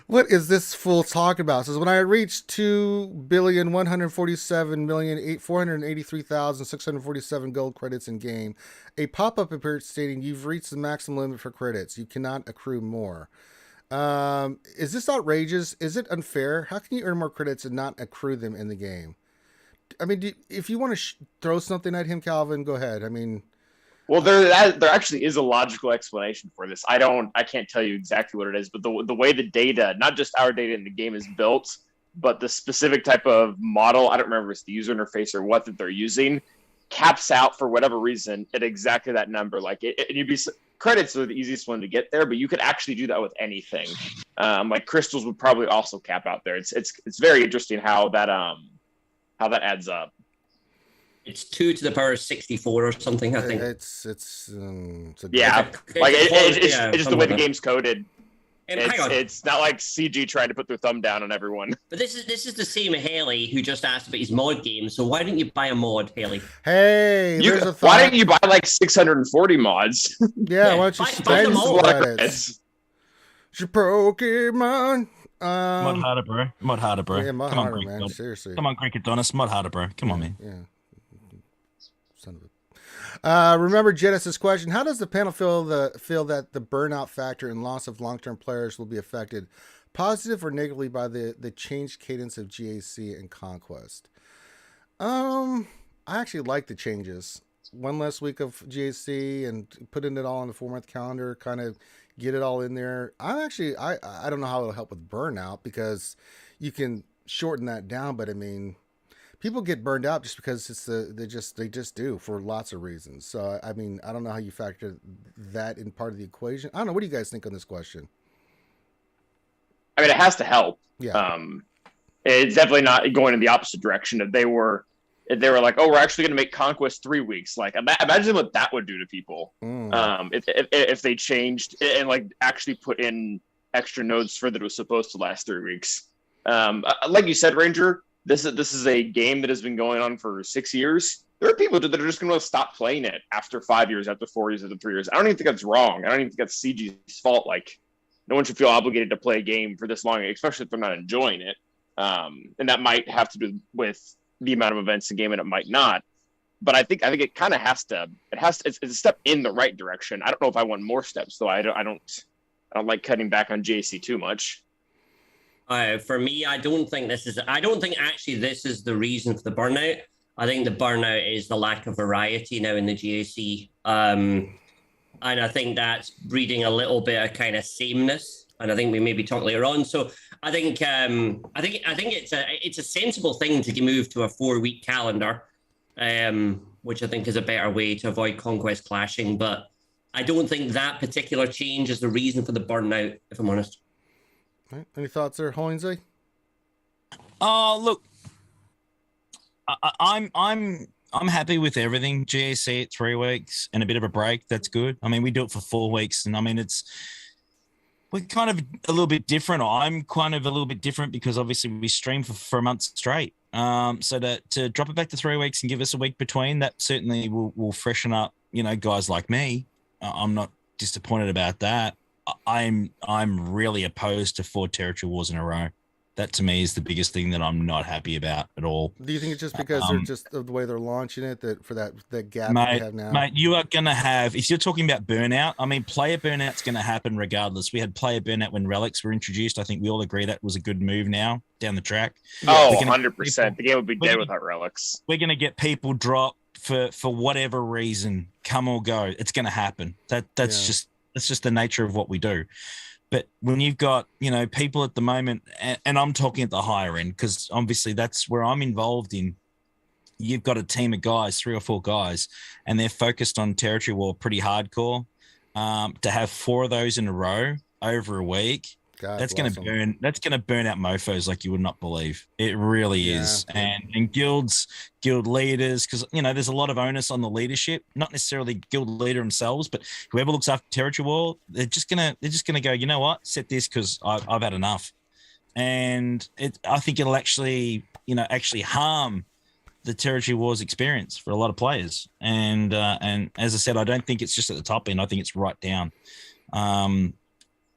[SPEAKER 1] What is this fool talking about? It says, when I reached 2,147,483,647 gold credits in game, a pop-up appeared stating you've reached the maximum limit for credits. You cannot accrue more. Is this outrageous? Is it unfair? How can you earn more credits and not accrue them in the game? I mean, if you want to throw something at him, Calvin, go ahead. I mean...
[SPEAKER 3] Well, there actually is a logical explanation for this. I can't tell you exactly what it is, but the way the data, not just our data in the game, is built, but the specific type of model, I don't remember if it's the user interface or what that they're using, caps out for whatever reason at exactly that number. Like credits are the easiest one to get there, but you could actually do that with anything. Like crystals would probably also cap out there. It's very interesting how that adds up.
[SPEAKER 2] It's 2 to the power of 64 or something, I think.
[SPEAKER 1] It's
[SPEAKER 3] just the way the game's coded. It's not like CG trying to put their thumb down on everyone.
[SPEAKER 2] But this is the same Haley who just asked about his mod game. So why didn't you buy a mod, Haley?
[SPEAKER 1] Hey,
[SPEAKER 3] why didn't you buy like 640 mods?
[SPEAKER 1] Yeah, why don't you spend some credits? It's your Pokemon.
[SPEAKER 4] Mod harder, bro. Mod harder, bro.
[SPEAKER 1] Yeah, mod
[SPEAKER 4] Come
[SPEAKER 1] harder,
[SPEAKER 4] on, Greek
[SPEAKER 1] man.
[SPEAKER 4] God.
[SPEAKER 1] Seriously.
[SPEAKER 4] Come on, Greek Adonis. Mod harder, bro. Come on, man.
[SPEAKER 1] Yeah. Son of a... remember Genesis' question: how does the panel feel that the burnout factor and loss of long-term players will be affected, positive or negatively, by the changed cadence of GAC and Conquest? I actually like the changes. One less week of GAC and putting it all on the 4-month calendar, kind of get it all in there. I don't know how it'll help with burnout because you can shorten that down, but I mean, people get burned out just because they just do for lots of reasons. So I mean, I don't know how you factor that in part of the equation. I don't know. What do you guys think on this question?
[SPEAKER 3] I mean, it has to help.
[SPEAKER 1] Yeah.
[SPEAKER 3] It's definitely not going in the opposite direction. If they were like, oh, we're actually going to make Conquest 3 weeks. Like, imagine what that would do to people. If they changed and like actually put in extra nodes for that it was supposed to last 3 weeks. Like you said, Ranger, this is a game that has been going on for 6 years. There are people that are just going to stop playing it after 5 years, after 4 years, after 3 years. I don't even think that's wrong. I don't even think that's CG's fault. Like, no one should feel obligated to play a game for this long, especially if they're not enjoying it. And that might have to do with the amount of events in the game, and it might not. But I think it kind of has to. It's a step in the right direction. I don't know if I want more steps, though. I don't like cutting back on JC too much.
[SPEAKER 2] For me, I don't think actually this is the reason for the burnout. I think the burnout is the lack of variety now in the GAC. And I think that's breeding a little bit of kind of sameness. And I think we maybe talk later on. So I think it's a sensible thing to move to a 4-week calendar, which I think is a better way to avoid Conquest clashing. But I don't think that particular change is the reason for the burnout, if I'm honest.
[SPEAKER 1] Right. Any thoughts there, Hoinsey?
[SPEAKER 4] Look, I'm happy with everything. GAC at 3 weeks and a bit of a break. That's good. I mean, we do it for 4 weeks, and I mean, we're kind of a little bit different. I'm kind of a little bit different because obviously we stream for a month straight. So to drop it back to 3 weeks and give us a week between, that certainly will freshen up, guys like me. I'm not disappointed about that. I'm really opposed to 4 territory wars in a row. That to me is the biggest thing that I'm not happy about at all.
[SPEAKER 1] Do you think it's just because they're just the way they're launching it that for that gap
[SPEAKER 4] mate,
[SPEAKER 1] we have now?
[SPEAKER 4] Mate, you are going to have, if you're talking about burnout, I mean, player burnout's going to happen regardless. We had player burnout when relics were introduced. I think we all agree that was a good move now down the track.
[SPEAKER 3] Oh, 100%. The game would be dead without relics.
[SPEAKER 4] We're going to get people drop for whatever reason, come or go. It's going to happen. That's just the nature of what we do. But when you've got, people at the moment, and I'm talking at the higher end, because obviously that's where I'm involved in, you've got a team of guys, 3 or 4 guys, and they're focused on territory war pretty hardcore. To have 4 of those in a row over a week, that's going to burn out mofos like you would not believe. It really is. And guild leaders, because there's a lot of onus on the leadership, not necessarily guild leader themselves, but whoever looks after territory war, they're just gonna go, you know what, set this because I've had enough. And I think it'll actually harm the Territory Wars experience for a lot of players. And as I said, I don't think it's just at the top end. I think it's right down.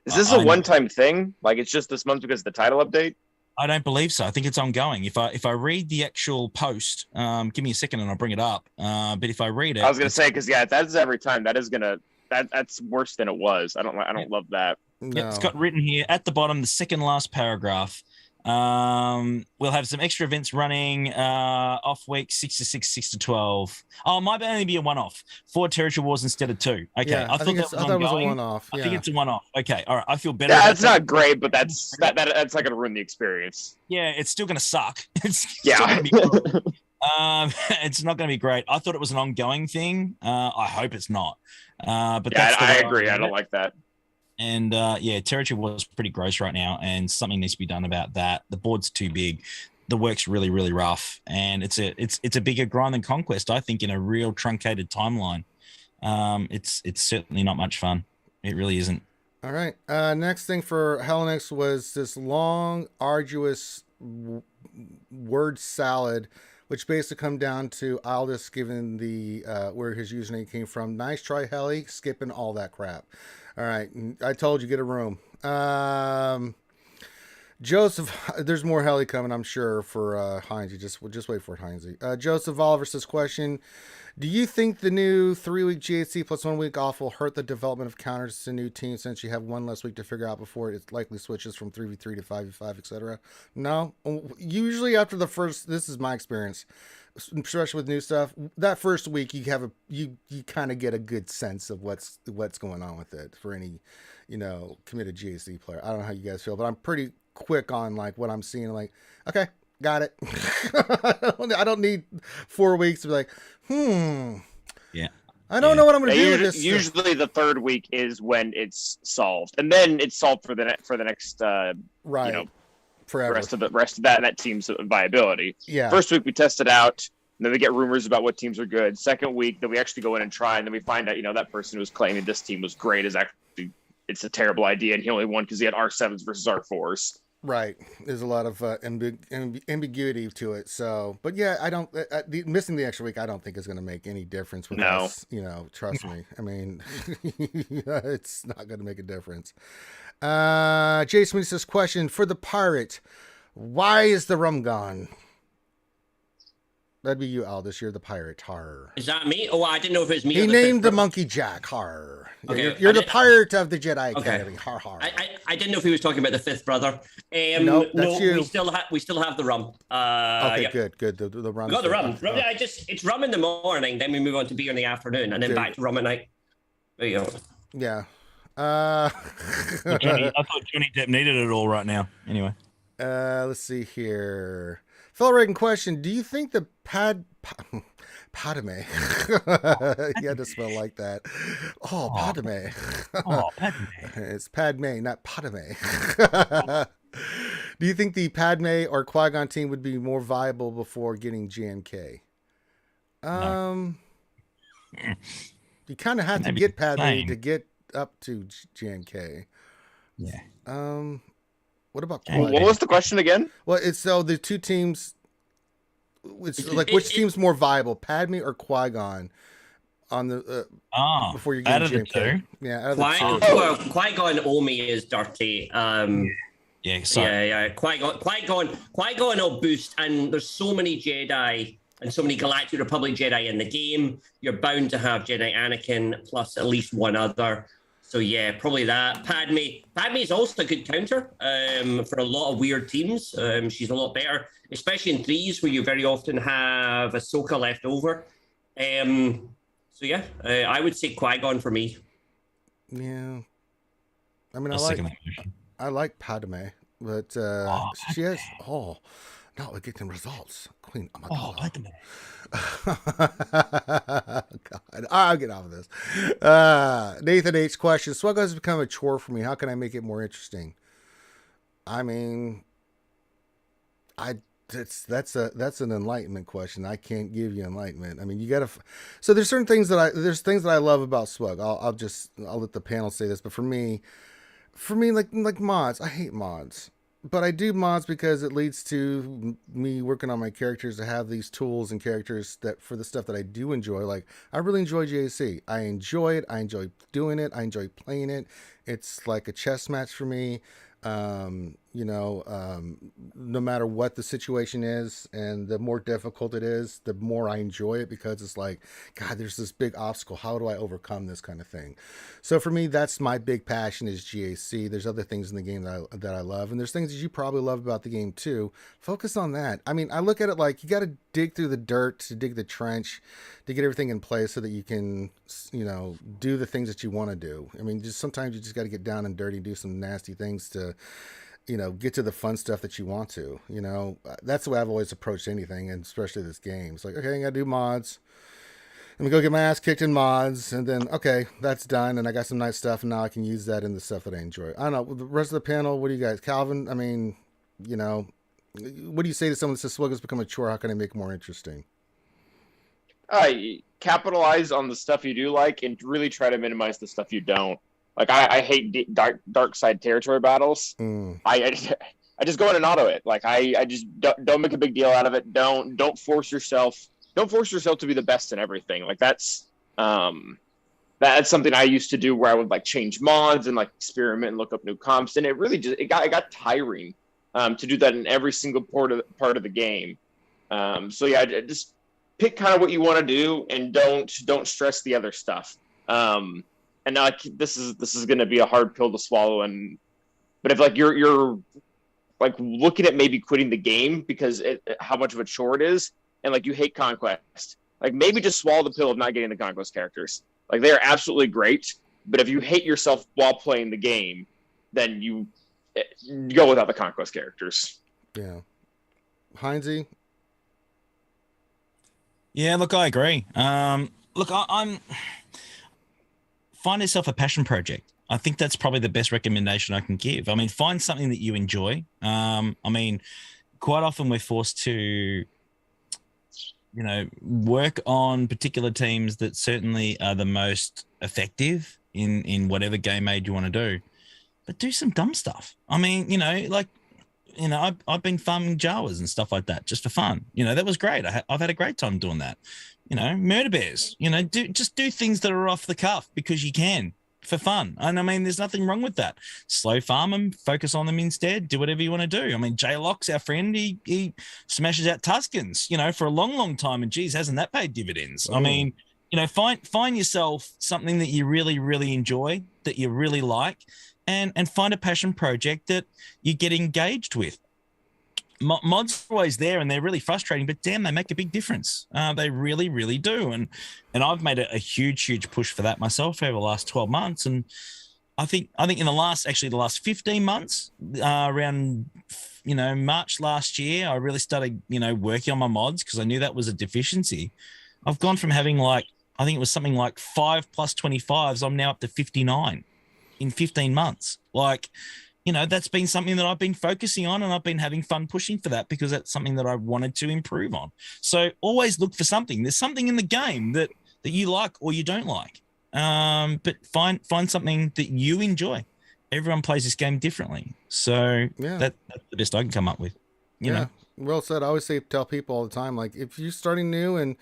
[SPEAKER 3] Is this a one-time thing? Like it's just this month because of the title update?
[SPEAKER 4] I don't believe so. I think it's ongoing. If I read the actual post, give me a second and I'll bring it up. But if I read it,
[SPEAKER 3] I was gonna say because that's every time. That's worse than it was. I don't love that.
[SPEAKER 1] No.
[SPEAKER 4] Yeah, it's got written here at the bottom, the second last paragraph. We'll have some extra events running off week 6 to 6, 6 to 12. Oh, it might only be a one-off. 4 Territory Wars instead of 2. Okay,
[SPEAKER 1] Yeah,
[SPEAKER 4] I thought that was
[SPEAKER 1] a one-off.
[SPEAKER 4] I think it's a one-off. Okay, all right. I feel better.
[SPEAKER 3] Yeah, that's not great, but that's not gonna ruin the experience.
[SPEAKER 4] Yeah, it's still gonna suck. It's
[SPEAKER 3] Yeah.
[SPEAKER 4] still gonna be cool. It's not gonna be great. I thought it was an ongoing thing. I hope it's not. But
[SPEAKER 3] yeah,
[SPEAKER 4] that's the
[SPEAKER 3] I
[SPEAKER 4] way
[SPEAKER 3] agree. I don't
[SPEAKER 4] it.
[SPEAKER 3] like that.
[SPEAKER 4] And yeah, Territory was pretty gross right now, and something needs to be done about that. The board's too big, the work's really, really rough, and it's a bigger grind than Conquest. I think in a real truncated timeline, it's certainly not much fun. It really isn't.
[SPEAKER 1] All right. Next thing for Hellenix was this long, arduous word salad, which basically come down to Aldous giving the where his username came from. Nice try, Helly, skipping all that crap. All right, I told you, get a room. Joseph, there's more Helly coming, I'm sure, for Heinze. Just wait for it, Heinze. Joseph Oliver says, question, do you think the new 3-week GHC plus 1 week off will hurt the development of counters to new teams since you have one less week to figure out before it likely switches from 3v3 to 5v5, etc.? No. Usually after the first, this is my experience, especially with new stuff, that first week you have you kind of get a good sense of what's going on with it for any, committed GHC player. I don't know how you guys feel, but I'm pretty quick on like what I'm seeing. Like, okay, got it. I don't need 4 weeks to be like,
[SPEAKER 4] yeah,
[SPEAKER 1] I don't know what I'm going to do with this.
[SPEAKER 3] Usually the third week is when it's solved, and then it's solved for the next
[SPEAKER 1] right. Forever.
[SPEAKER 3] rest of that team's viability.
[SPEAKER 1] Yeah.
[SPEAKER 3] First week we test it out, and then we get rumors about what teams are good. Second week, then we actually go in and try, and then we find out, that person who was claiming this team was great is actually it's a terrible idea, and he only won because he had R7s versus R4s.
[SPEAKER 1] Right. There's a lot of ambiguity to it. So, but yeah, I don't missing the extra week. I don't think is going to make any difference with us. Trust me. I mean, it's not going to make a difference. Jason says, question for the pirate: why is the rum gone? That'd be you, Aldous. You're the pirate. Har.
[SPEAKER 2] Is that me? Oh, I didn't know if it was me.
[SPEAKER 1] He named the monkey Jack. Har.
[SPEAKER 2] Okay.
[SPEAKER 1] You're the pirate of the Jedi Academy.
[SPEAKER 2] Okay.
[SPEAKER 1] Har har.
[SPEAKER 2] I didn't know if he was talking about the fifth brother.
[SPEAKER 1] No, that's you.
[SPEAKER 2] We still have the rum.
[SPEAKER 1] Okay,
[SPEAKER 2] yeah.
[SPEAKER 1] good. The rum.
[SPEAKER 2] We got the rum. It's rum in the morning, then we move on to beer in the afternoon, and then back to rum at night. There you go.
[SPEAKER 1] Yeah.
[SPEAKER 4] I thought Johnny Depp needed it all right now. Anyway.
[SPEAKER 1] Let's see here. Fellow Reagan question: do you think the Padme? You had to spell like that. Oh, Padme.
[SPEAKER 4] Oh, Padme.
[SPEAKER 1] It's Padme, not Padme. Do you think the Padme or Qui-Gon team would be more viable before getting GNK?
[SPEAKER 4] No.
[SPEAKER 1] You kind of have to get Padme to get up to GNK.
[SPEAKER 4] Yeah.
[SPEAKER 1] What about
[SPEAKER 3] Qui-Gon? What was the question again?
[SPEAKER 1] Well, it's so the two teams. It's like which team's more viable, Padme or Qui-Gon? On the before you get
[SPEAKER 4] out of the two.
[SPEAKER 1] Yeah, out of the two.
[SPEAKER 2] Well, Qui-Gon Omi is dirty.
[SPEAKER 4] Yeah, sorry.
[SPEAKER 2] Yeah. Qui-Gon will boost, and there's so many Jedi and so many Galactic Republic Jedi in the game. You're bound to have Jedi Anakin plus at least one other. So yeah, probably that. Padme is also a good counter for a lot of weird teams. She's a lot better, especially in threes where you very often have Ahsoka left over. So yeah, I would say Qui-Gon for me.
[SPEAKER 1] Yeah, I mean, I like Padme, but she has now we're getting results. Queen Amidala.
[SPEAKER 4] Padme.
[SPEAKER 1] God, I'll get off of this. Nathan H. question: SWGOH has become a chore for me. How can I make it more interesting? I mean, that's an enlightenment question. I can't give you enlightenment. I mean, you gotta. So there's certain things that I love about SWGOH. I'll let the panel say this, but for me, like mods, I hate mods. but I do mods because it leads to me working on my characters to have these tools and characters that for the stuff that I do enjoy. Like I really enjoy JC. I enjoy it. I enjoy doing it. I enjoy playing it. It's like a chess match for me. No matter what the situation is, and the more difficult it is, the more I enjoy it because it's like, God, there's this big obstacle. How do I overcome this kind of thing? So for me, that's my big passion is GAC. There's other things in the game that I love, and there's things that you probably love about the game too. Focus on that. I mean, I look at it like you got to dig through the dirt to dig the trench to get everything in place so that you can, do the things that you want to do. I mean, just sometimes you just got to get down and dirty, do some nasty things to get to the fun stuff that you want to. That's the way I've always approached anything, and especially this game. It's like, okay, I got to do mods. Let me go get my ass kicked in mods, and then, okay, that's done, and I got some nice stuff, and now I can use that in the stuff that I enjoy. I don't know. The rest of the panel, what do you guys? Calvin, I mean, what do you say to someone that says SWGOH's become a chore? How can I make it more interesting?
[SPEAKER 3] Capitalize on the stuff you do like, and really try to minimize the stuff you don't. Like I hate dark side territory battles. I just go in and auto it. Like I just don't make a big deal out of it. Don't force yourself. Don't force yourself to be the best in everything. Like that's something I used to do where I would like change mods and like experiment and look up new comps, and it got tiring to do that in every single part of the game. So yeah, just pick kind of what you want to do and don't stress the other stuff. And now this is going to be a hard pill to swallow. But if like you're like looking at maybe quitting the game because how much of a chore it is, and like you hate Conquest, like maybe just swallow the pill of not getting the Conquest characters. Like they are absolutely great, but if you hate yourself while playing the game, then you go without the Conquest characters.
[SPEAKER 1] Yeah, Heinze.
[SPEAKER 4] Yeah, look, I agree. Look, I'm find yourself a passion project. I think that's probably the best recommendation I can give. I mean, find something that you enjoy. I mean, quite often we're forced to, work on particular teams that certainly are the most effective in whatever game mode you want to do. But do some dumb stuff. I mean, I've been farming Jawas and stuff like that just for fun. That was great. I've had a great time doing that. Murder bears. Just do things that are off the cuff because you can for fun. And I mean, there's nothing wrong with that. Slow farm them, focus on them instead. Do whatever you want to do. I mean, J-Lock's our friend. He smashes out Tuscans, for a long, long time. And geez, hasn't that paid dividends? I mean, find yourself something that you really, really enjoy, that you really like. And find a passion project that you get engaged with. Mods are always there and they're really frustrating, but damn, they make a big difference. They really, really do. And I've made a huge, huge push for that myself over the last 12 months. And I think in the last 15 months, around, March last year, I really started, working on my mods because I knew that was a deficiency. I've gone from having I think it was something like 5 plus 25s. I'm now up to 59. In 15 months. That's been something that I've been focusing on, and I've been having fun pushing for that because that's something that I wanted to improve on. So always look for something. There's something in the game that you like or you don't like. But find something that you enjoy. Everyone plays this game differently. So that's the best I can come up with. You know?
[SPEAKER 1] Well said. I always tell people all the time, like, if you're starting new and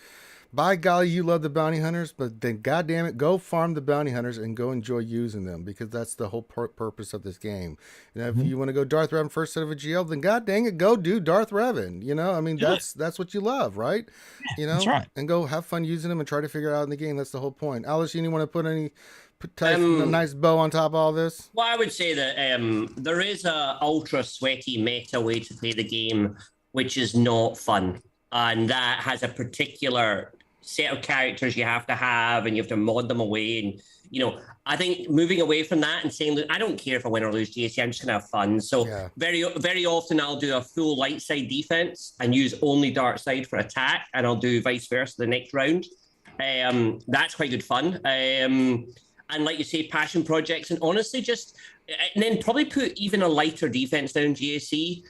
[SPEAKER 1] by golly, you love the bounty hunters, but then goddamn it, go farm the bounty hunters and go enjoy using them because that's the whole purpose of this game. If you want to go Darth Revan first set of a GL, then god dang it, go do Darth Revan. I mean, that's what you love, right?
[SPEAKER 4] That's right.
[SPEAKER 1] And go have fun using them and try to figure it out in the game. That's the whole point. Alice, you want to put a nice bow on top of all this?
[SPEAKER 2] Well, I would say that there is a ultra sweaty meta way to play the game, which is not fun. And that has a particular set of characters you have to have, and you have to mod them away. And, I think moving away from that and saying, look, I don't care if I win or lose GAC, I'm just going to have fun. So very, very often I'll do a full light side defense and use only dark side for attack, and I'll do vice versa the next round. That's quite good fun. And like you say, passion projects, and honestly and then probably put even a lighter defense down GAC.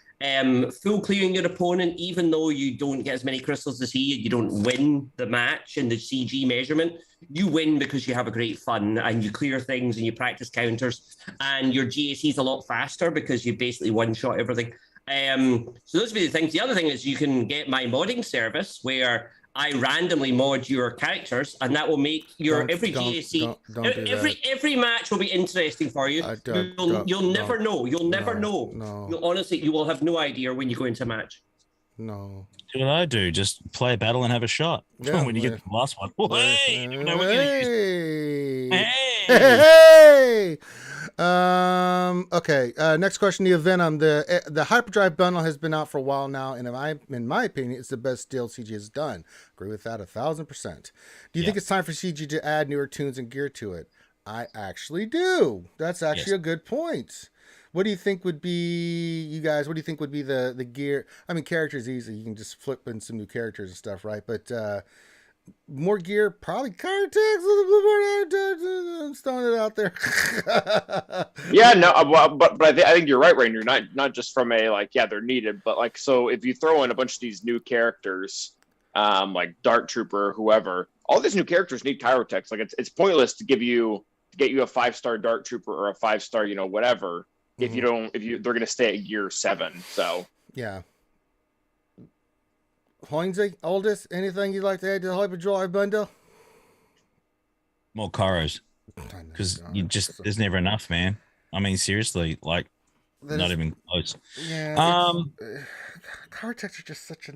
[SPEAKER 2] Full clearing your opponent, even though you don't get as many crystals as he, you don't win the match in the CG measurement. you win because you have a great fun and you clear things and you practice counters, and your GAC is a lot faster because you basically one-shot everything. So those would be the things. The other thing is you can get my modding service where I randomly mod your characters, and that will make your every GAC, every match will be interesting for you. You'll never know. You'll never know.
[SPEAKER 1] No.
[SPEAKER 2] You'll honestly, you will have no idea when you go into a match.
[SPEAKER 1] No.
[SPEAKER 4] Do what I do. Just play a battle and have a shot.
[SPEAKER 1] Yeah,
[SPEAKER 4] when you get the last one. Hey, you never know what
[SPEAKER 1] hey.
[SPEAKER 4] Hey.
[SPEAKER 1] Okay. Next question. The Venom. The Hyperdrive bundle has been out for a while now, and in my opinion, it's the best deal CG has done. Agree with that 1,000%. Do you think it's time for CG to add newer tunes and gear to it? I actually do. That's actually a good point. What do you think would be, you guys? What do you think would be the gear? I mean, characters easy. You can just flip in some new characters and stuff, right? But more gear, probably card text. I'm throwing it out there.
[SPEAKER 3] Yeah, no, but I think you're right, Rainer. Not just from a like, yeah, they're needed, but like, so if you throw in a bunch of these new characters, like Dart Trooper or whoever, all these new characters need chirotext. Like, it's pointless to get you a 5-star Dart Trooper or a 5-star, whatever. If they're going to stay at gear 7. So
[SPEAKER 1] yeah. Hoinsey, oldest, anything you'd like to add to the Hyperdrive bundle?
[SPEAKER 4] More Karos. Because there's never enough, man. I mean, seriously, like, not even close.
[SPEAKER 1] Yeah. Card texts are just such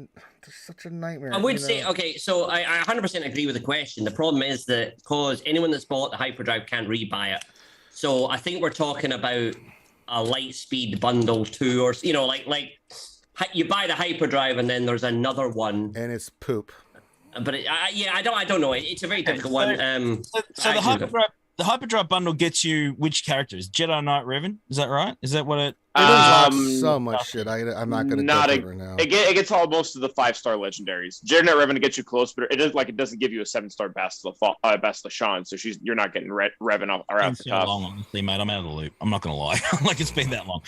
[SPEAKER 1] a nightmare.
[SPEAKER 2] I would say, okay, so I 100% agree with the question. The problem is that because anyone that's bought the Hyperdrive can't rebuy it. So I think we're talking about a light speed bundle too, or like you buy the Hyperdrive and then there's another one,
[SPEAKER 1] and it's poop.
[SPEAKER 2] But I don't know. It's a very difficult one.
[SPEAKER 4] So the Hyperdrive bundle gets you which characters? Jedi Knight Revan, is that right? Is that what it?
[SPEAKER 1] So much shit. I'm not going to go through it right now.
[SPEAKER 3] It gets all most of the 5-star legendaries. Jedi Knight Revan gets you close, but it doesn't give you a 7-star Bastila Shan, so you're not getting Revan off the top.
[SPEAKER 4] Long, honestly, mate. I'm out of the loop. I'm not going to lie. Like, it's been that long.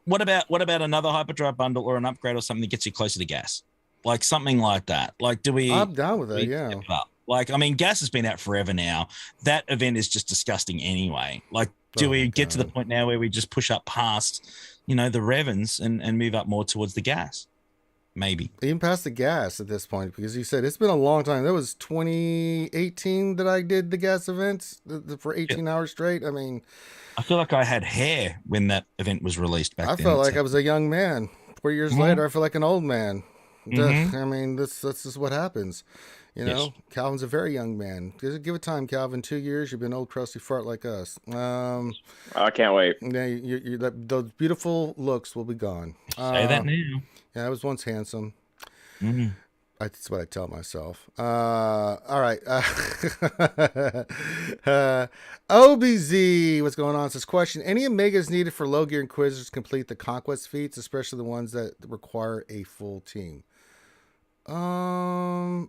[SPEAKER 4] What about another Hyperdrive bundle or an upgrade or something that gets you closer to gas? Like something like that. Like, do we?
[SPEAKER 1] I'm down with it. Yeah.
[SPEAKER 4] Like, I mean, gas has been out forever now. That event is just disgusting anyway. Like, do we get to the point now where we just push up past, the Revens and move up more towards the gas? Maybe.
[SPEAKER 1] Even past the gas at this point, because you said it's been a long time. That was 2018 that I did the gas events for 18 hours straight. I mean,
[SPEAKER 4] I feel like I had hair when that event was released back then.
[SPEAKER 1] I felt like I was a young man. 4 years later, I feel like an old man. I mean, that's just what happens. Calvin's a very young man. Give it time, Calvin. 2 years, you've been old, crusty fart like us.
[SPEAKER 3] I can't wait.
[SPEAKER 1] Yeah, those beautiful looks will be gone.
[SPEAKER 4] Say that now.
[SPEAKER 1] Yeah, I was once handsome. That's what I tell myself. All right. OBZ, what's going on? Says, question, any Omegas needed for low gear Inquisitors to complete the Conquest feats, especially the ones that require a full team? I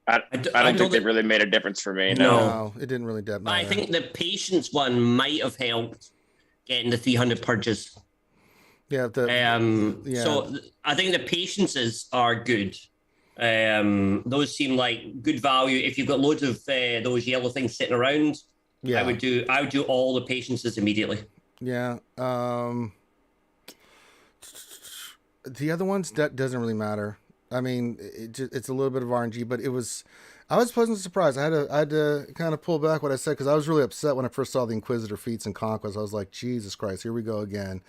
[SPEAKER 3] don't think they really made a difference for me.
[SPEAKER 1] No, it didn't really matter.
[SPEAKER 2] I think the patience one might have helped getting the 300 purges.
[SPEAKER 1] Yeah.
[SPEAKER 2] So I think the patiences are good. Those seem like good value. If you've got loads of those yellow things sitting around, I would do all the patiences immediately.
[SPEAKER 1] Yeah. The other ones, that doesn't really matter. I mean, it's a little bit of RNG, but I was pleasantly surprised. I had to kind of pull back what I said because I was really upset when I first saw the Inquisitor feats and Conquest. I was like, Jesus Christ, here we go again.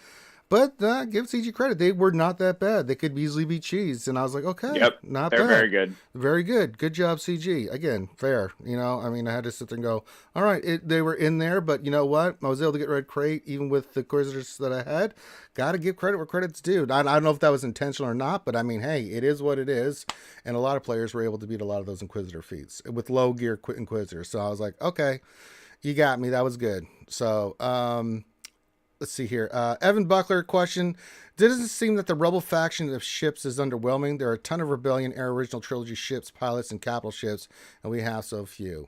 [SPEAKER 1] But give CG credit. They were not that bad. They could easily be cheesed. And I was like, okay, not bad.
[SPEAKER 3] They're very good.
[SPEAKER 1] Very good. Good job, CG. Again, fair. I mean, I had to sit there and go, all right, they were in there, but you know what? I was able to get red crate even with the Inquisitors that I had. Got to give credit where credit's due. I don't know if that was intentional or not, but I mean, hey, it is what it is. And a lot of players were able to beat a lot of those Inquisitor feats with low gear Inquisitors. So I was like, okay, you got me. That was good. So, let's see here. Evan Buckler question. Doesn't it seem that the Rebel faction of ships is underwhelming? There are a ton of Rebellion era original trilogy ships, pilots, and capital ships, and we have so few.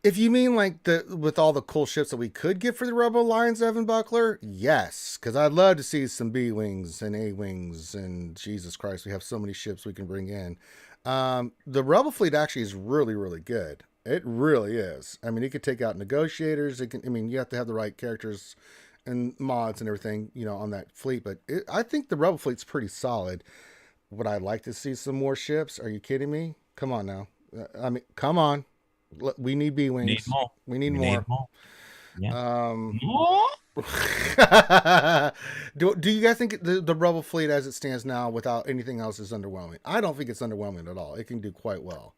[SPEAKER 1] If you mean like with all the cool ships that we could get for the Rebel Alliance, Evan Buckler, yes, because I'd love to see some B wings and A wings, and Jesus Christ, we have so many ships we can bring in. The Rebel fleet actually is really, really good. It really is. I mean, it could take out negotiators. It can. I mean, you have to have the right characters and mods and everything, on that fleet. But I think the Rebel fleet's pretty solid. Would I like to see some more ships? Are you kidding me? Come on now. I mean, come on. We need B wings. We need more.
[SPEAKER 4] Yeah.
[SPEAKER 1] More? do you guys think the Rebel fleet as it stands now without anything else is underwhelming? I don't think it's underwhelming at all. It can do quite well.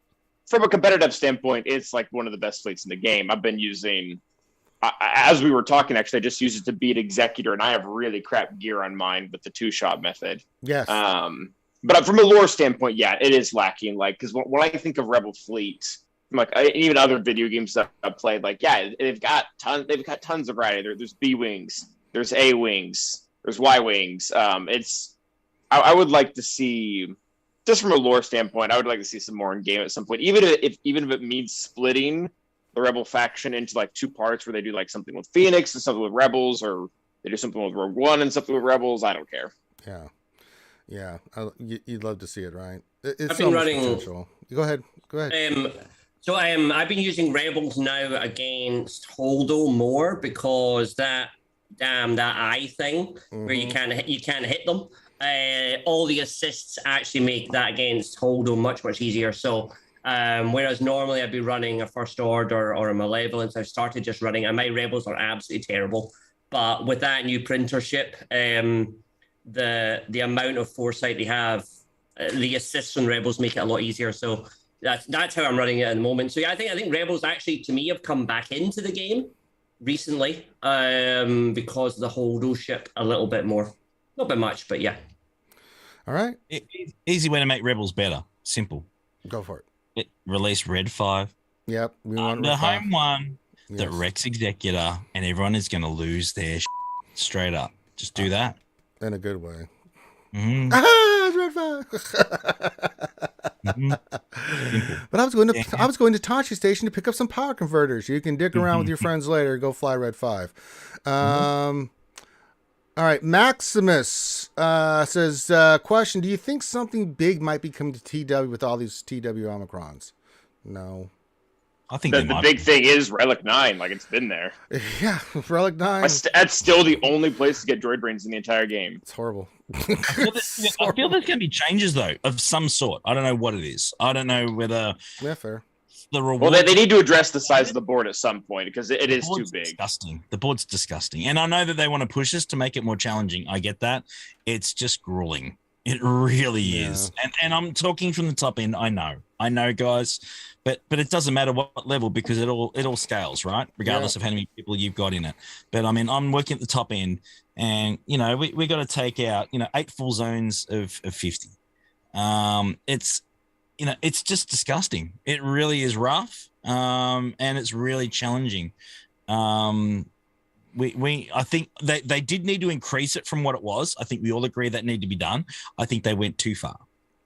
[SPEAKER 3] From a competitive standpoint, it's like one of the best fleets in the game. I've been using, as we were talking, actually, I just used it to beat Executor, and I have really crap gear on mine with the 2-shot method.
[SPEAKER 1] Yes.
[SPEAKER 3] But from a lore standpoint, yeah, it is lacking. Like, because when I think of Rebel Fleet, like even other video games that I've played, like, yeah, they've got tons of variety. There's B wings, there's A wings, there's Y wings. I would like to see, just from a lore standpoint, I would like to see some more in game at some point. Even if it means splitting the Rebel faction into like 2 parts, where they do like something with Phoenix and something with Rebels, or they do something with Rogue One and something with Rebels. I don't care.
[SPEAKER 1] Yeah, you'd love to see it, right? It's
[SPEAKER 2] I've been running.
[SPEAKER 1] Potential. Go ahead.
[SPEAKER 2] So I've been using Rebels now against Holdo more, because that eye thing where you can't hit them. All the assists actually make that against Holdo much easier. So whereas normally I'd be running a First Order or a Malevolence, I've started just running, and my Rebels are absolutely terrible. But with that new printer ship, the amount of foresight they have, the assists on Rebels make it a lot easier. So that's how I'm running it at the moment. So yeah, I think Rebels actually, to me, have come back into the game recently, because of the Holdo ship a little bit more. Not by much, but yeah.
[SPEAKER 1] All right.
[SPEAKER 4] Easy way to make Rebels better. Simple.
[SPEAKER 1] Go for
[SPEAKER 4] it. Release Red 5.
[SPEAKER 1] Yep. We want
[SPEAKER 4] the
[SPEAKER 1] Red 5.
[SPEAKER 4] home one that wrecks Executor, and everyone is going to lose their straight up. Just do that.
[SPEAKER 1] In a good way.
[SPEAKER 4] Mm-hmm.
[SPEAKER 1] Red 5. But I was going to Tachi Station to pick up some power converters. You can dick around with your friends later. Go fly Red 5. All right. Maximus says, question, do you think something big might be coming to TW with all these TW omicrons? No.
[SPEAKER 3] I think the big thing is Relic 9. Like, it's been there.
[SPEAKER 1] Yeah, Relic 9.
[SPEAKER 3] That's still the only place to get droid brains in the entire game.
[SPEAKER 1] It's horrible.
[SPEAKER 4] I feel there's going to be changes, though, of some sort. I don't know what it is. I don't know whether...
[SPEAKER 1] Yeah, fair.
[SPEAKER 4] The reward...
[SPEAKER 3] Well, they need to address the size of the board at some point, because it is too big.
[SPEAKER 4] Disgusting. The board's disgusting. And I know that they want to push us to make it more challenging. I get that. It's just grueling. It really is. And I'm talking from the top end. I know, guys. But it doesn't matter what level, because it all scales, right? Regardless of how many people you've got in it. But I mean, I'm working at the top end, and we got to take out 8 full zones of 50. It's just disgusting. It really is rough, and it's really challenging. I think they did need to increase it from what it was. I think we all agree that needed to be done. I think they went too far.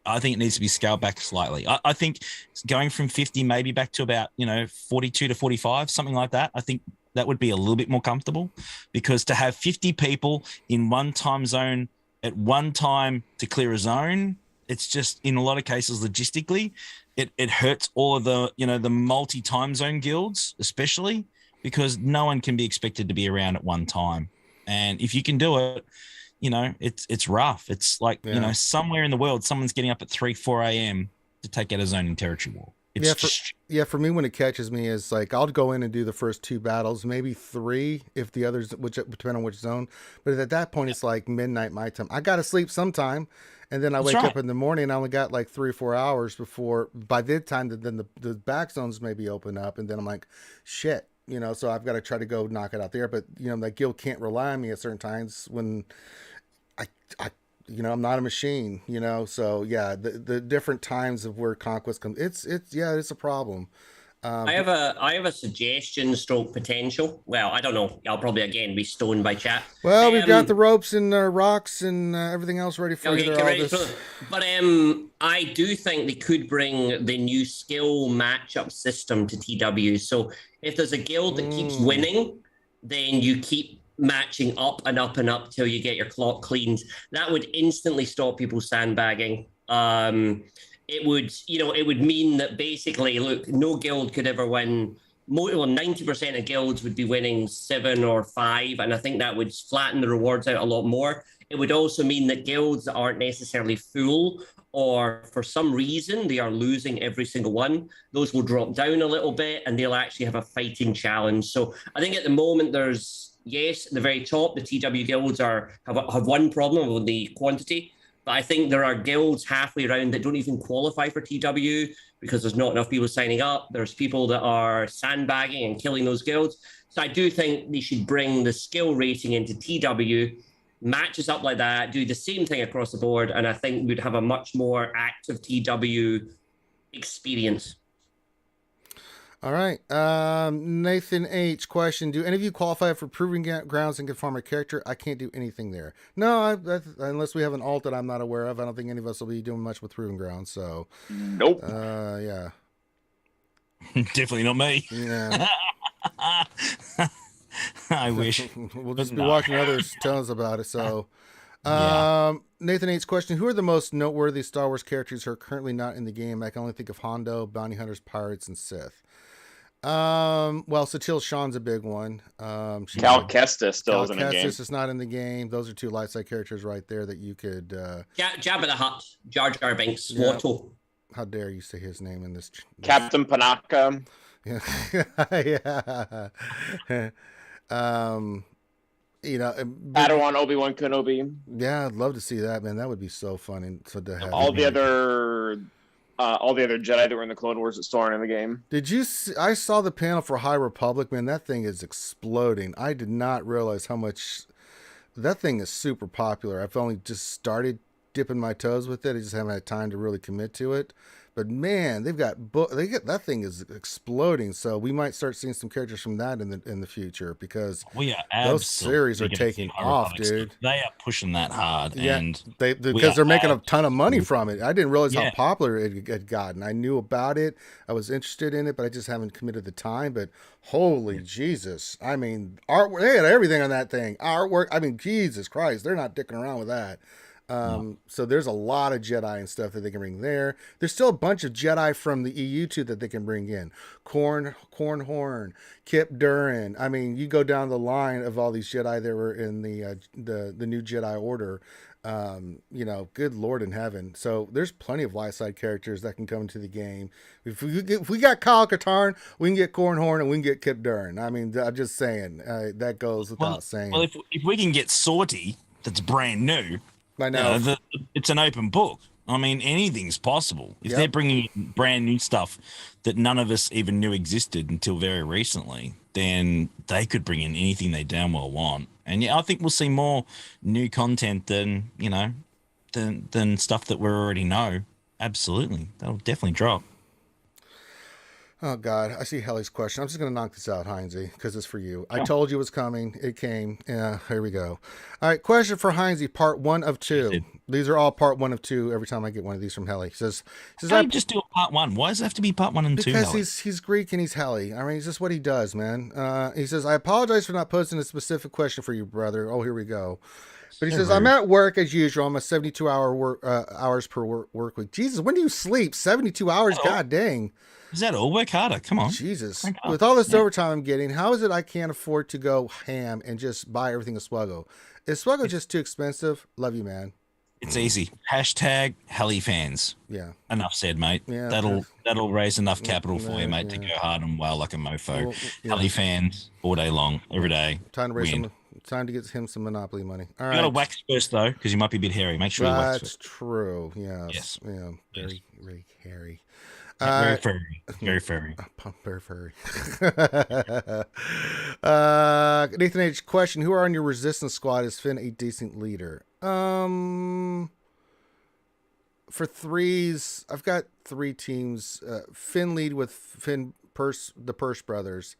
[SPEAKER 4] I think it needs to be scaled back slightly. I think going from 50 maybe back to about 42 to 45, something like that. I think that would be a little bit more comfortable, because to have 50 people in one time zone at one time to clear a zone, it's just, in a lot of cases, logistically, it hurts all of the the multi time zone guilds, especially, because no one can be expected to be around at one time. And if you can do it, it's rough. It's like, somewhere in the world, someone's getting up at 3-4 a.m. to take out a zone in territory war.
[SPEAKER 1] For me, when it catches me, is like, I'll go in and do the first 2 battles, maybe 3 if the others, depending on which zone. But at that point, it's like midnight my time. I got to sleep sometime. And then I wake up in the morning, I only got like 3 or 4 hours before, by the time that then the back zones maybe open up. And then I'm like, shit, so I've got to try to go knock it out there. But, that guild can't rely on me at certain times when I'm not a machine, so yeah, the different times of where Conquest comes, it's a problem.
[SPEAKER 2] I have a suggestion stroke potential. Well, I don't know. I'll probably again be stoned by chat.
[SPEAKER 1] Well, we've got the ropes and rocks and everything else ready for you.
[SPEAKER 2] But I do think they could bring the new skill matchup system to TW. So if there's a guild that keeps winning, then you keep matching up and up and up till you get your clock cleaned. That would instantly stop people sandbagging. It would mean that basically, look, no guild could ever win. 90% of guilds would be winning 7 or 5, and I think that would flatten the rewards out a lot more. It would also mean that guilds that aren't necessarily full, or for some reason they are losing every single one, those will drop down a little bit, and they'll actually have a fighting challenge. So I think at the moment there's, yes, at the very top, the TW guilds have one problem with the quantity. But I think there are guilds halfway around that don't even qualify for TW because there's not enough people signing up. There's people that are sandbagging and killing those guilds. So I do think they should bring the skill rating into TW, matches up like that, do the same thing across the board, and I think we'd have a much more active TW experience.
[SPEAKER 1] All right. Nathan H. Question. Do any of you qualify for Proving Grounds and can farm a character? I can't do anything there. No, unless we have an alt that I'm not aware of. I don't think any of us will be doing much with Proving Grounds. So,
[SPEAKER 3] nope.
[SPEAKER 1] Yeah.
[SPEAKER 4] Definitely not me.
[SPEAKER 1] Yeah.
[SPEAKER 4] I wish.
[SPEAKER 1] We'll just be watching others tell us about it. So, Nathan H. Question. Who are the most noteworthy Star Wars characters who are currently not in the game? I can only think of Hondo, Bounty Hunters, Pirates, and Sith. Well, Satil Shan's a big one.
[SPEAKER 3] Cal Kestis still isn't in the game.
[SPEAKER 1] Kestis is not in the game. Those are two light side characters right there that you could.
[SPEAKER 2] Jabba the Hutt, Jar Jar Binks, Watto.
[SPEAKER 1] How dare you say his name in this?
[SPEAKER 3] Captain Panaka.
[SPEAKER 1] Yeah. Yeah.
[SPEAKER 3] Padawan Obi-Wan Kenobi.
[SPEAKER 1] Yeah, I'd love to see that, man. That would be so fun and so to have
[SPEAKER 3] all the other Jedi that were in the Clone Wars that still aren't in the game.
[SPEAKER 1] Did you see, I saw the panel for High Republic, man. That thing is exploding. I did not realize how much that thing is super popular. I've only just started dipping my toes with it. I just haven't had time to really commit to it. But man, that thing is exploding. So we might start seeing some characters from that in the future because those series are taking off, dude.
[SPEAKER 4] They are pushing that hard, and
[SPEAKER 1] because they're making a ton of money from it. I didn't realize how popular it had gotten. I knew about it. I was interested in it, but I just haven't committed the time. But holy Jesus, I mean, artwork. They had everything on that thing. Artwork. I mean, Jesus Christ, they're not dicking around with that. So there's a lot of Jedi and stuff that they can bring there. There's still a bunch of Jedi from the EU too that they can bring in. Cornhorn, Kip Durin. I mean, you go down the line of all these Jedi that were in the new Jedi Order. Good Lord in heaven. So there's plenty of light side characters that can come into the game. If we got Kyle Katarn, we can get Cornhorn and we can get Kip Durin. I mean, I'm just saying that goes without saying.
[SPEAKER 4] Well, if we can get Sorty, that's brand new.
[SPEAKER 1] I know.
[SPEAKER 4] It's an open book. I mean, anything's possible. If they're bringing brand new stuff that none of us even knew existed until very recently, then they could bring in anything they damn well want. And I think we'll see more new content than stuff that we already know. Absolutely. That'll definitely drop.
[SPEAKER 1] Oh, God. I see Helly's question. I'm just going to knock this out, Heinzie, because it's for you. I told you it was coming. It came. Yeah, here we go. All right, question for Heinzie, part 1 of 2. These are all part 1 of 2 every time I get one of these from Helly. He says
[SPEAKER 4] I just do a part 1. Why does it have to be part 1 and 2?
[SPEAKER 1] Because he's Greek and he's Helly. I mean, it's just what he does, man. He says, I apologize for not posting a specific question for you, brother. Oh, here we go. But he says, I'm at work as usual. I'm a 72-hour hours per work week. Jesus, when do you sleep? 72 hours? God dang.
[SPEAKER 4] Is that all? Work harder. Come on.
[SPEAKER 1] Jesus. With all this overtime I'm getting, how is it I can't afford to go ham and just buy everything at SWGOH? Is SWGOH just too expensive? Love you, man.
[SPEAKER 4] It's easy. Hashtag Helly fans.
[SPEAKER 1] Yeah.
[SPEAKER 4] Enough said, mate. Yeah, that'll raise enough capital for you, mate, to go hard and well like a mofo. Helly fans all day long, every day.
[SPEAKER 1] Time to get him some Monopoly money. All right.
[SPEAKER 4] You got to wax first, though, because you might be a bit hairy. Make sure you wax first.
[SPEAKER 1] That's true. Yes. Yeah. Very, very hairy.
[SPEAKER 4] Very furry. Very furry.
[SPEAKER 1] Very furry. Nathan H. Question. Who are on your resistance squad? Is Finn a decent leader? For 3s, I've got 3 teams. Finn lead with Finn the Purse brothers.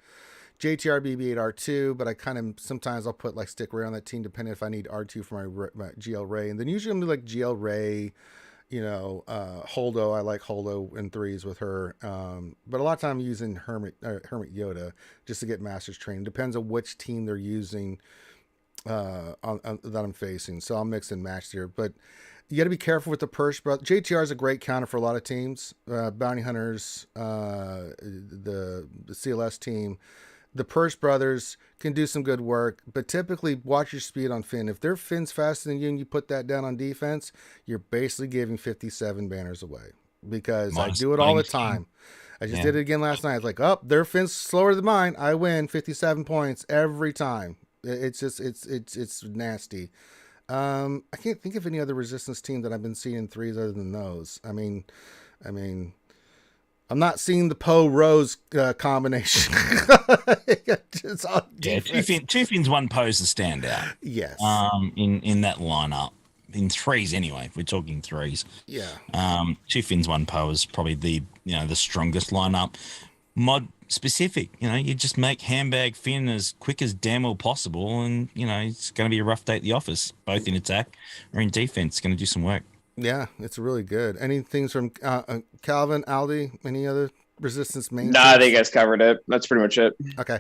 [SPEAKER 1] JTR, BB8, R2, but I kind of sometimes I'll put like stick Ray on that team depending if I need R2 for my GL Ray, and then usually I'm like GL Ray, Holdo. I like Holdo in 3s with her, but a lot of time I'm using Hermit Yoda just to get Masters trained. Depends on which team they're using that I'm facing, so I'll mix and match there. But you got to be careful with the Purse brother. JTR is a great counter for a lot of teams, bounty hunters, the CLS team. The Purse brothers can do some good work, but typically watch your speed on Finn. If their Finn's faster than you and you put that down on defense, you're basically giving 57 banners away, because I do it all the time. I just did it again last night. It's like, their Finn's slower than mine. I win 57 points every time. It's just, it's nasty. I can't think of any other resistance team that I've been seeing in 3s other than those. I mean, I'm not seeing the Poe Rose combination.
[SPEAKER 4] Two Finns, one Poe's the standout.
[SPEAKER 1] Yes.
[SPEAKER 4] In that lineup, in 3s anyway. If we're talking 3s.
[SPEAKER 1] Yeah.
[SPEAKER 4] 2 Finns, one Poe is probably the strongest lineup. Mod specific, you just make handbag Finn as quick as damn well possible, and it's going to be a rough day at the office, both in attack or in defense. It's going to do some work.
[SPEAKER 1] Yeah, it's really good. Any things from Calvin, Aldi, any other resistance main?
[SPEAKER 3] Nah, I think you guys covered it. That's pretty much it.
[SPEAKER 1] Okay.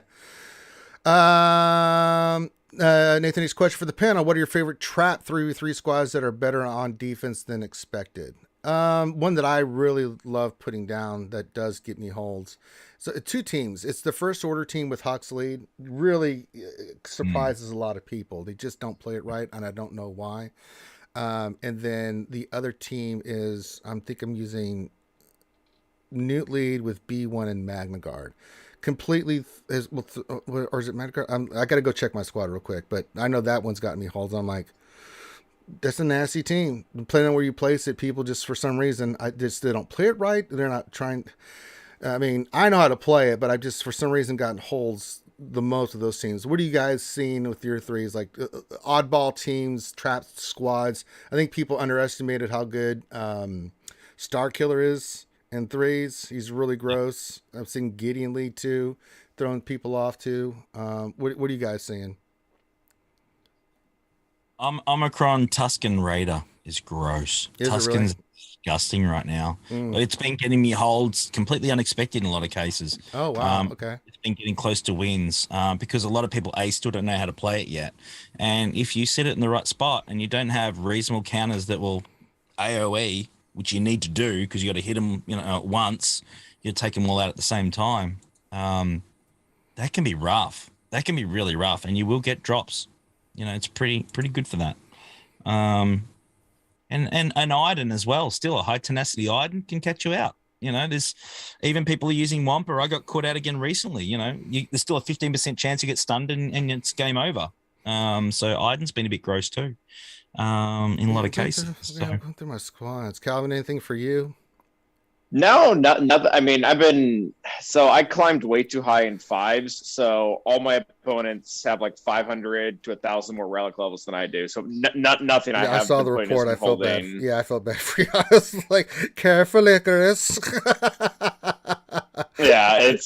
[SPEAKER 1] Nathan's question for the panel: what are your favorite trap 3v3 squads that are better on defense than expected? One that I really love putting down that does get me holds. So 2 teams. It's the First Order team with Hux lead. Really surprises a lot of people. They just don't play it right, and I don't know why. And then the other team is, I'm using Newt lead with B1 and Magna Guard. Completely, or is it Magna Guard? I got to go check my squad real quick, but I know that one's gotten me holds. I'm like, that's a nasty team. Depending on where you place it, people just for some reason, they don't play it right. They're not trying. I mean, I know how to play it, but I've just for some reason gotten holds the most of those teams. What are you guys seeing with your 3s? Like oddball teams, trap squads. I think people underestimated how good Star Killer is in 3s. He's really gross. I've seen Gideon lead too, throwing people off too. What are you guys seeing?
[SPEAKER 4] Omicron Tuscan Raider is gross. Tuscan's disgusting right now. It's been getting me holds completely unexpected in a lot of cases.
[SPEAKER 1] Oh, wow. Okay.
[SPEAKER 4] It's been getting close to wins because a lot of people still don't know how to play it yet. And if you set it in the right spot and you don't have reasonable counters that will AoE, which you need to do because you got to hit them at once, you take them all out at the same time. That can be rough. That can be really rough, and you will get drops. It's pretty good for that. And Iden as well. Still a high tenacity Iden can catch you out. There's even people are using Wampa. I got caught out again recently. There's still a 15% chance you get stunned and it's game over. So Iden's been a bit gross too, in a lot of cases.
[SPEAKER 1] I'm going through my squads. Calvin, anything for you?
[SPEAKER 3] No, nothing. I mean, I climbed way too high in 5s, so all my opponents have like 500 to 1,000 more relic levels than I do. So nothing.
[SPEAKER 1] I saw the report. I felt bad. Yeah, I felt bad for you. I was like, careful, Icarus.
[SPEAKER 3] Yeah,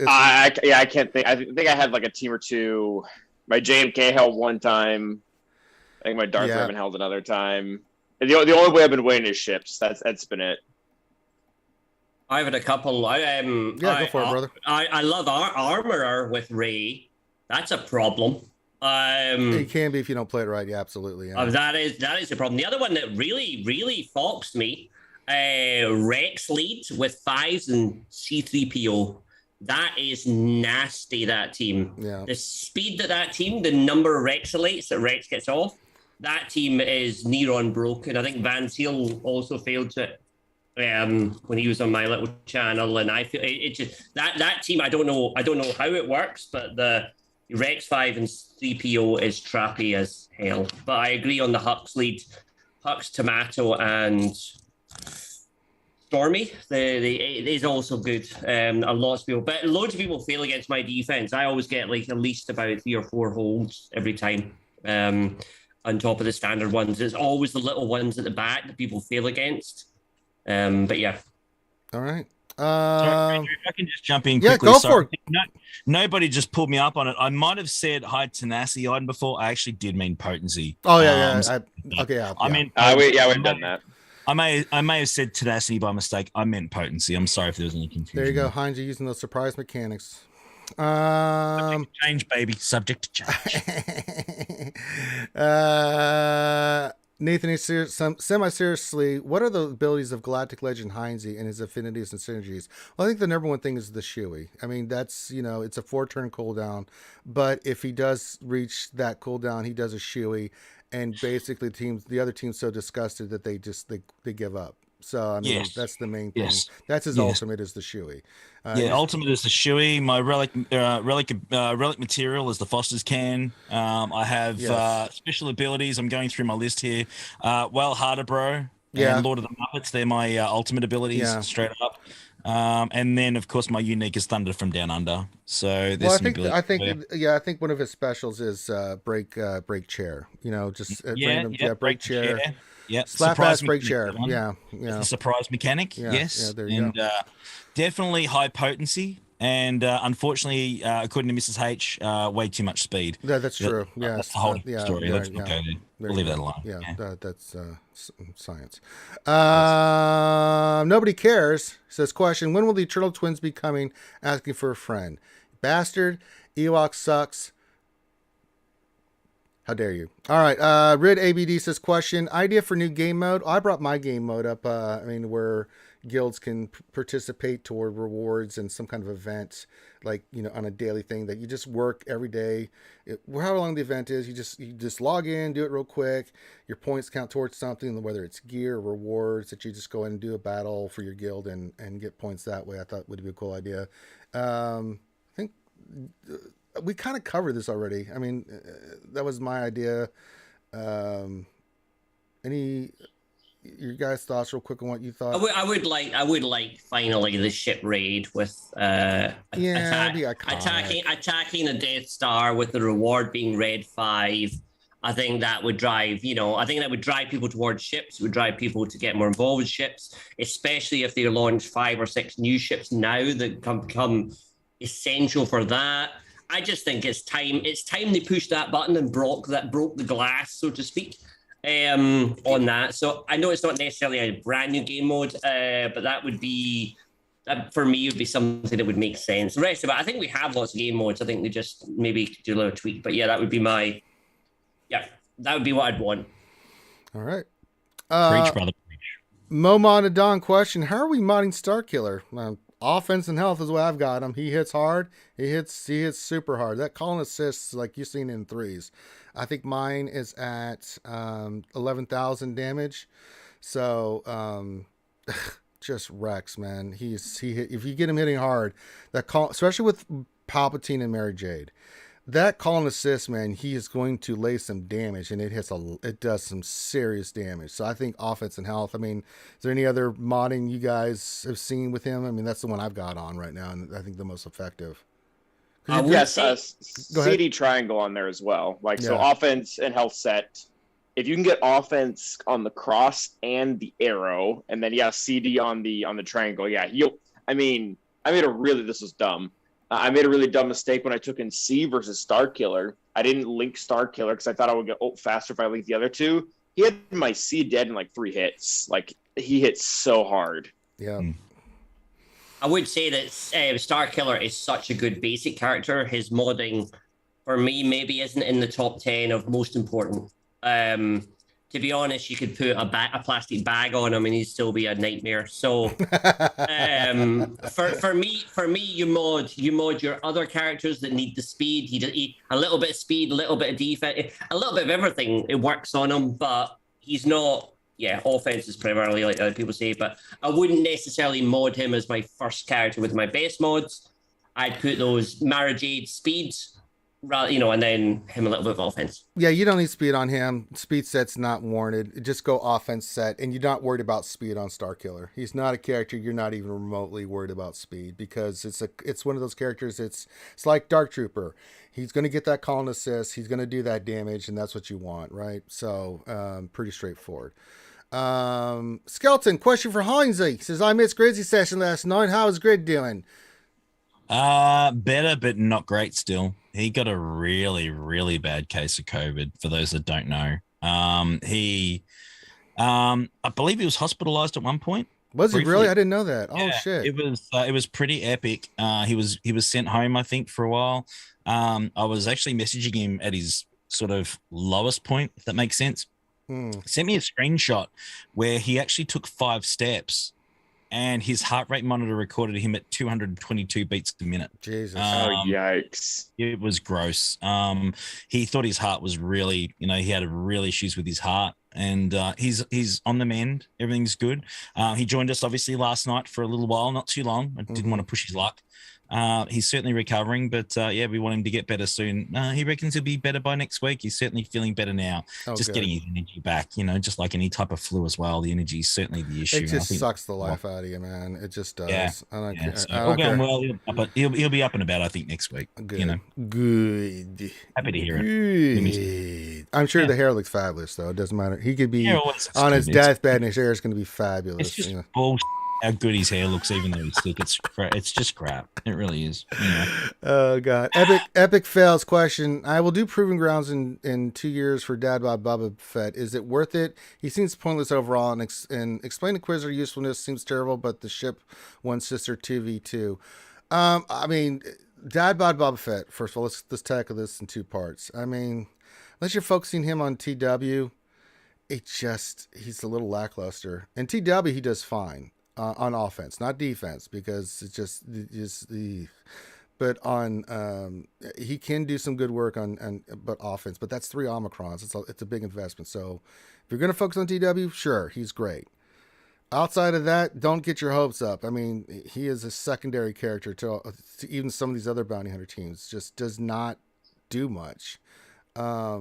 [SPEAKER 3] I can't think. I think I had like a team or two. My JMK held one time. I think my Dark Raven held another time. And the only way I've been winning is ships. That's been it.
[SPEAKER 2] I've had a couple.
[SPEAKER 1] Go for it, brother.
[SPEAKER 2] I love Armorer with Ray. That's a problem.
[SPEAKER 1] It can be if you don't play it right. Yeah, absolutely. Yeah.
[SPEAKER 2] That is a problem. The other one that really foxed me, Rex lead with 5s and C3PO. That is nasty, that team.
[SPEAKER 1] Yeah.
[SPEAKER 2] The speed that team, the number of Rexalates that Rex gets off, that team is near unbroken. I think Van Seal also failed it when he was on my little channel, and I feel it just that team. I don't know how it works, but the Rex 5 and 3PO is trappy as hell. But I agree on the Hux lead, Hux, Tomato, and Stormy. It is also good. A lot of people, but loads of people fail against my defense. I always get like at least about 3 or 4 holds every time. On top of the standard ones, it's always the little ones at the back that people fail against. But yeah.
[SPEAKER 1] All right.
[SPEAKER 4] Sorry, Andrew, if I can just jump in
[SPEAKER 1] Yeah,
[SPEAKER 4] quickly.
[SPEAKER 1] go
[SPEAKER 4] Sorry.
[SPEAKER 1] for it.
[SPEAKER 4] No, nobody just pulled me up on it. I might have said high tenacity item before. I actually did mean potency.
[SPEAKER 1] Oh yeah. Okay. Yeah.
[SPEAKER 4] I meant
[SPEAKER 3] We've done that.
[SPEAKER 4] I may have said tenacity by mistake. I meant potency. I'm sorry if there was any confusion.
[SPEAKER 1] There you go, Heinz. You're using those surprise mechanics.
[SPEAKER 4] Subject to change, baby. Subject to change.
[SPEAKER 1] Nathan is semi-seriously, what are the abilities of Galactic Legend Heinze and his affinities and synergies? Well, I think the number one thing is the Shui. I mean, that's, it's a 4-turn cooldown, but if he does reach that cooldown, he does a Shui, and basically the other team's so disgusted that they give up. So, I mean, that's the main thing.
[SPEAKER 4] Yes.
[SPEAKER 1] That's his ultimate, is the Shui.
[SPEAKER 4] Ultimate is the Shui. My relic material is the Foster's Can. I have special abilities. I'm going through my list here. Harder, bro.
[SPEAKER 1] Yeah.
[SPEAKER 4] And Lord of the Muppets. They're my ultimate abilities, straight up. And then, of course, my unique is Thunder from Down Under. So there's
[SPEAKER 1] I think one of his specials is break chair. Break chair.
[SPEAKER 4] Yeah,
[SPEAKER 1] slap ass break chair. Yeah.
[SPEAKER 4] The surprise mechanic. Yes,
[SPEAKER 1] there you go.
[SPEAKER 4] Definitely high potency. And unfortunately, according to Mrs. H, way too much speed.
[SPEAKER 1] Yeah, that's true. Yeah,
[SPEAKER 4] that's the whole story. Let's not go there. We'll leave that alone.
[SPEAKER 1] Yeah. That's science. Nobody cares. Says, question: when will the Eternal Twins be coming? Asking for a friend. Bastard. Ewok sucks. How dare you? All right. Rid ABD says, question: idea for new game mode. I brought my game mode up. Where guilds can participate toward rewards and some kind of event, like, on a daily thing that you just work every day. However long the event is, you just log in, do it real quick. Your points count towards something, whether it's gear or rewards, that you just go in and do a battle for your guild and get points that way. I thought would be a cool idea. I think we kind of covered this already. I mean, that was my idea. Any your guys' thoughts real quick on what you thought?
[SPEAKER 2] I would like finally the ship raid with attacking the Death Star with the reward being Red 5. I think that would drive people towards ships. It would drive people to get more involved with ships, especially if they launch 5 or 6 new ships now that become essential for that. I just think it's time they pushed that button and broke the glass, so to speak, on that. So I know it's not necessarily a brand new game mode, but that would be, for me, would be something that would make sense. The rest of it, I think we have lots of game modes. I think they just maybe could do a little tweak. But yeah, that would be what I'd want.
[SPEAKER 1] All right.
[SPEAKER 4] Preach, brother.
[SPEAKER 1] Momonadon question: how are we modding Starkiller? Offense and health is what I've got him. He hits hard. He hits super hard. That call and assists, like you've seen in 3s. I think mine is at 11,000 damage. So just wrecks, man. If you get him hitting hard, that call, especially with Palpatine and Mary Jade, that call and assist, man, he is going to lay some damage, and it does some serious damage. So I think offense and health. I mean, is there any other modding you guys have seen with him? I mean, that's the one I've got on right now, and I think the most effective.
[SPEAKER 3] CD triangle on there as well. So offense and health set. If you can get offense on the cross and the arrow, and then CD on the triangle, this was dumb. I made a really dumb mistake when I took in C versus Starkiller. I didn't link Starkiller because I thought I would get ult faster if I linked the other two. He had my C dead in 3 hits. He hits so hard.
[SPEAKER 1] Yeah.
[SPEAKER 2] I would say that Starkiller is such a good basic character. His modding, for me, maybe isn't in the top 10 of most important. To be honest, you could put a plastic bag on him and he'd still be a nightmare. So, for me, you mod your other characters that need the speed. He a little bit of speed, a little bit of defense, a little bit of everything. It works on him, but he's not. Yeah, offense is primarily like other people say, but I wouldn't necessarily mod him as my first character with my base mods. I'd put those Mara Jade speeds. And then him a little bit of offense.
[SPEAKER 1] Yeah, you don't need speed on him. Speed set's not warranted. Just go offense set, and you're not worried about speed on Starkiller. He's not a character you're not even remotely worried about speed, because it's one of those characters. It's like Dark Trooper. He's going to get that call and assist. He's going to do that damage, and that's what you want, right? So pretty straightforward. Skeleton, question for Heinzie. Says, I missed Grizzly session last night. How is Grid doing?
[SPEAKER 4] Better, but not great still. He got a really, really bad case of COVID, for those that don't know. I believe he was hospitalized at one point.
[SPEAKER 1] Was
[SPEAKER 4] briefly.
[SPEAKER 1] he really? I didn't know that.
[SPEAKER 4] Yeah,
[SPEAKER 1] oh shit.
[SPEAKER 4] It was pretty epic. He was sent home, I think, for a while. I was actually messaging him at his sort of lowest point, if that makes sense. Sent me a screenshot where he actually took 5 steps and his heart rate monitor recorded him at 222 beats a minute.
[SPEAKER 1] Jesus.
[SPEAKER 3] Yikes.
[SPEAKER 4] It was gross. He thought his heart was really, he had real issues with his heart, and he's on the mend. Everything's good. He joined us obviously last night for a little while, not too long. I didn't want to push his luck. He's certainly recovering, but we want him to get better soon. He reckons he'll be better by next week. He's certainly feeling better now. Just getting his energy back, just like any type of flu as well. The energy is certainly the issue.
[SPEAKER 1] It just sucks the life out of you, man. It just does.
[SPEAKER 4] Yeah.
[SPEAKER 1] I don't care.
[SPEAKER 4] So
[SPEAKER 1] I don't care.
[SPEAKER 4] well, he'll be up and about, I think, next week.
[SPEAKER 1] Good. Good.
[SPEAKER 4] Happy to hear it.
[SPEAKER 1] Good. I'm sure the hair looks fabulous, though. It doesn't matter. He could be on his
[SPEAKER 4] good.
[SPEAKER 1] deathbed, and his hair is going to be fabulous.
[SPEAKER 4] It's just bullshit how good his hair looks, even though he's sick. It's just crap. It really is.
[SPEAKER 1] Oh god. Epic fails question. I will do proving grounds in 2 years for Dad Bod Boba Fett. Is it worth it? He seems pointless overall, and explain Inquisitor usefulness seems terrible, but the ship one sister 2v2. I mean, Dad Bod Boba Fett. First of all, let's tackle this in 2 parts. I mean, unless you're focusing him on TW, he's a little lackluster. And TW he does fine. On offense, not defense, because it's just the. But on he can do some good work but offense. But that's 3 omicrons. It's a big investment. So if you're gonna focus on TW, sure, he's great. Outside of that, don't get your hopes up. I mean, he is a secondary character to even some of these other bounty hunter teams. Just does not do much. I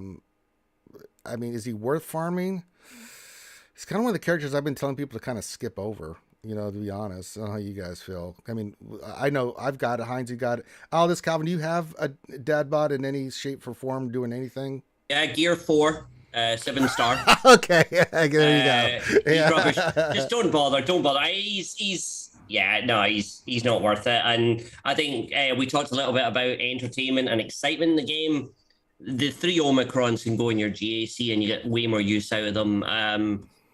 [SPEAKER 1] mean, is he worth farming? He's kind of one of the characters I've been telling people to kind of skip over. To be honest, I don't know how you guys feel. I mean, I know I've got it. Heinz, you got it. Aldous, Calvin, do you have a dad bod in any shape or form doing anything?
[SPEAKER 2] Yeah, Gear 4, 7-star.
[SPEAKER 1] Okay, there you go.
[SPEAKER 2] He's rubbish. Just don't bother. He's not worth it. And I think we talked a little bit about entertainment and excitement in the game. The 3 omicrons can go in your GAC and you get way more use out of them.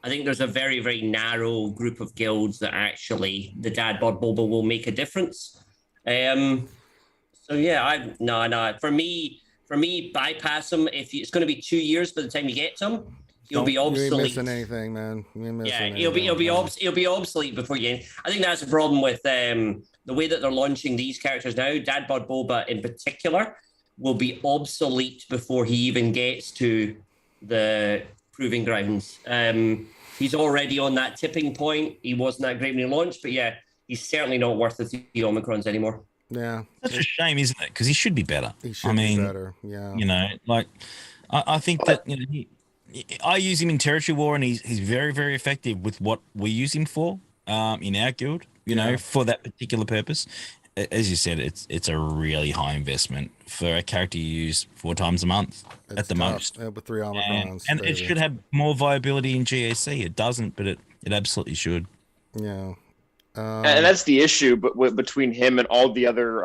[SPEAKER 2] I think there's a very, very narrow group of guilds that actually the Dad Bod Boba will make a difference. For me, bypass him. If it's going to be 2 years by the time you get to him, he'll be obsolete.
[SPEAKER 1] You ain't missing anything, man.
[SPEAKER 2] He'll be obsolete before you. I think that's the problem with the way that they're launching these characters now. Dad Bod Boba in particular will be obsolete before he even gets to the proving grounds. He's already on that tipping point. He wasn't that great when he launched, but he's certainly not worth the 3 omicrons anymore.
[SPEAKER 1] Yeah,
[SPEAKER 4] that's a shame, isn't it? Because he should be better.
[SPEAKER 1] He should be better. Yeah,
[SPEAKER 4] I think that I use him in Territory War, and he's very, very effective with what we use him for in our guild. For that particular purpose. As you said, it's a really high investment for a character you use 4 times a month at the most.
[SPEAKER 1] Yeah, with 3 omicrons.
[SPEAKER 4] And it should have more viability in GAC. It doesn't, but it absolutely should.
[SPEAKER 1] Yeah.
[SPEAKER 3] And that's the issue between him and all the other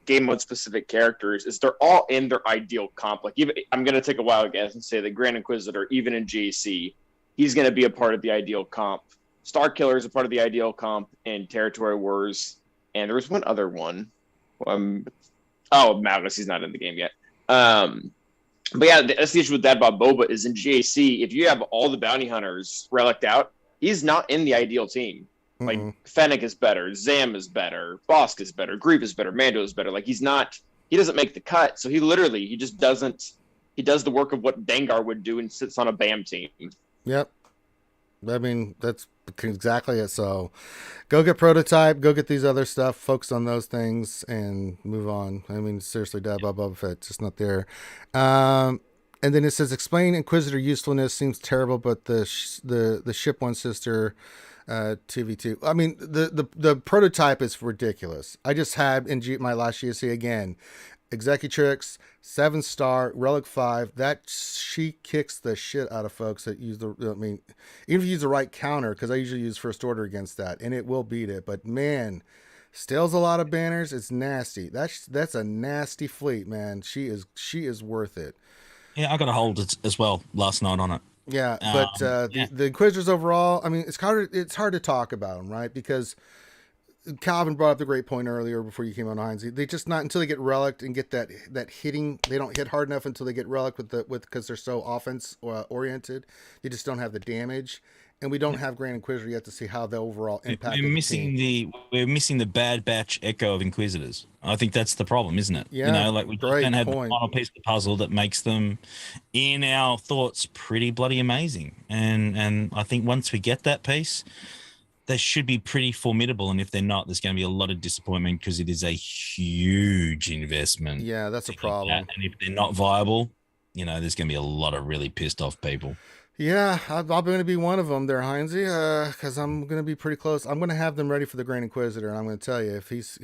[SPEAKER 3] game mode specific characters is they're all in their ideal comp. Like, even I'm going to take a wild guess and say the Grand Inquisitor, even in GAC, he's going to be a part of the ideal comp. Starkiller is a part of the ideal comp in Territory Wars. And there was one other one. Magnus, he's not in the game yet. But yeah, that's the issue with Dad Bod Boba is in GAC, if you have all the bounty hunters relicked out, he's not in the ideal team. Like, Fennec is better, Zam is better, Bosk is better, Grief is better, Mando is better. Like, he doesn't make the cut, so he just doesn't, he does the work of what Dengar would do and sits on a BAM team.
[SPEAKER 1] Yep. I mean, that's exactly it. So go get Prototype, go get these other stuff, focus on those things, and move on. I mean, seriously, Dad Bod Boba Fett, just not there. And then it says, explain Inquisitor usefulness seems terrible, but the ship one sister 2v2. I mean, the Prototype is ridiculous. I just had in my last GSC again. Executrix, 7-star, Relic 5. That she kicks the shit out of folks that use the. I mean, even if you use the right counter, because I usually use First Order against that, and it will beat it. But man, steals a lot of banners. It's nasty. That's a nasty fleet, man. She is worth it.
[SPEAKER 4] Yeah, I got a hold as well last night on it.
[SPEAKER 1] Yeah, but the Inquisitors overall, I mean, it's hard to talk about them, right? Because Calvin brought up the great point earlier before you came on, Heinz. They just not until they get relic and get that hitting. They don't hit hard enough until they get relic because they're so offense oriented. They just don't have the damage, and we don't have Grand Inquisitor yet to see how the overall impact.
[SPEAKER 4] We're missing the Bad Batch echo of Inquisitors. I think that's the problem, isn't it?
[SPEAKER 1] Yeah,
[SPEAKER 4] like we don't have the final piece of the puzzle that makes them, in our thoughts, pretty bloody amazing. And I think once we get that piece, they should be pretty formidable. And if they're not, there's going to be a lot of disappointment because it is a huge investment.
[SPEAKER 1] Yeah, that's a problem.
[SPEAKER 4] And if they're not viable, there's going to be a lot of really pissed off people.
[SPEAKER 1] Yeah, I'm going to be one of them there, Heinzie, because I'm going to be pretty close. I'm going to have them ready for the Grand Inquisitor, and I'm going to tell you, if he's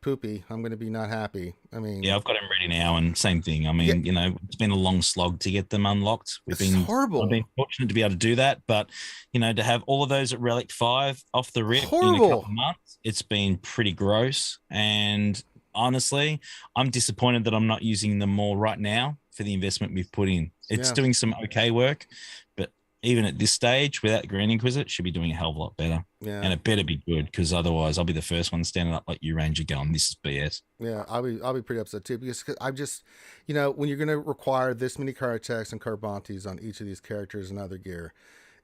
[SPEAKER 1] poopy, I'm going to be not happy. I mean,
[SPEAKER 4] yeah, I've got him ready now, and same thing. I mean, it's been a long slog to get them unlocked.
[SPEAKER 1] Horrible.
[SPEAKER 4] I've been fortunate to be able to do that, but to have all of those at Relic 5 off the rip
[SPEAKER 1] horrible.
[SPEAKER 4] In a couple of months, it's been pretty gross. And honestly, I'm disappointed that I'm not using them more right now for the investment we've put in. It's doing some okay work, but even at this stage, without the Grand Inquisitor, it should be doing a hell of a lot better. Yeah. And it better be good, because otherwise I'll be the first one standing up like you, Ranger, going, this is BS.
[SPEAKER 1] Yeah, I'll be pretty upset too, because I'm just, when you're going to require this many card attacks and card bounties on each of these characters and other gear,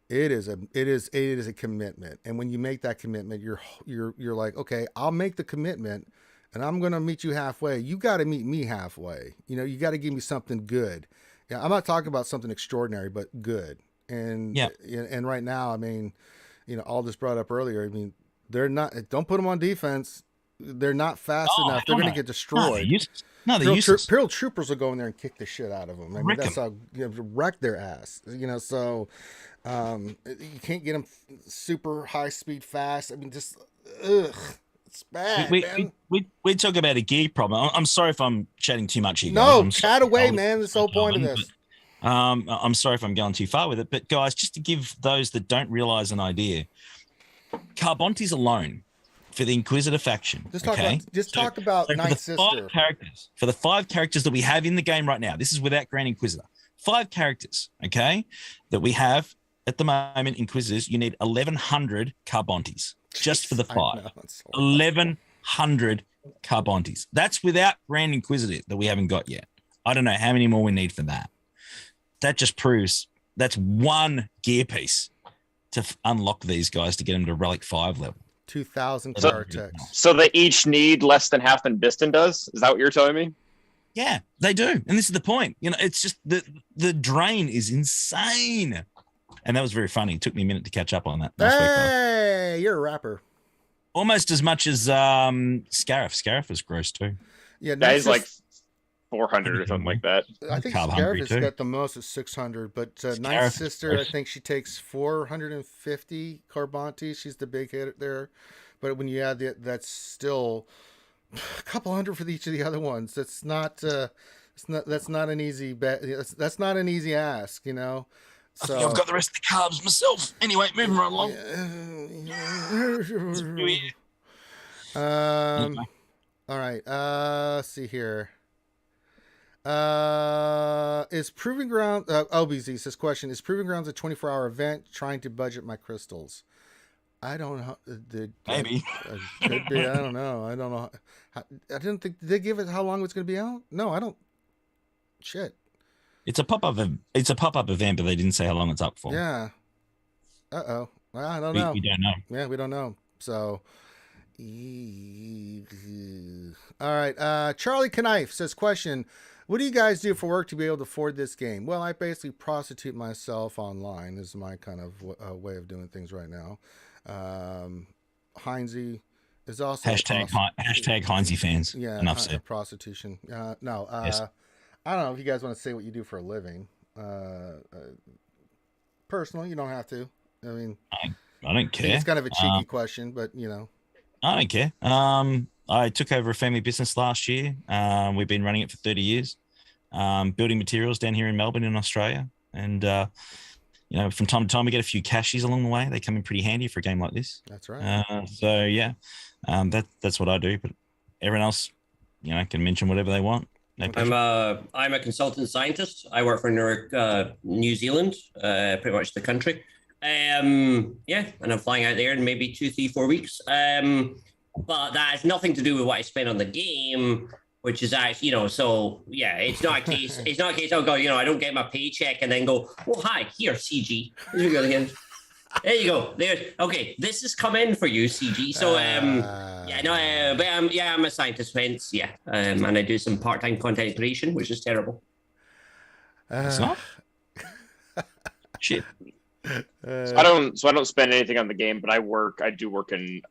[SPEAKER 1] it is a commitment. And when you make that commitment, you're like, okay, I'll make the commitment, and I'm going to meet you halfway. You got to meet me halfway. You got to give me something good. Yeah, I'm not talking about something extraordinary, but good. And and right now, I mean, Aldous brought up earlier. I mean, they're not. Don't put them on defense. They're not fast enough. They're going to get destroyed.
[SPEAKER 4] They're useless.
[SPEAKER 1] Imperial troopers will go in there and kick the shit out of them. I mean, that's how wreck their ass. So you can't get them super high speed fast. I mean, just ugh. It's bad,
[SPEAKER 4] we talk about a gear problem. I'm sorry if I'm chatting too much here.
[SPEAKER 1] No, chat away, man. That's the whole point of this.
[SPEAKER 4] I'm sorry if I'm going too far with it, but guys, just to give those that don't realize an idea, Carbontes alone for the Inquisitor faction.
[SPEAKER 1] Just talk about Night Sister.
[SPEAKER 4] For the 5 characters that we have in the game right now, this is without Grand Inquisitor. 5 characters, that we have at the moment, Inquisitors, you need 1,100 Carbontes. Just for the 5. 1,100 Carbontes. That's without Grand Inquisitor that we haven't got yet. I don't know how many more we need for that. That just proves that's one gear piece to unlock these guys to get them to Relic 5 level.
[SPEAKER 1] 2,000 card attacks.
[SPEAKER 3] So they each need less than half than Biston does? Is that what you're telling me?
[SPEAKER 4] Yeah, they do. And this is the point. It's just the drain is insane. And that was very funny. It took me a minute to catch up on that.
[SPEAKER 1] Hey, you're a rapper.
[SPEAKER 4] Almost as much as Scarif. Scarif is gross too.
[SPEAKER 1] Yeah,
[SPEAKER 3] that is like 400 or something like that.
[SPEAKER 1] I think Scarif has got the most at 600, but Night Sister, I think she takes 450 Carbontes. She's the big hit there. But when you add that's still a couple hundred for each of the other ones. That's not an easy bet. That's not an easy ask,
[SPEAKER 4] I think I've got the rest of the carbs myself. Anyway, moving right along.
[SPEAKER 1] All right. Let's see here. Is Proving Ground OBZ says question, is Proving Grounds a 24-hour event trying to budget my crystals? I don't know.
[SPEAKER 4] Maybe.
[SPEAKER 1] Could be. I don't know. I didn't think, did they give it how long it's going to be out? No, I don't. Shit.
[SPEAKER 4] It's a pop-up event, but they didn't say how long it's up for.
[SPEAKER 1] Yeah. Uh-oh. I don't know.
[SPEAKER 4] We don't know.
[SPEAKER 1] Yeah, we don't know. So, all right. Charlie Knife says, question, what do you guys do for work to be able to afford this game? Well, I basically prostitute myself online is my kind of way of doing things right now. Heinzie is also
[SPEAKER 4] hashtag Heinzie fans.
[SPEAKER 1] Yeah,
[SPEAKER 4] enough said.
[SPEAKER 1] Prostitution. No.
[SPEAKER 4] Yes.
[SPEAKER 1] I don't know if you guys want to say what you do for a living. Personally, you don't have to. I mean,
[SPEAKER 4] I don't care.
[SPEAKER 1] It's kind of a cheeky question, but
[SPEAKER 4] I don't care. I took over a family business last year. We've been running it for 30 years, building materials down here in Melbourne in Australia. And, from time to time, we get a few cashies along the way. They come in pretty handy for a game like this.
[SPEAKER 1] That's right.
[SPEAKER 4] That's what I do. But everyone else, can mention whatever they want. No
[SPEAKER 2] I'm a consultant scientist. I work for New Zealand, pretty much the country. And I'm flying out there in maybe 2, 3, 4 weeks. But that has nothing to do with what I spend on the game, which is actually, it's not a case. It's not a case. Oh God, I don't get my paycheck and then go, oh hi, here CG. There you go again. There you go. Okay. This has come in for you, CG. So I'm a scientist, hence and I do some part-time content creation, which is terrible.
[SPEAKER 4] It's not. Shit.
[SPEAKER 3] So I don't spend anything on the game, but I do work in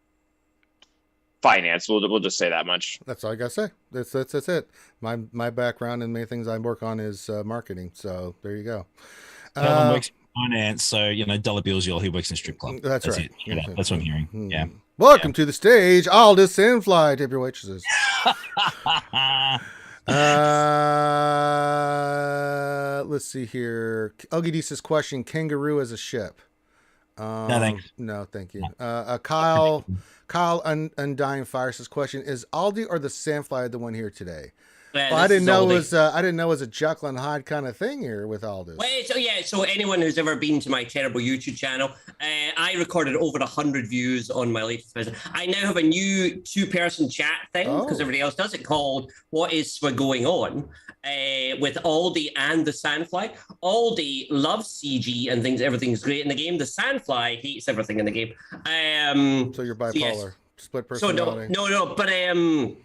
[SPEAKER 3] finance. We'll just say that much.
[SPEAKER 1] That's all I gotta say. That's it. My background and many things I work on is marketing. So there you go.
[SPEAKER 4] Works in finance, so dollar bills. He works in a strip club.
[SPEAKER 1] That's right.
[SPEAKER 4] That's what I'm hearing. Yeah.
[SPEAKER 1] Welcome to the stage, Aldous Sandfly. Tip your waitresses. Let's see here. LGD says question: kangaroo as a ship.
[SPEAKER 4] No, thanks.
[SPEAKER 1] No, thank you. Kyle Undying Fire says question: is Aldi or the Sandfly the one here today? Well, I didn't know it was a Jekyll and Hyde kind of thing here with Aldous.
[SPEAKER 2] Well, so anyone who's ever been to my terrible YouTube channel, I recorded over 100 views on my latest visit. I now have a new 2-person chat thing because everybody else does it, called "What is SWGOH?" with Aldi and the Sandfly. Aldi loves CG and thinks everything's great in the game. The Sandfly hates everything in the game.
[SPEAKER 1] So you're bipolar,
[SPEAKER 2] yes.
[SPEAKER 1] split personality.
[SPEAKER 2] So no, but yes,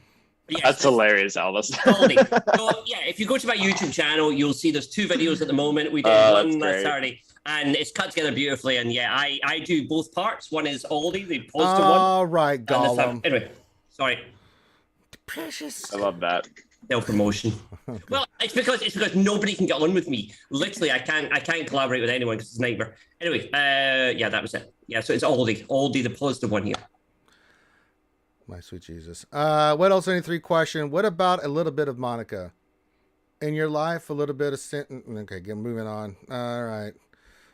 [SPEAKER 3] that's hilarious, Aldous.
[SPEAKER 2] So if you go to my YouTube channel, you'll see there's 2 videos at the moment. We did one last Saturday, and it's cut together beautifully. And I do both parts. One is Aldi, the poster one.
[SPEAKER 1] All right, Gollum.
[SPEAKER 2] Anyway, sorry.
[SPEAKER 1] Precious.
[SPEAKER 3] I love that.
[SPEAKER 2] Self-promotion. Well, it's because nobody can get on with me. Literally, I can't collaborate with anyone because it's a nightmare. Anyway, that was it. Yeah, so it's Aldi, the positive one here.
[SPEAKER 1] My sweet Jesus. What else? Any 3 question? What about a little bit of Monica in your life? A little bit of okay, moving on. All right,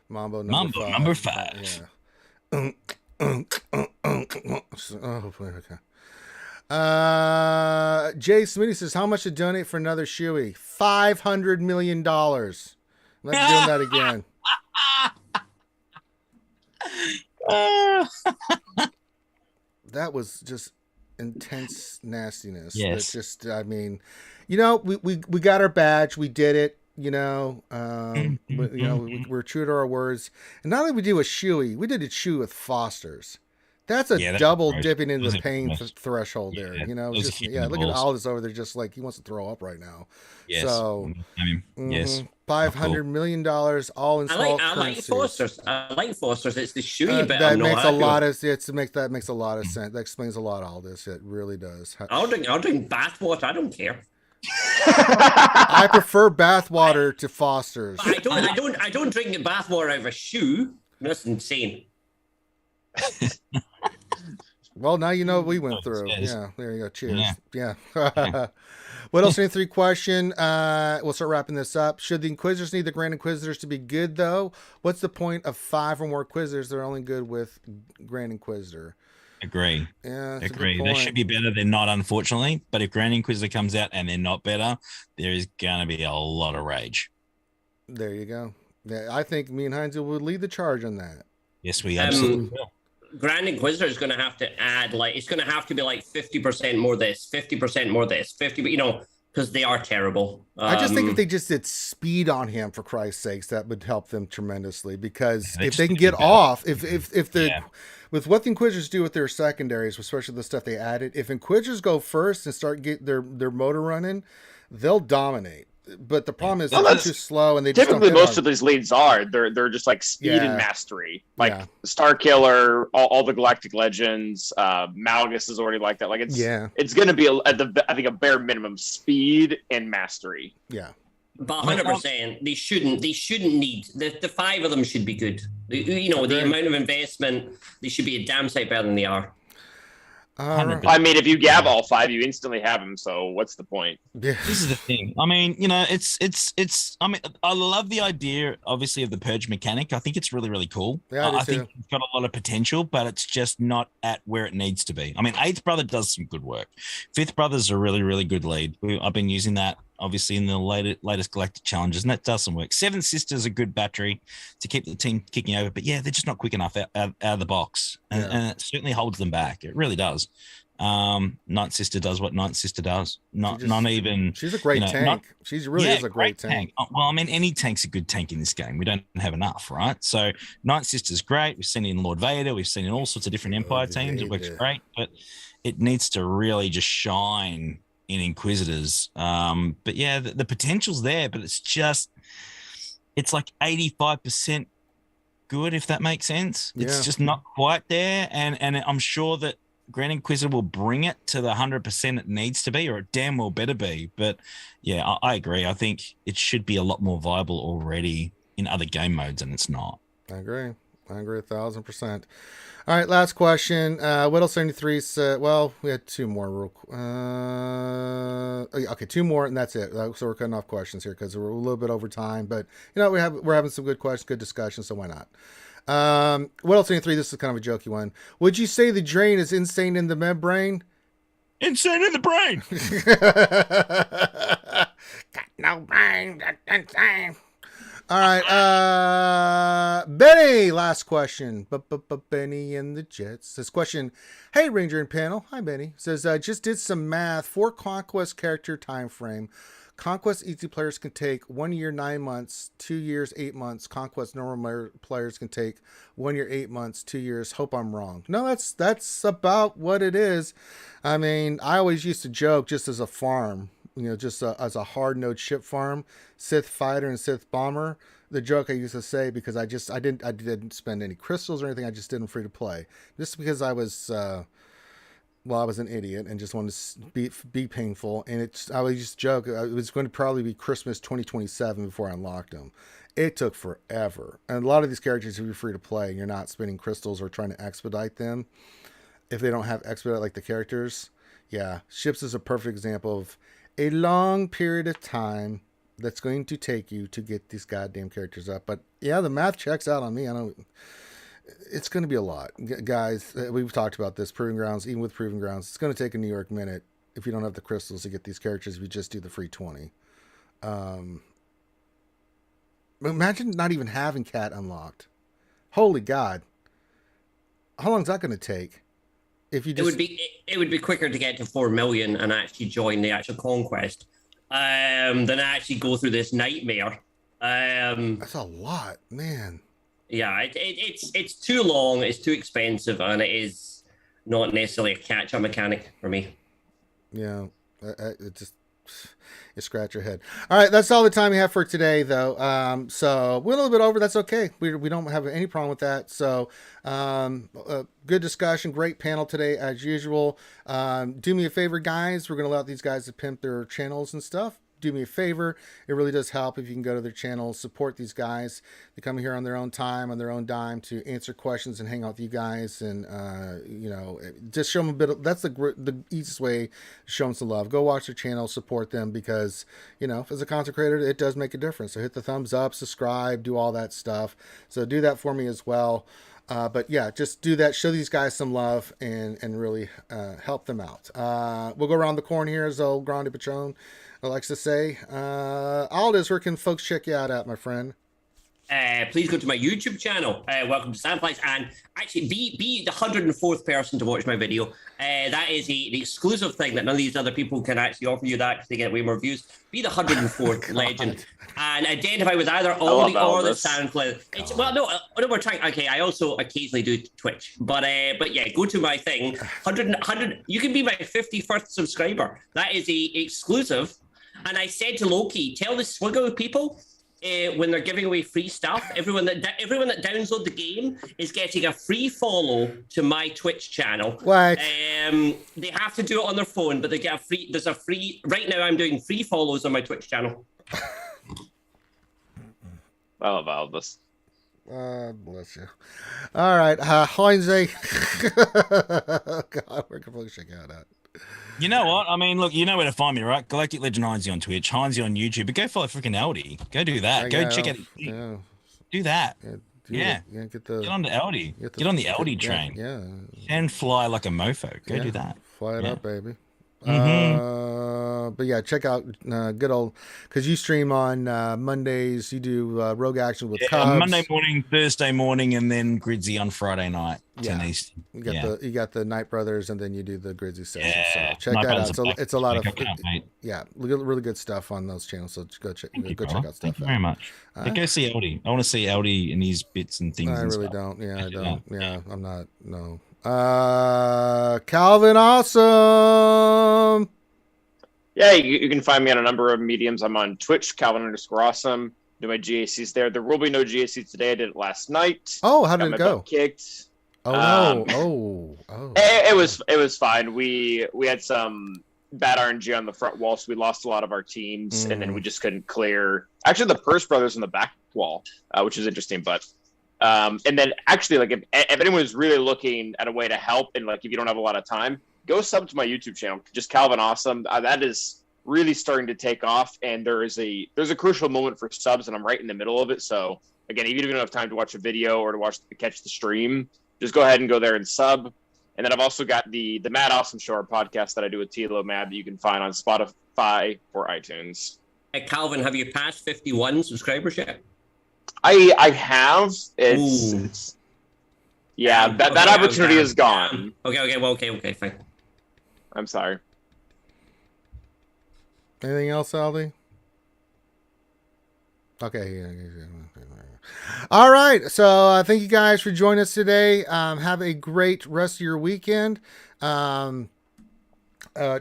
[SPEAKER 1] Mambo number 5. Yeah. Okay. Jay Smitty says, how much to donate for another shoey? $500 million. Let's doing that again. That was just intense nastiness.
[SPEAKER 4] Yes.
[SPEAKER 1] That's just, we got our badge. We did it. We're true to our words. And not only we do a shoey, we did a shoey with Foster's. That's a double dipping into the pain threshold there. Look at Aldous over there, just like he wants to throw up right now.
[SPEAKER 4] Yes.
[SPEAKER 1] So,
[SPEAKER 4] yes.
[SPEAKER 1] $500 million all in small currencies.
[SPEAKER 2] I like Foster's. It's the shoey bit.
[SPEAKER 1] That makes a lot of sense. That explains a lot of all this. It really does.
[SPEAKER 2] I'll drink bathwater. I don't care.
[SPEAKER 1] I prefer bathwater to Foster's.
[SPEAKER 2] I don't drink the bathwater out of a shoe. That's insane.
[SPEAKER 1] Well, now you know what we went through. Yeah, there you go. Cheers. Yeah. What else? Any 3 question? We'll start wrapping this up. Should the Inquisitors need the Grand Inquisitors to be good, though? What's the point of 5 or more Inquisitors? They're only good with Grand Inquisitor.
[SPEAKER 4] Agree.
[SPEAKER 1] Yeah,
[SPEAKER 4] agree. They should be better. They're not, unfortunately. But if Grand Inquisitor comes out and they're not better, there is going to be a lot of rage.
[SPEAKER 1] There you go. Yeah, I think me and Heinz will lead the charge on that.
[SPEAKER 4] Yes, we absolutely will.
[SPEAKER 2] Grand Inquisitor is going to have to add, it's going to have to be 50% more this, 50% more this, 50, because they are terrible.
[SPEAKER 1] I just think if they just did speed on him, for Christ's sakes, that would help them tremendously. Because if they can get off, with what the Inquisitors do with their secondaries, especially the stuff they added, if Inquisitors go first and start get their motor running, they'll dominate. But the problem is they're too slow, and they
[SPEAKER 3] typically most of these leads they're just speed and mastery, Star Killer, all the Galactic Legends. Malgus is already like that. It's going to be I think a bare minimum speed and mastery.
[SPEAKER 1] Yeah,
[SPEAKER 2] but 100%, they shouldn't need the 5 of them should be good. The amount of investment, they should be a damn sight better than they are.
[SPEAKER 3] I mean, if you gab all 5, you instantly have them. So what's the point?
[SPEAKER 1] Yeah.
[SPEAKER 4] This is the thing. I mean, it's. I mean, I love the idea, obviously, of the purge mechanic. I think it's really, really cool.
[SPEAKER 1] Yeah,
[SPEAKER 4] I think it's got a lot of potential, but it's just not at where it needs to be. I mean, Eighth Brother does some good work. Fifth Brother's a really, really good lead. I've been using that, obviously, in the latest Galactic Challenges, and that does some work. Seven Sisters a good battery to keep the team kicking over, but yeah, they're just not quick enough out of the box, and it certainly holds them back. It really does. Ninth Sister does what Ninth Sister does. Not even.
[SPEAKER 1] She's a great tank. She really is a great tank.
[SPEAKER 4] Well, I mean, any tank's a good tank in this game. We don't have enough, right? So Ninth Sister's great. We've seen it in Lord Vader. We've seen it in all sorts of different Empire teams. It works great, but it needs to really just shine in Inquisitors. But yeah, the potential's there, but it's like 85% good, if that makes sense. It's just not quite there, and I'm sure that Grand Inquisitor will bring it to the 100% it needs to be, or it damn well better be. But yeah, I agree. I think it should be a lot more viable already in other game modes, and it's not.
[SPEAKER 1] I agree 1,000%. All right, last question. Whittle 73 said, well, we had two more. Okay, two more, and that's it. So we're cutting off questions here because we're a little bit over time. But we're having some good questions, good discussion. So why not? What else? 3. This is kind of a jokey one. Would you say the drain is insane in the membrane?
[SPEAKER 4] Insane in the brain.
[SPEAKER 1] Got no brain. That's insane. All right, Benny. Last question. Benny and the Jets. This question. Hey, Ranger and panel. Hi, Benny. Says just did some math for Conquest character time frame. Conquest easy players can take 1 year, 9 months, 2 years, 8 months. Conquest normal players can take 1 year, 8 months, 2 years. Hope I'm wrong. No, that's about what it is. I mean, I always used to joke just as a farm, just as a hard node ship farm, Sith fighter and Sith bomber. The joke I used to say, because I didn't spend any crystals or anything. I just did them free to play, just because I was. I was an idiot and just wanted to be painful. And I would just joke, it was going to probably be Christmas 2027 before I unlocked them. It took forever. And a lot of these characters, if you're free to play, you're not spending crystals or trying to expedite them. If they don't have expedite like the characters, yeah. Ships is a perfect example of a long period of time that's going to take you to get these goddamn characters up. But yeah, the math checks out on me. I don't. It's going to be a lot. Guys, we've talked about this. Proving Grounds, even with Proving Grounds, it's going to take a New York minute if you don't have the crystals to get these characters if you just do the free 20. Imagine not even having Cat unlocked. Holy God. How long is that going to take? If you just...
[SPEAKER 2] It would be quicker to get to 4 million and actually join the actual Conquest than actually go through this nightmare.
[SPEAKER 1] That's a lot, man.
[SPEAKER 2] Yeah, it's too long, it's too expensive, and it is not necessarily a catch-up mechanic for me.
[SPEAKER 1] Yeah, it just... You scratch your head. All right, that's all the time we have for today, though. So we're a little bit over. That's okay. We don't have any problem with that. So good discussion. Great panel today, as usual. Do me a favor, guys. We're going to allow these guys to pimp their channels and stuff. Do me a favor. It really does help if you can go to their channels, support these guys. They come here on their own time, on their own dime to answer questions and hang out with you guys. And, just show them a bit of, that's the easiest way to show them some love. Go watch their channel, support them because, as a content creator, it does make a difference. So hit the thumbs up, subscribe, do all that stuff. So do that for me as well. But yeah, just do that. Show these guys some love and really help them out. We'll go around the corner here as old Grande Patron likes to say. Aldous, where can folks check you out at, my friend?
[SPEAKER 2] Please go to my YouTube channel. Welcome to Sandflies, and actually be the 104th person to watch my video. That is the exclusive thing that none of these other people can actually offer you that because they get way more views. Be the 104th legend and identify with either Aldi or the Sandflies. We're trying. Okay, I also occasionally do Twitch, but yeah, go to my thing. 100. You can be my 51st subscriber. That is the exclusive. And I said to Loki, tell the SWGOH people. When they're giving away free stuff, everyone that downloads the game is getting a free follow to my Twitch channel.
[SPEAKER 1] What?
[SPEAKER 2] They have to do it on their phone, but they get a free. There's a free. Right now, I'm doing free follows on my Twitch channel.
[SPEAKER 3] I love Aldous.
[SPEAKER 1] Bless you. All right, Heinze. God, where can folks check out at?
[SPEAKER 4] You know what? I mean, look, you know where to find me, right? Galactic Legend Heinze on Twitch, Heinze on YouTube, but go follow freaking Aldi. Go do that. Go check out.
[SPEAKER 1] Yeah.
[SPEAKER 4] Do that.
[SPEAKER 1] Yeah.
[SPEAKER 4] Get on the Aldi. Get on the Aldi train.
[SPEAKER 1] Yeah.
[SPEAKER 4] And fly like a mofo. Go do that.
[SPEAKER 1] Fly it up, baby.
[SPEAKER 4] Mm-hmm.
[SPEAKER 1] But yeah, check out good old, because you stream on Mondays. You do Rogue Action with Cubs.
[SPEAKER 4] Monday morning, Thursday morning, and then Gridsy on Friday night. 10 East.
[SPEAKER 1] You got the Night Brothers, and then you do the Gridsy session. So check that out. So it's a lot of really good stuff on those channels. So go check out stuff.
[SPEAKER 4] Thank you very much. Go see Aldi. I want to see Aldi and his bits and things.
[SPEAKER 1] I really don't. Yeah, I don't. Yeah, I'm not. No. Calvin Awesome.
[SPEAKER 3] Yeah, you can find me on a number of mediums. I'm on Twitch, Calvin_Awesome. Do my GACs there. There will be no GAC today. I did it last night.
[SPEAKER 1] Oh, how did it go?
[SPEAKER 3] Kicked.
[SPEAKER 1] Oh.
[SPEAKER 3] It was fine. We had some bad RNG on the front wall, so we lost a lot of our teams, and then we just couldn't clear. Actually, the Purse brothers on the back wall, which is interesting, but. And then actually, like if anyone's really looking at a way to help, and like if you don't have a lot of time, go sub to my YouTube channel, just Calvin Awesome. That is really starting to take off, and there's a crucial moment for subs, and I'm right in the middle of it. So again, if you don't have time to watch a video or to catch the stream, just go ahead and go there and sub. And then I've also got the Mad Awesome Show podcast that I do with Tilo Mad that you can find on Spotify or iTunes.
[SPEAKER 2] Hey, Calvin, have you passed 51 subscribers yet?
[SPEAKER 3] I have. It's that opportunity is gone.
[SPEAKER 2] Okay, fine.
[SPEAKER 3] I'm sorry.
[SPEAKER 1] Anything else, Aldi? Okay. All right. So thank you guys for joining us today. Have a great rest of your weekend.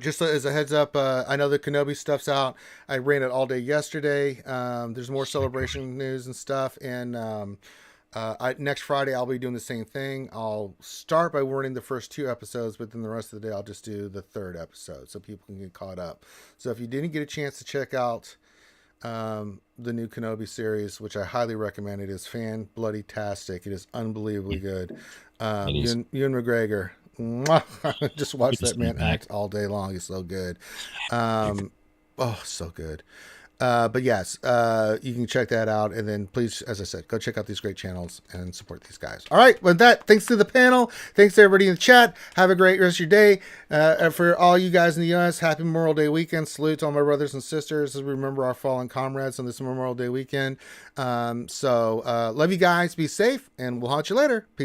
[SPEAKER 1] Just as a heads up, I know the Kenobi stuff's out. I ran it all day yesterday. There's more celebration news and stuff. And next Friday, I'll be doing the same thing. I'll start by warning the first 2 episodes, but then the rest of the day, I'll just do the 3rd episode so people can get caught up. So if you didn't get a chance to check out the new Kenobi series, which I highly recommend, it is fan-bloody-tastic. It is unbelievably good. Ewan McGregor. Just watch that man act all day long. He's so good. So good. But yes, you can check that out. And then please, as I said, go check out these great channels and support these guys. All right. With that, thanks to the panel. Thanks to everybody in the chat. Have a great rest of your day. And for all you guys in the U.S., happy Memorial Day weekend. Salute to all my brothers and sisters as we remember our fallen comrades on this Memorial Day weekend. So love you guys. Be safe, and we'll haunt you later. Peace out.